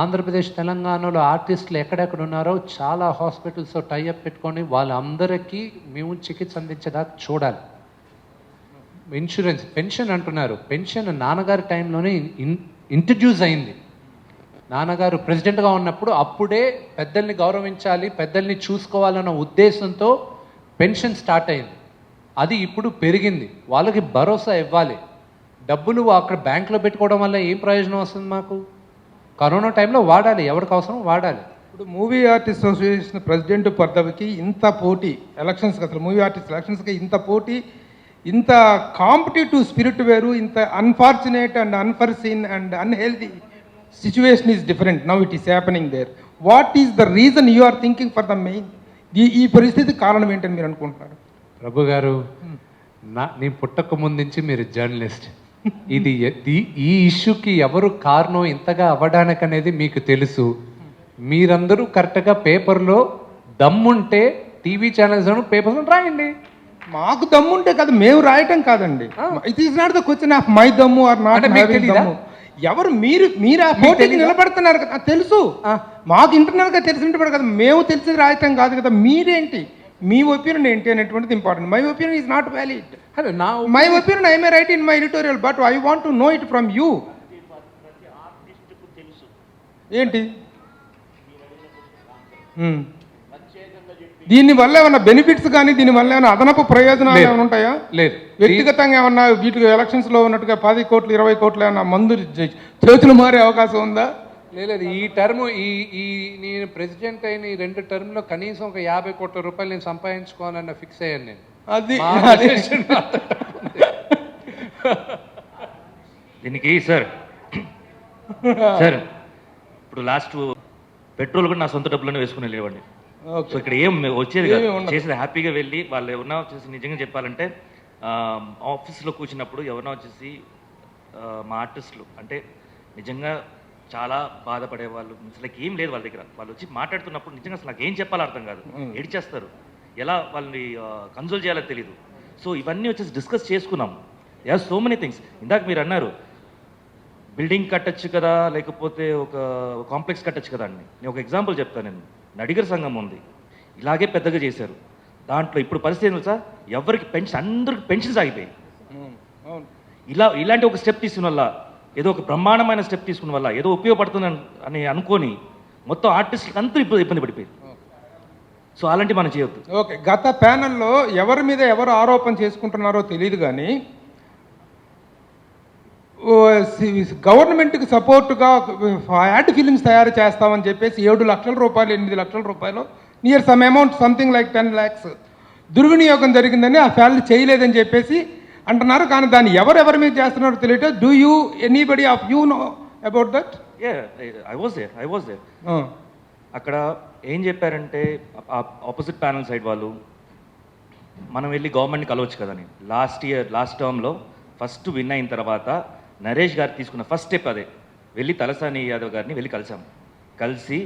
ఆంధ్రప్రదేశ్ తెలంగాణలో ఆర్టిస్టులు ఎక్కడెక్కడ ఉన్నారో చాలా హాస్పిటల్స్తో టైఅప్ పెట్టుకొని వాళ్ళందరికీ మేము చికిత్స అందించేదాకా చూడాలి. ఇన్సూరెన్స్, పెన్షన్ అంటున్నారు. పెన్షన్ నాన్నగారి టైంలోనే ఇంట్రడ్యూస్ అయింది. నాన్నగారు ప్రెసిడెంట్గా ఉన్నప్పుడు అప్పుడే పెద్దల్ని గౌరవించాలి, పెద్దల్ని చూసుకోవాలన్న ఉద్దేశంతో పెన్షన్ స్టార్ట్ అయింది. అది ఇప్పుడు పెరిగింది. వాళ్ళకి భరోసా ఇవ్వాలి. డబ్బులు అక్కడ బ్యాంకులో పెట్టుకోవడం వల్ల ఏం ప్రయోజనం వస్తుంది మాకు? కరోనా టైంలో వాడాలి, ఎవరికి అవసరం వాడాలి. ఇప్పుడు మూవీ ఆర్టిస్ట్ అసోసియేషన్ ప్రెసిడెంట్ పదవికి ఇంత పోటీ, ఎలక్షన్స్కి అసలు మూవీ ఆర్టిస్ట్ ఎలక్షన్స్కి ఇంత పోటీ, ఇంత కాంపిటేటివ్ స్పిరిట్ వేరు, ఇంత unfortunate and unforeseen and unhealthy situation is different. Now it is happening there. What is the reason you are thinking for the main? ఈ పరిస్థితి కారణం ఏంటని మీరు అనుకుంటున్నారు? ప్రభు గారు, నేను పుట్టక ముందు నుంచి మీరు జర్నలిస్ట్. ఈ ఇష్యూకి ఎవరు కారణం ఇంతగా అవ్వడానికి అనేది మీకు తెలుసు. మీరందరూ కరెక్ట్గా పేపర్లో దమ్ముంటే టీవీ ఛానల్స్ పేపర్స్ రాయండి. మాకు దమ్ముంటే కదా, మేము రాయటం కాదండి. It is not the question of my దమ్ము ఆర్ నాట్. ఎవరు మీరు ఆ పోటీకి నిలబడుతున్నారు కదా, తెలుసు. మాకు ఇంటర్నల్గా తెలిసినట్టు కదా, మేము తెలిసి రాయటం కాదు కదా. మీరేంటి, మీ ఒపీనియన్ ఏంటి అనేటువంటిది important. My opinion is not valid. My opinion I may right in my editorial, but I want to know it from you. ఏంటి దీనివల్ల ఏమన్నా బెనిఫిట్స్ కానీ, దీనివల్ల ఏమైనా అదనపు ప్రయోజనాలు ఏమైనా ఉంటాయా? లేదు. వ్యక్తిగతంగా ఏమన్నా వీటికి ఎలక్షన్స్లో ఉన్నట్టుగా 10 కోట్లు 20 కోట్లు ఏమన్నా మందు చేతులు మారే అవకాశం ఉందా? లేదు. ఈ టర్మ్ నేను ప్రెసిడెంట్ అయిన ఈ 2 టర్మ్లో కనీసం ఒక 50 కోట్ల రూపాయలు నేను సంపాదించుకోవాలన్న ఫిక్స్ అయ్యాను నేను. అది దీనికి సార్ సార్ ఇప్పుడు లాస్ట్ పెట్రోల్ కూడా నా సొంత డబ్బులోనే వేసుకుని వెళ్ళేవాడిని. సో ఇక్కడ ఏం వచ్చేది కాదు, చేసేది హ్యాపీగా వెళ్ళి వాళ్ళు ఎవరన్నా వచ్చేసి నిజంగా చెప్పాలంటే ఆఫీస్లో కూర్చున్నప్పుడు ఎవరన్నా వచ్చేసి మా ఆర్టిస్టులు అంటే నిజంగా చాలా బాధపడే వాళ్ళు, అసలు ఏం లేదు వాళ్ళ దగ్గర. వాళ్ళు వచ్చి మాట్లాడుతున్నప్పుడు నిజంగా అసలు నాకు ఏం చెప్పాలో అర్థం కాదు, ఏడ్చేస్తారు, ఎలా వాళ్ళని కన్సోల్ చేయాలో తెలియదు. సో ఇవన్నీ వచ్చేసి డిస్కస్ చేసుకున్నాం. Yeah so many things. ఇందాక మీరు అన్నారు బిల్డింగ్ కట్టచ్చు కదా, లేకపోతే ఒక కాంప్లెక్స్ కట్టచ్చు కదా అని. నేను ఒక ఎగ్జాంపుల్ చెప్తాను. నేను నడిగర్ సంఘం ఉంది, ఇలాగే పెద్దగా చేశారు. దాంట్లో ఇప్పుడు పరిస్థితి ఏంటి సార్, ఎవరికి పెన్షన్, అందరికి పెన్షన్స్ ఆగిపోయాయి. ఇలాంటి ఒక స్టెప్ తీసుకున్న వల్ల, ఏదో ఒక బ్రహ్మాండమైన స్టెప్ తీసుకున్న వల్ల ఏదో ఉపయోగపడుతుంది అని అనుకొని మొత్తం ఆర్టిస్టులకు అంతా ఇబ్బంది పడిపోయింది. సో అలాంటివి మనం చేయొద్దు. ఓకే, గత ప్యానెల్లో ఎవరి మీద ఎవరు ఆరోపణ చేసుకుంటున్నారో తెలియదు కానీ గవర్నమెంట్కి సపోర్టుగా యాడ్ ఫిలిమ్స్ తయారు చేస్తామని చెప్పేసి 7 లక్షల రూపాయలు 8 లక్షల రూపాయలు near some amount something like 10 lakhs దుర్వినియోగం జరిగిందని ఆ ఫ్యామిలీ చేయలేదని చెప్పేసి అంటున్నారు. కానీ దాన్ని ఎవరెవరి మీద చేస్తున్నారో తెలియదు. Do you anybody of you know about that? I was there. అక్కడ ఏం చెప్పారంటే ఆపోజిట్ ప్యానల్ సైడ్ వాళ్ళు మనం వెళ్ళి గవర్నమెంట్ని కలవచ్చు కదని. లాస్ట్ టర్మ్లో ఫస్ట్ విన్ అయిన తర్వాత నరేష్ గారు తీసుకున్న ఫస్ట్ స్టెప్ అదే, వెళ్ళి తలసాని యాదవ్ గారిని వెళ్ళి కలిసి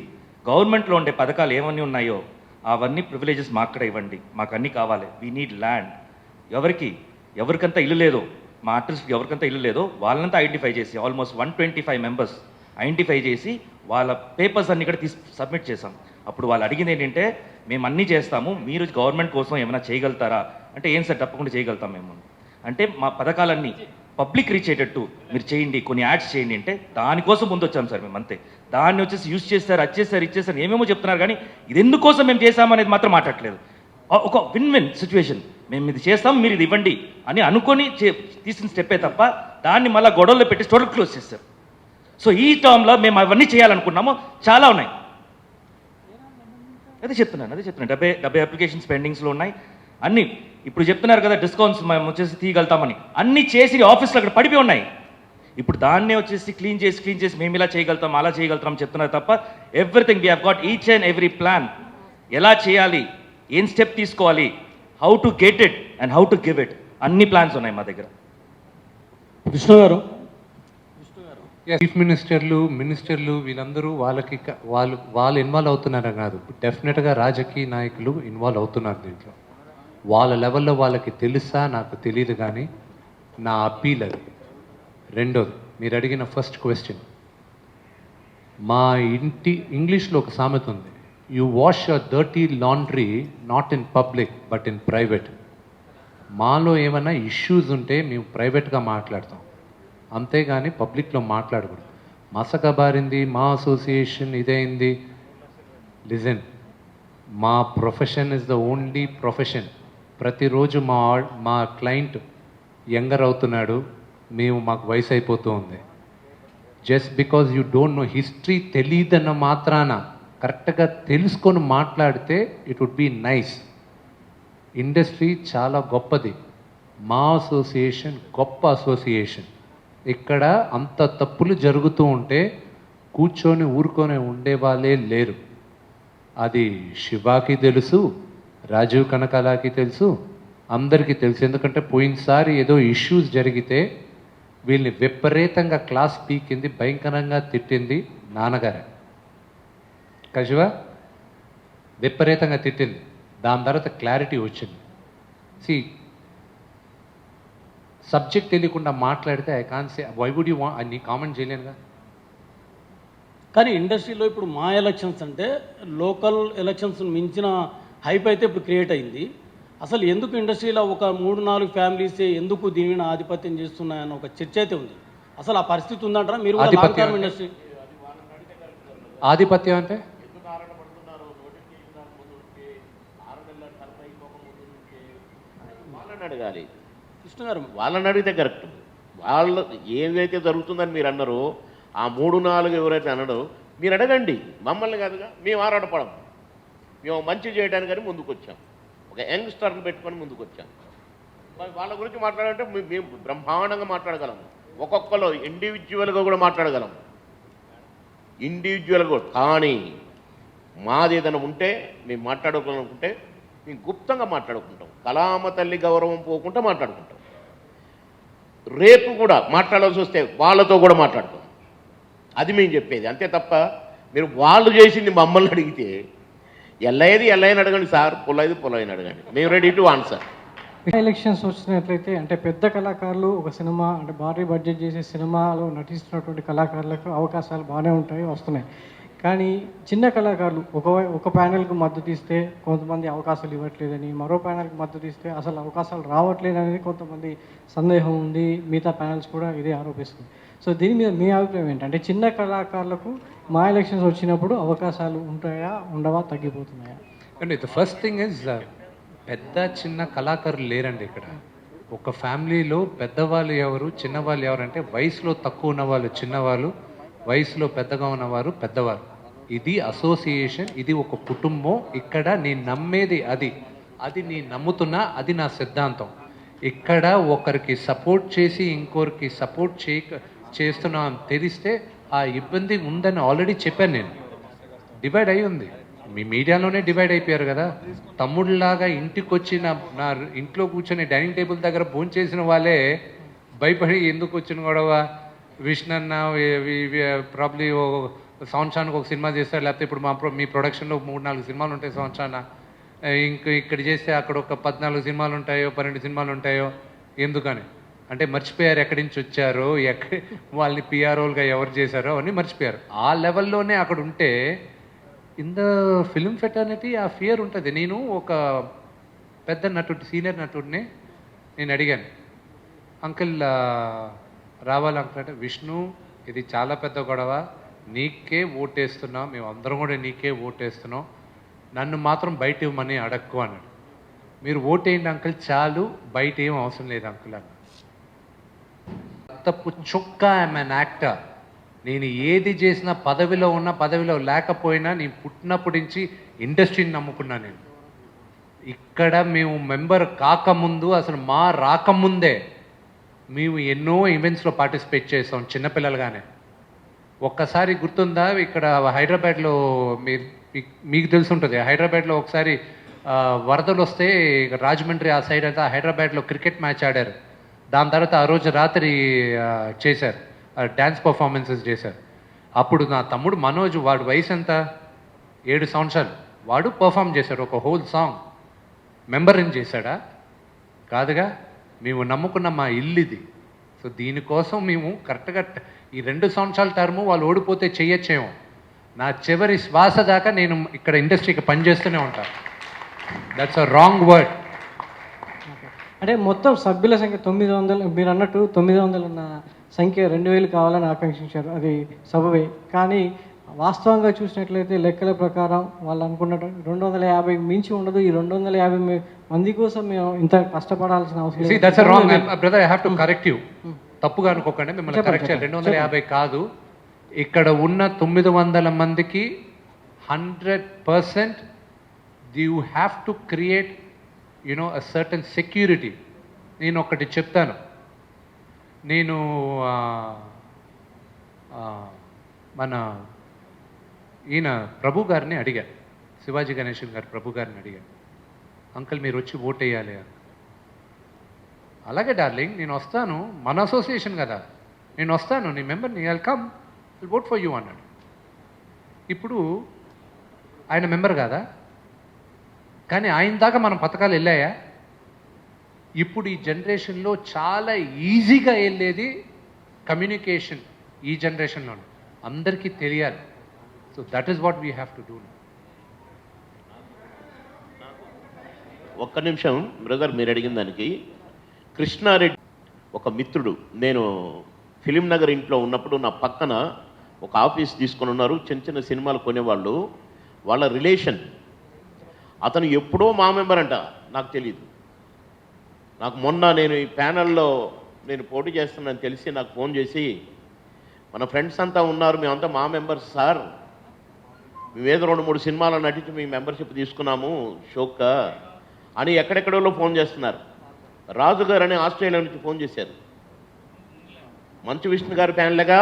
గవర్నమెంట్లో ఉండే పథకాలు ఏమన్నీ ఉన్నాయో అవన్నీ ప్రివిలేజెస్ మాకు కూడా ఇవ్వండి, మాకు అన్నీ కావాలి, వీ నీడ్ ల్యాండ్. ఎవరికంతా ఇల్లు లేదో, మా ఆర్టిస్ట్కి ఎవరికంతా ఇల్లు లేదో వాళ్ళంతా ఐడెంటిఫై చేసి ఆల్మోస్ట్ 125 మెంబర్స్ ఐడెంటిఫై చేసి వాళ్ళ పేపర్స్ అన్ని కూడా సబ్మిట్ చేసాం. అప్పుడు వాళ్ళు అడిగింది ఏంటంటే, మేము అన్నీ చేస్తాము, మీరు గవర్నమెంట్ కోసం ఏమైనా చేయగలుగుతారా అంటే, ఏం సార్ తప్పకుండా చేయగలుగుతాం మేము అంటే, మా పథకాలన్నీ పబ్లిక్ రీచ్ అయ్యేటట్టు మీరు చేయండి, కొన్ని యాడ్స్ చేయండి అంటే దానికోసం ముందు వచ్చాం సార్ మేము అంతే. దాన్ని వచ్చేసి యూస్ చేస్తారు, అది చేస్తారు, ఇది చేస్తారు, ఏమేమో చెప్తున్నారు, కానీ ఇది ఎందుకోసం మేము చేసామనేది మాత్రం మాట్లాడలేదు. ఒక విన్ విన్ సిచ్యువేషన్, మేము ఇది చేస్తాం, మీరు ఇది ఇవ్వండి అని అనుకొని తీసిన స్టెప్పే తప్ప దాన్ని మళ్ళీ గొడవల్లో పెట్టి టోటల్ క్లోజ్ చేస్తారు. సో ఈ టర్మ్లో మేము అవన్నీ చేయాలనుకున్నాము, చాలా ఉన్నాయి. అదే చెప్తున్నాను 70 అప్లికేషన్స్ పెండింగ్స్లో ఉన్నాయి అన్నీ. ఇప్పుడు చెప్తున్నారు కదా డిస్కౌంట్స్ మేము వచ్చేసి తీయగలుగుతామని, అన్నీ చేసి ఆఫీస్లో అక్కడ పడిపోయి ఉన్నాయి. ఇప్పుడు దాన్నే వచ్చేసి క్లీన్ చేసి మేము ఇలా చేయగలుగుతాం, అలా చేయగలుగుతాం చెప్తున్నారు తప్ప everything we have got each and every plan. ఎలా చేయాలి, ఏం స్టెప్ తీసుకోవాలి, how to get it and how to give it, అన్ని ప్లాన్స్ ఉన్నాయి మా దగ్గర. కృష్ణ గారు, చీఫ్ మినిస్టర్లు వీళ్ళందరూ వాళ్ళు ఇన్వాల్వ్ అవుతున్నారా కాదు, డెఫినెట్గా రాజకీయ నాయకులు ఇన్వాల్వ్ అవుతున్నారు దీంట్లో. వాళ్ళ లెవెల్లో వాళ్ళకి తెలుసా నాకు తెలియదు, కానీ నా అప్పీల్ అది. రెండోది, మీరు అడిగిన ఫస్ట్ క్వశ్చన్, మా ఇంటి ఇంగ్లీష్లో ఒక సామెత ఉంది, you wash your dirty laundry not in public but in private. మాలో ఏమైనా ఇష్యూస్ ఉంటే మేము ప్రైవేట్గా మాట్లాడతాం, అంతేగాని పబ్లిక్లో మాట్లాడకూడదు. మసకబారింది, మా అసోసియేషన్ ఇదైంది. లిజన్, మా profession is the only profession. ప్రతిరోజు మా క్లయింట్ యంగర్ అవుతున్నాడు, మాకు వయసు అయిపోతూ ఉంది. Just because you don't know history తెలియదన్న మాత్రాన కరెక్ట్గా తెలుసుకొని మాట్లాడితే it would be nice. Industry చాలా గొప్పది, మా అసోసియేషన్ గొప్ప అసోసియేషన్. ఇక్కడ అంత తప్పులు జరుగుతూ ఉంటే కూర్చొని ఊరుకొని ఉండేవాళ్ళే లేరు. అది శివాకి తెలుసు, రాజీవ్ కనకాలకి తెలుసు, అందరికీ తెలుసు. ఎందుకంటే పోయినసారి ఏదో ఇష్యూస్ జరిగితే వీళ్ళని విపరీతంగా క్లాస్ పీకింది, భయంకరంగా తిట్టింది నాన్నగారే. కశివ విపరీతంగా తిట్టింది, దాని తర్వాత క్లారిటీ వచ్చింది. సబ్జెక్ట్ తెలియకుండా మాట్లాడితే I can say why would you want అని కామెంట్ చేయలేనుగా. కానీ ఇండస్ట్రీలో ఇప్పుడు మా ఎలక్షన్స్ అంటే లోకల్ ఎలక్షన్స్ మించిన హైప్ అయితే ఇప్పుడు క్రియేట్ అయింది. అసలు ఎందుకు ఇండస్ట్రీలో ఒక 3-4 ఫ్యామిలీస్ ఎందుకు దీని మీద ఆధిపత్యం చేస్తున్నాయన్న ఒక చర్చ అయితే ఉంది. అసలు ఆ పరిస్థితి ఉందంటారా మీరు? ఇండస్ట్రీ ఆధిపత్యం అంటే వాళ్ళని అడగాలి. కృష్ణ గారు, వాళ్ళని అడిగితే కరెక్ట్. వాళ్ళు ఏదైతే జరుగుతుందని మీరు అన్నారో ఆ 3-4 ఎవరైతే అన్నాడో మీరు అడగండి, మమ్మల్ని కాదుగా. మేము ఆరాటపడం, మేము మంచి చేయడానికని ముందుకు వచ్చాం, ఒక యంగ్స్టర్ని పెట్టుకొని ముందుకు వచ్చాం. వాళ్ళ గురించి మాట్లాడాలంటే మేము బ్రహ్మాండంగా మాట్లాడగలము, ఒక్కొక్కరు ఇండివిజువల్గా కూడా మాట్లాడగలం, ఇండివిజువల్గా కూడా. కానీ మాది ఏదైనా ఉంటే మేము మాట్లాడుకోవాలనుకుంటే మేము గుప్తంగా మాట్లాడుకుంటాం, కళామ తల్లి గౌరవం పోకుండా మాట్లాడుకుంటాం. రేపు కూడా మాట్లాడాల్సి వస్తే వాళ్ళతో కూడా మాట్లాడతాం, అది మేము చెప్పేది. అంతే తప్ప మీరు వాళ్ళు చేసింది మమ్మల్ని అడిగితే ఎల్లయ్యని అడగండి సార్, పొలైని అడగండి, మేము రెడీ టు ఆన్సర్. ఎలక్షన్స్ వచ్చినట్లయితే అంటే పెద్ద కళాకారులు ఒక సినిమా అంటే భారీ బడ్జెట్ చేసే సినిమాలో నటిస్తున్నటువంటి కళాకారులకు అవకాశాలు బాగానే ఉంటాయి, వస్తున్నాయి. కానీ చిన్న కళాకారులు ఒక ప్యానెల్కు మద్దతు ఇస్తే కొంతమంది అవకాశాలు ఇవ్వట్లేదని, మరో ప్యానెల్కి మద్దతు ఇస్తే అసలు అవకాశాలు రావట్లేదనేది కొంతమంది సందేహం ఉంది. మిగతా ప్యానెల్స్ కూడా ఇదే ఆరోపిస్తుంది. సో దీని మీద మీ అభిప్రాయం ఏంటంటే చిన్న కళాకారులకు మా ఎలక్షన్స్ వచ్చినప్పుడు అవకాశాలు ఉంటాయా, ఉండవా, తగ్గిపోతున్నాయా? అంటే ద ఫస్ట్ థింగ్ ఇస్ పెద్ద చిన్న కళాకారులు లేరండి ఇక్కడ. ఒక ఫ్యామిలీలో పెద్దవాళ్ళు ఎవరు, చిన్నవాళ్ళు ఎవరు అంటే వయసులో తక్కువ ఉన్నవాళ్ళు చిన్నవాళ్ళు, వయసులో పెద్దగా ఉన్నవారు పెద్దవారు. ఇది అసోసియేషన్, ఇది ఒక కుటుంబం. ఇక్కడ నేను నమ్మేది అది నేను నమ్ముతున్నా, అది నా సిద్ధాంతం. ఇక్కడ ఒకరికి సపోర్ట్ చేసి ఇంకొకరికి సపోర్ట్ చేస్తున్నా అని తెలిస్తే ఆ ఇబ్బంది ఉందని ఆల్రెడీ చెప్పాను నేను. డివైడ్ అయి ఉంది, మీ మీడియాలోనే డివైడ్ అయిపోయారు కదా. తమ్ముళ్ళలాగా ఇంటికి వచ్చి నా ఇంట్లో కూర్చొని డైనింగ్ టేబుల్ దగ్గర భోంచేసిన వాళ్ళే భయపడి ఎందుకు వచ్చిన గొడవ, విష్ణన్న ప్రాబ్లీ సంవత్సరానికి ఒక సినిమా చేస్తారు, లేకపోతే ఇప్పుడు మీ ప్రొడక్షన్లో 3-4 సినిమాలు ఉంటాయి సంవత్సరాన, ఇక్కడ చేస్తే అక్కడ ఒక 14 సినిమాలు ఉంటాయో 12 సినిమాలు ఉంటాయో. ఎందుకని అంటే మర్చిపోయారు ఎక్కడి నుంచి వచ్చారో, వాళ్ళని పిఆర్ఓలుగా ఎవరు చేశారో అవన్నీ మర్చిపోయారు. ఆ లెవెల్లోనే అక్కడ ఉంటే ఇన్ ద ఫిల్మ్ ఫెటర్నిటీ ఆ ఫియర్ ఉంటుంది. నేను ఒక పెద్ద నటుడు, సీనియర్ నటుడిని నేను అడిగాను, అంకుల్ రావాలి అంకుల్ అంటే, విష్ణు ఇది చాలా పెద్ద గొడవ, నీకే ఓటేస్తున్నాం, మేము అందరం కూడా నీకే ఓటేస్తున్నాం, నన్ను మాత్రం బయట ఇవ్వమని అడక్కు అన్నాడు. మీరు ఓటేయండి అంకుల్ చాలు, బయట ఏం అవసరం లేదు అంకుల్ అన్న. తప్పు చుక్క ఐఎమ్ అన్ యాక్టర్. నేను ఏది చేసినా పదవిలో ఉన్నా పదవిలో లేకపోయినా నేను పుట్టినప్పటి నుంచి ఇండస్ట్రీని నమ్ముకున్నాను. నేను ఇక్కడ మేము మెంబర్ కాకముందు, అసలు మా రాకముందే మేము ఎన్నో ఈవెంట్స్లో పార్టిసిపేట్ చేస్తాం చిన్నపిల్లలుగానే. ఒక్కసారి గుర్తుందా, ఇక్కడ హైదరాబాద్లో మీకు తెలిసి ఉంటుంది, హైదరాబాద్లో ఒకసారి వరదలు వస్తే రాజమండ్రి ఆ సైడ్ అంతా హైదరాబాద్లో క్రికెట్ మ్యాచ్ ఆడారు. దాని తర్వాత ఆ రోజు రాత్రి చేశారు, డ్యాన్స్ పర్ఫార్మెన్సెస్ చేశారు. అప్పుడు నా తమ్ముడు మనోజ్, వాడు వయసు ఎంత, 7 సంవత్సరాలు, వాడు పర్ఫామ్ చేశాడు ఒక హోల్ సాంగ్. మెంబర్ని చేశాడా? కాదుగా. మేము నమ్ముకున్న మా ఇల్లు ఇది. సో దీనికోసం మేము కరెక్ట్గా ఈ 2 సంవత్సరాల టర్ము వాళ్ళు ఓడిపోతే చెయ్యొచ్చేమో, నా చివరి శ్వాస దాకా నేను ఇక్కడ ఇండస్ట్రీకి పనిచేస్తూనే ఉంటాను. That's a wrong word. అంటే మొత్తం సభ్యుల సంఖ్య 900, మీరు అన్నట్టు 900 ఉన్న సంఖ్య 2000 కావాలని ఆకాంక్షించారు, అది సబబే. కానీ వాస్తవంగా చూసినట్లయితే లెక్కల ప్రకారం వాళ్ళు అనుకున్నట్టు 250 మించి ఉండదు. ఈ 250 మంది కోసం మేము ఇంత కష్టపడాల్సిన అవసరం లేదు. That's a wrong brother, I have to correct you. తప్పుగా అనుకోకండి, మిమ్మల్ని కరెక్ట్ చేయాలి. 250 కాదు, ఇక్కడ ఉన్న 900 మందికి 100% you have to create a certain security. నేను ఒకటి చెప్తాను, నేను మన ఈయన ప్రభు గారిని అడిగాను, శివాజీ గణేశన్ గారు ప్రభు గారిని అడిగాను, అంకుల్ మీరు వచ్చి ఓట్ వేయాలి అని. అలాగే డార్లింగ్, నేను వస్తాను, మన అసోసియేషన్ కదా, నేను వస్తాను, నీ మెంబర్ని, I'll come, will vote for you అన్నాడు. ఇప్పుడు ఆయన మెంబర్ కాదా, కానీ ఆయన దాకా మన పథకాలు వెళ్ళాయా? ఇప్పుడు ఈ జనరేషన్లో చాలా ఈజీగా వెళ్ళేది కమ్యూనికేషన్. ఈ జనరేషన్లో అందరికీ తెలియాలి. So that is what we have to do. ఒక్క నిమిషం బ్రదర్, మీరు అడిగిన దానికి, కృష్ణారెడ్డి ఒక మిత్రుడు, నేను ఫిలిం నగర్ ఇంట్లో ఉన్నప్పుడు నా పక్కన ఒక ఆఫీస్ తీసుకొని ఉన్నారు, చిన్న చిన్న సినిమాలు కొనేవాళ్ళు, వాళ్ళ రిలేషన్. అతను ఎప్పుడో మా మెంబర్ అంట, నాకు తెలియదు. నాకు మొన్న నేను ఈ ప్యానల్లో నేను పోటీ చేస్తున్నానని తెలిసి నాకు ఫోన్ చేసి, మన ఫ్రెండ్స్ అంతా ఉన్నారు, మేమంతా మా మెంబర్స్ సార్, మేమేదో 2-3 సినిమాలు నటించి మీ మెంబర్షిప్ తీసుకున్నాము షోక్క అని ఎక్కడెక్కడో ఫోన్ చేస్తున్నారు. రాజు గారు అని ఆస్ట్రేలియా నుంచి ఫోన్ చేశారు, మంచు విష్ణు గారి ప్యానల్గా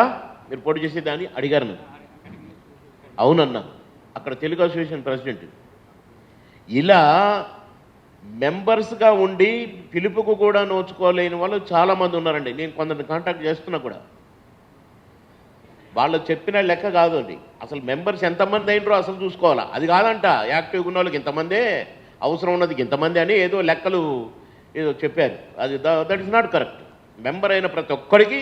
మీరు పోటీ చేసేదాన్ని అడిగారు నన్ను. అవునన్నా, అక్కడ తెలుగు అసోసియేషన్ ప్రెసిడెంట్. ఇలా మెంబర్స్గా ఉండి పిలుపుకు కూడా నోచుకోలేని వాళ్ళు చాలామంది ఉన్నారండి. నేను కొందరిని కాంటాక్ట్ చేస్తున్నా కూడా, వాళ్ళు చెప్పిన లెక్క కాదు అండి. అసలు మెంబర్స్ ఎంతమంది అయినరో అసలు చూసుకోవాలా, అది కాదంట. యాక్టివ్గా ఉన్న వాళ్ళకి ఇంతమందే, అవసరం ఉన్నది ఇంతమంది అని ఏదో లెక్కలు ఏదో చెప్పారు. అది that is not correct. Member అయిన ప్రతి ఒక్కరికి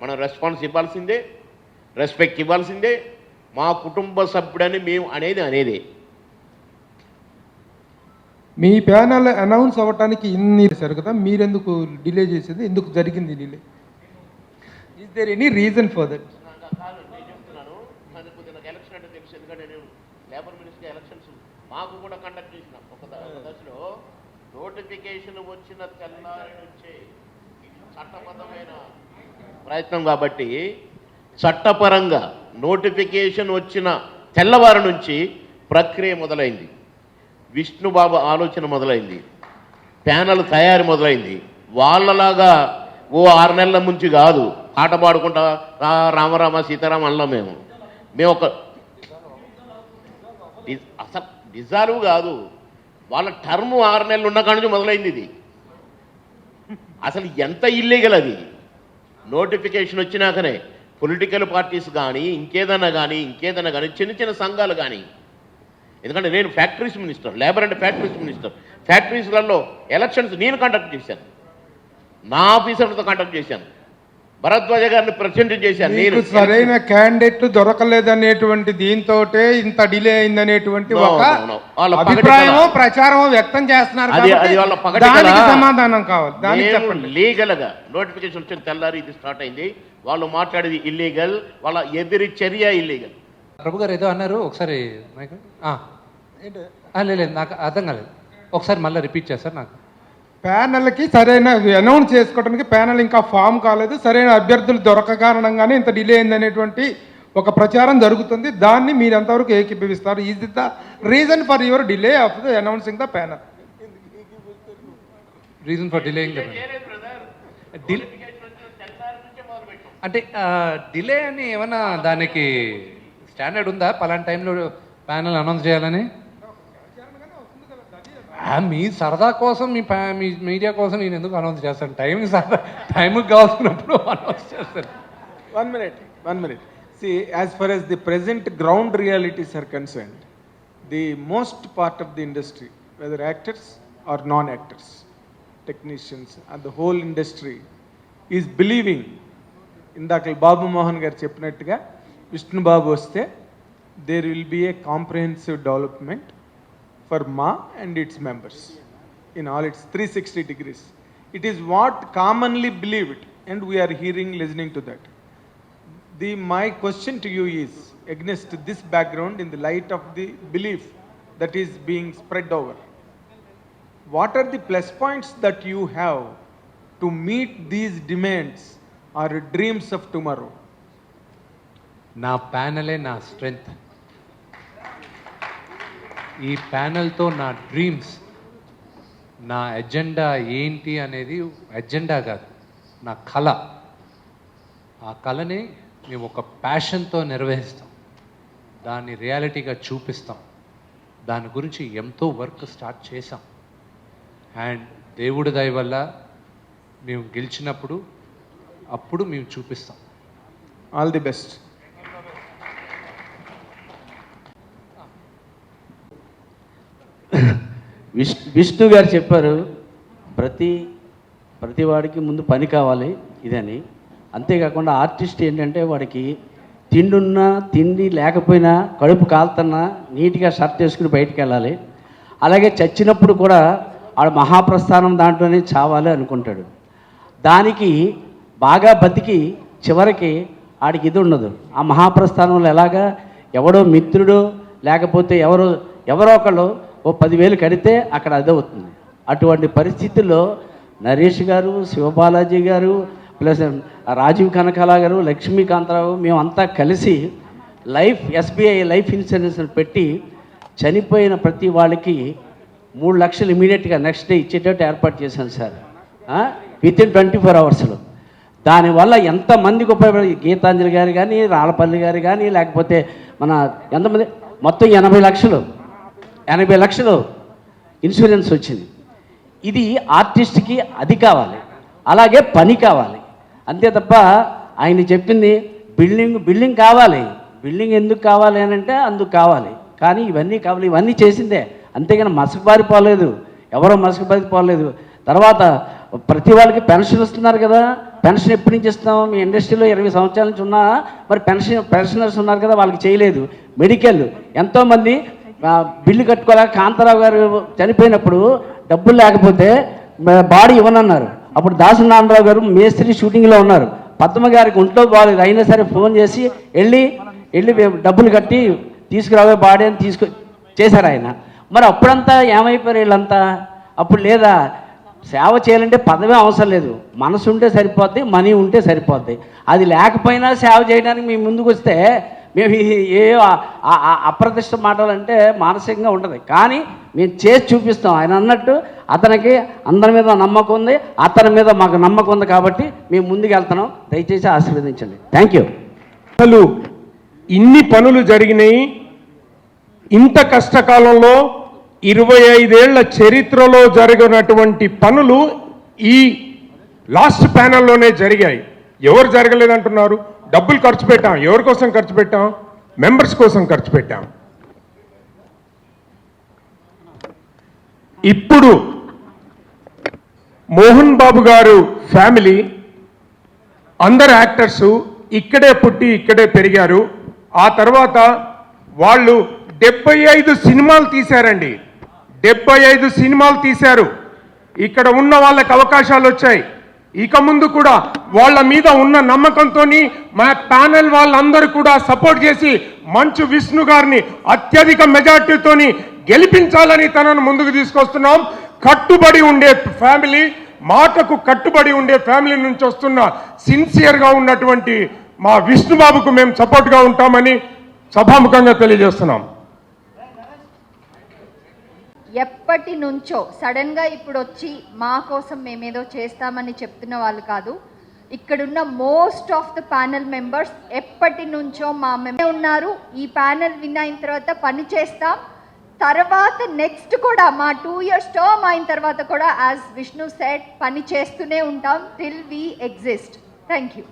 మనం రెస్పాన్స్ ఇవ్వాల్సిందే, రెస్పెక్ట్ ఇవ్వాల్సిందే. మా కుటుంబ సభ్యుడని మేము అనేదే. మీ ప్యానల్ అనౌన్స్ అవ్వటానికి ఇన్ని చేశారు కదా, మీరెందుకు డిలే చేసేది, ఎందుకు జరిగింది delay? Is there any reason for that? నేను చెప్తున్నాను, నాకు ఎలక్షన్ అంటే తెలుసు, ఎందుకంటే నేను లేబర్ మినిస్టర్ ఎలక్షన్స్ మాకు కూడా కండక్ట్ చేసిన ఒక దశలో. నోటిఫికేషన్ వచ్చిన తెల్లారి నుంచే చట్టబద్ధమైన ప్రయత్నం కాబట్టి, చట్టపరంగా నోటిఫికేషన్ వచ్చిన తెల్లవారి నుంచి ప్రక్రియ మొదలైంది, విష్ణుబాబు ఆలోచన మొదలైంది, ప్యానల్ తయారీ మొదలైంది. వాళ్ళలాగా ఓ 6 నెలల నుంచి కాదు, పాట పాడుకుంటా రామరామ సీతారామ అనలా. మేము ఒక అసలు డిజాల్వ్ కాదు, వాళ్ళ టర్ము 6 నెలలు ఉన్న కాడి నుంచి మొదలైంది ఇది. అసలు ఎంత ఇల్లీగల్ అది. నోటిఫికేషన్ వచ్చినాకనే పొలిటికల్ పార్టీస్ కానీ ఇంకేదైనా కానీ చిన్న చిన్న సంఘాలు కానీ, ఎందుకంటే నేను factories minister, labour and factories minister, ఫ్యాక్టరీస్లలో ఎలక్షన్స్ నేను కండక్ట్ చేశాను, నా ఆఫీసర్లతో కండక్ట్ చేశాను. భరద్వాజ గారిని ప్రెసిడెంట్ చేశాను నేను. మీకు సరైన క్యాండిడేట్లు దొరకలేదనేటువంటి దీంతో ఇంత డిలే అయిందనేటువంటి No, ఒక no, no. వాళ్ళ పగటి అభిప్రాయమో కళ. ప్రచారమో వ్యక్తం చేస్తున్నారు అది కాబట్టి వాళ్ళ పగటి దానికి కళ. సమాధానం కావాలి. దానికి చెప్పండి. లీగల్గా నోటిఫికేషన్ వచ్చిన తెల్లారి ఇది స్టార్ట్ అయింది. వాళ్ళు మాట్లాడేది ఇల్లీగల్, వాళ్ళ ఎదిరి చర్య ఇల్లీగల్. ప్రభు గారు ఏదో అన్నారు ఒకసారి లేదు నాకు అర్థం కాలేదు, ఒకసారి మళ్ళీ రిపీట్ చేస్తారు. నాకు ప్యానల్కి సరైన అనౌన్స్ చేసుకోవడానికి ప్యానల్ ఇంకా ఫామ్ కాలేదు, సరైన అభ్యర్థులు దొరక కారణంగానే ఇంత డిలే అయిందనేటువంటి ఒక ప్రచారం జరుగుతుంది. దాన్ని మీరు ఎంతవరకు ఏకీభవిస్తారు? Is the reason for your delay of the announcing the panel? Reason for delaying అంటే డిలే అని ఏమన్నా దానికి స్టాండర్డ్ ఉందా? పలానా టైంలో ప్యానల్ అనౌన్స్ చేయాలని? మీ సరదా కోసం మీ మీడియా కోసం నేను ఎందుకు అనౌన్స్ చేస్తాను? టైంకి కావాల్సినప్పుడు అనౌన్స్ చేస్తాను. One minute. See, as far as the present ground realities are concerned, the most part of the industry, whether actors or non-actors, technicians, and the whole industry is believing, ఇందాక బాబు మోహన్ గారు చెప్పినట్టుగా విష్ణు బాబు వస్తే there will be a comprehensive development for MA and its members in all its 360 degrees. It is what commonly believed, and we are listening to that. My question to you is, against this background, in the light of the belief that is being spread over, what are the plus points that you have to meet these demands or dreams of tomorrow? నా ప్యానలే నా strength. ఈ ప్యానల్తో నా dreams, నా agenda ఏంటి అనేది agenda కాదు, నా కళ. ఆ కళని మేము ఒక ప్యాషన్తో నిర్వహిస్తాం, దాన్ని రియాలిటీగా చూపిస్తాం. దాని గురించి ఎంతో వర్క్ స్టార్ట్ చేసాం. అండ్ దేవుడి దయ వల్ల మేము గెలిచినప్పుడు అప్పుడు మేము చూపిస్తాం. All the best. విష్ణు గారు చెప్పారు, ప్రతి వాడికి ముందు పని కావాలి ఇదని. అంతేకాకుండా ఆర్టిస్ట్ ఏంటంటే వాడికి తిండి లేకపోయినా, కడుపు కాలుతున్నా నీట్గా షర్ట్ వేసుకుని బయటికి వెళ్ళాలి. అలాగే చచ్చినప్పుడు కూడా ఆడు మహాప్రస్థానం దాంట్లోనే చావాలి అనుకుంటాడు. దానికి బాగా బతికి చివరికి ఆడికి ఇది ఉండదు. ఆ మహాప్రస్థానంలో ఎలాగా ఎవడో మిత్రుడు లేకపోతే ఎవరో ఒకళ్ళు 10,000 కడితే అక్కడ అదవుతుంది. అటువంటి పరిస్థితుల్లో నరేష్ గారు, శివబాలాజీ గారు, ప్లస్ రాజీవ్ కనకాల గారు, లక్ష్మీకాంతరావు, మేమంతా కలిసి ఎస్బీఐ లైఫ్ ఇన్సూరెన్స్ పెట్టి చనిపోయిన ప్రతి వాళ్ళకి 3 లక్షలు ఇమీడియట్గా నెక్స్ట్ డే ఇచ్చేటట్టు ఏర్పాటు చేశాను సార్, వితిన్ 24 అవర్స్లో. దానివల్ల ఎంతమందికి ఉపయోగపడి, గీతాంజలి గారు కానీ, రాళ్ళపల్లి గారు కానీ, లేకపోతే మన ఎంతమంది, మొత్తం 80 లక్షలు ఇన్సూరెన్స్ వచ్చింది. ఇది ఆర్టిస్ట్కి అది కావాలి, అలాగే పని కావాలి. అంతే తప్ప ఆయన చెప్పింది బిల్డింగ్ కావాలి. బిల్డింగ్ ఎందుకు కావాలి అని అంటే అందుకు కావాలి, కానీ ఇవన్నీ కావాలి. ఇవన్నీ చేసిందే, అంతేగాని మసకబారిపోలేదు, ఎవరో మసకబారిపోలేదు. తర్వాత ప్రతి వాళ్ళకి పెన్షన్ ఇస్తున్నారు కదా, పెన్షన్ ఎప్పటి నుంచి ఇస్తాం? మీ ఇండస్ట్రీలో 20 సంవత్సరాల నుంచి ఉన్నా మరి పెన్షనర్స్ ఉన్నారు కదా, వాళ్ళకి చేయలేదు. మెడికల్ ఎంతోమంది బిల్లు కట్టుకోలేక, కాంతారావు గారు చనిపోయినప్పుడు డబ్బులు లేకపోతే బాడీ ఇవ్వనన్నారు. అప్పుడు దాసనారాయణరావు గారు మేస్త్రి షూటింగ్లో ఉన్నారు. పద్మ గారికి ఒంట్లో బాగాలేదు, అయినా సరే ఫోన్ చేసి వెళ్ళి డబ్బులు కట్టి తీసుకురావే బాడీ అని చేశారు ఆయన. మరి అప్పుడంతా ఏమైపోయారు వీళ్ళంతా? అప్పుడు లేదా సేవ చేయాలంటే పదవే అవసరం లేదు, మనసు ఉంటే సరిపోద్ది, మనీ ఉంటే సరిపోద్ది. అది లేకపోయినా సేవ చేయడానికి మేము ముందుకు వస్తే మేము ఏ అప్రతిష్ట మాటలంటే మానసికంగా ఉంటుంది, కానీ మేము చేసి చూపిస్తాం. ఆయన అన్నట్టు అతనికి అందరి మీద నమ్మకం ఉంది, అతని మీద మాకు నమ్మకం ఉంది, కాబట్టి మేము ముందుకు వెళ్తున్నాం. దయచేసి ఆశీర్వదించండి. Thank you. అసలు ఇన్ని పనులు జరిగినాయి ఇంత కష్టకాలంలో. 25 ఏళ్ల చరిత్రలో జరిగినటువంటి పనులు ఈ లాస్ట్ ప్యానల్లోనే జరిగాయి. ఎవరు జరగలేదంటున్నారు? డబ్బులు ఖర్చు పెట్టాం. ఎవరి కోసం ఖర్చు పెట్టాం? మెంబర్స్ కోసం ఖర్చు పెట్టాం. ఇప్పుడు మోహన్ బాబు గారు ఫ్యామిలీ అందరు యాక్టర్స్ ఇక్కడే పుట్టి ఇక్కడే పెరిగారు. ఆ తర్వాత వాళ్ళు 75 సినిమాలు తీశారండి. 75 సినిమాలు తీశారు. ఇక్కడ ఉన్న వాళ్ళకి అవకాశాలు వచ్చాయి. ఇక ముందు కూడా వాళ్ళ మీద ఉన్న నమ్మకంతో మా ప్యానెల్ వాళ్ళందరూ కూడా సపోర్ట్ చేసి మంచు విష్ణు గారిని అత్యధిక మెజార్టీతో గెలిపించాలని తనను ముందుకు తీసుకొస్తున్నాం. కట్టుబడి ఉండే ఫ్యామిలీ, మాటకు కట్టుబడి ఉండే ఫ్యామిలీ నుంచి వస్తున్న సిన్సియర్గా ఉన్నటువంటి మా విష్ణుబాబుకు మేము సపోర్ట్గా ఉంటామని సభాముఖంగా తెలియజేస్తున్నాం. ఎప్పటి నుంచో సడన్గా ఇప్పుడు వచ్చి మా కోసం మేమేదో చేస్తామని చెప్తున్న వాళ్ళు కాదు. ఇక్కడున్న most of the panel members ఎప్పటి నుంచో మా ఉన్నారు. ఈ ప్యానెల్ విన్ అయిన తర్వాత పని చేస్తాం. తర్వాత నెక్స్ట్ కూడా మా 2 years టర్మ్ అయిన తర్వాత కూడా యాజ్ విష్ణు సెడ్ పని చేస్తూనే ఉంటాం till we exist. Thank you.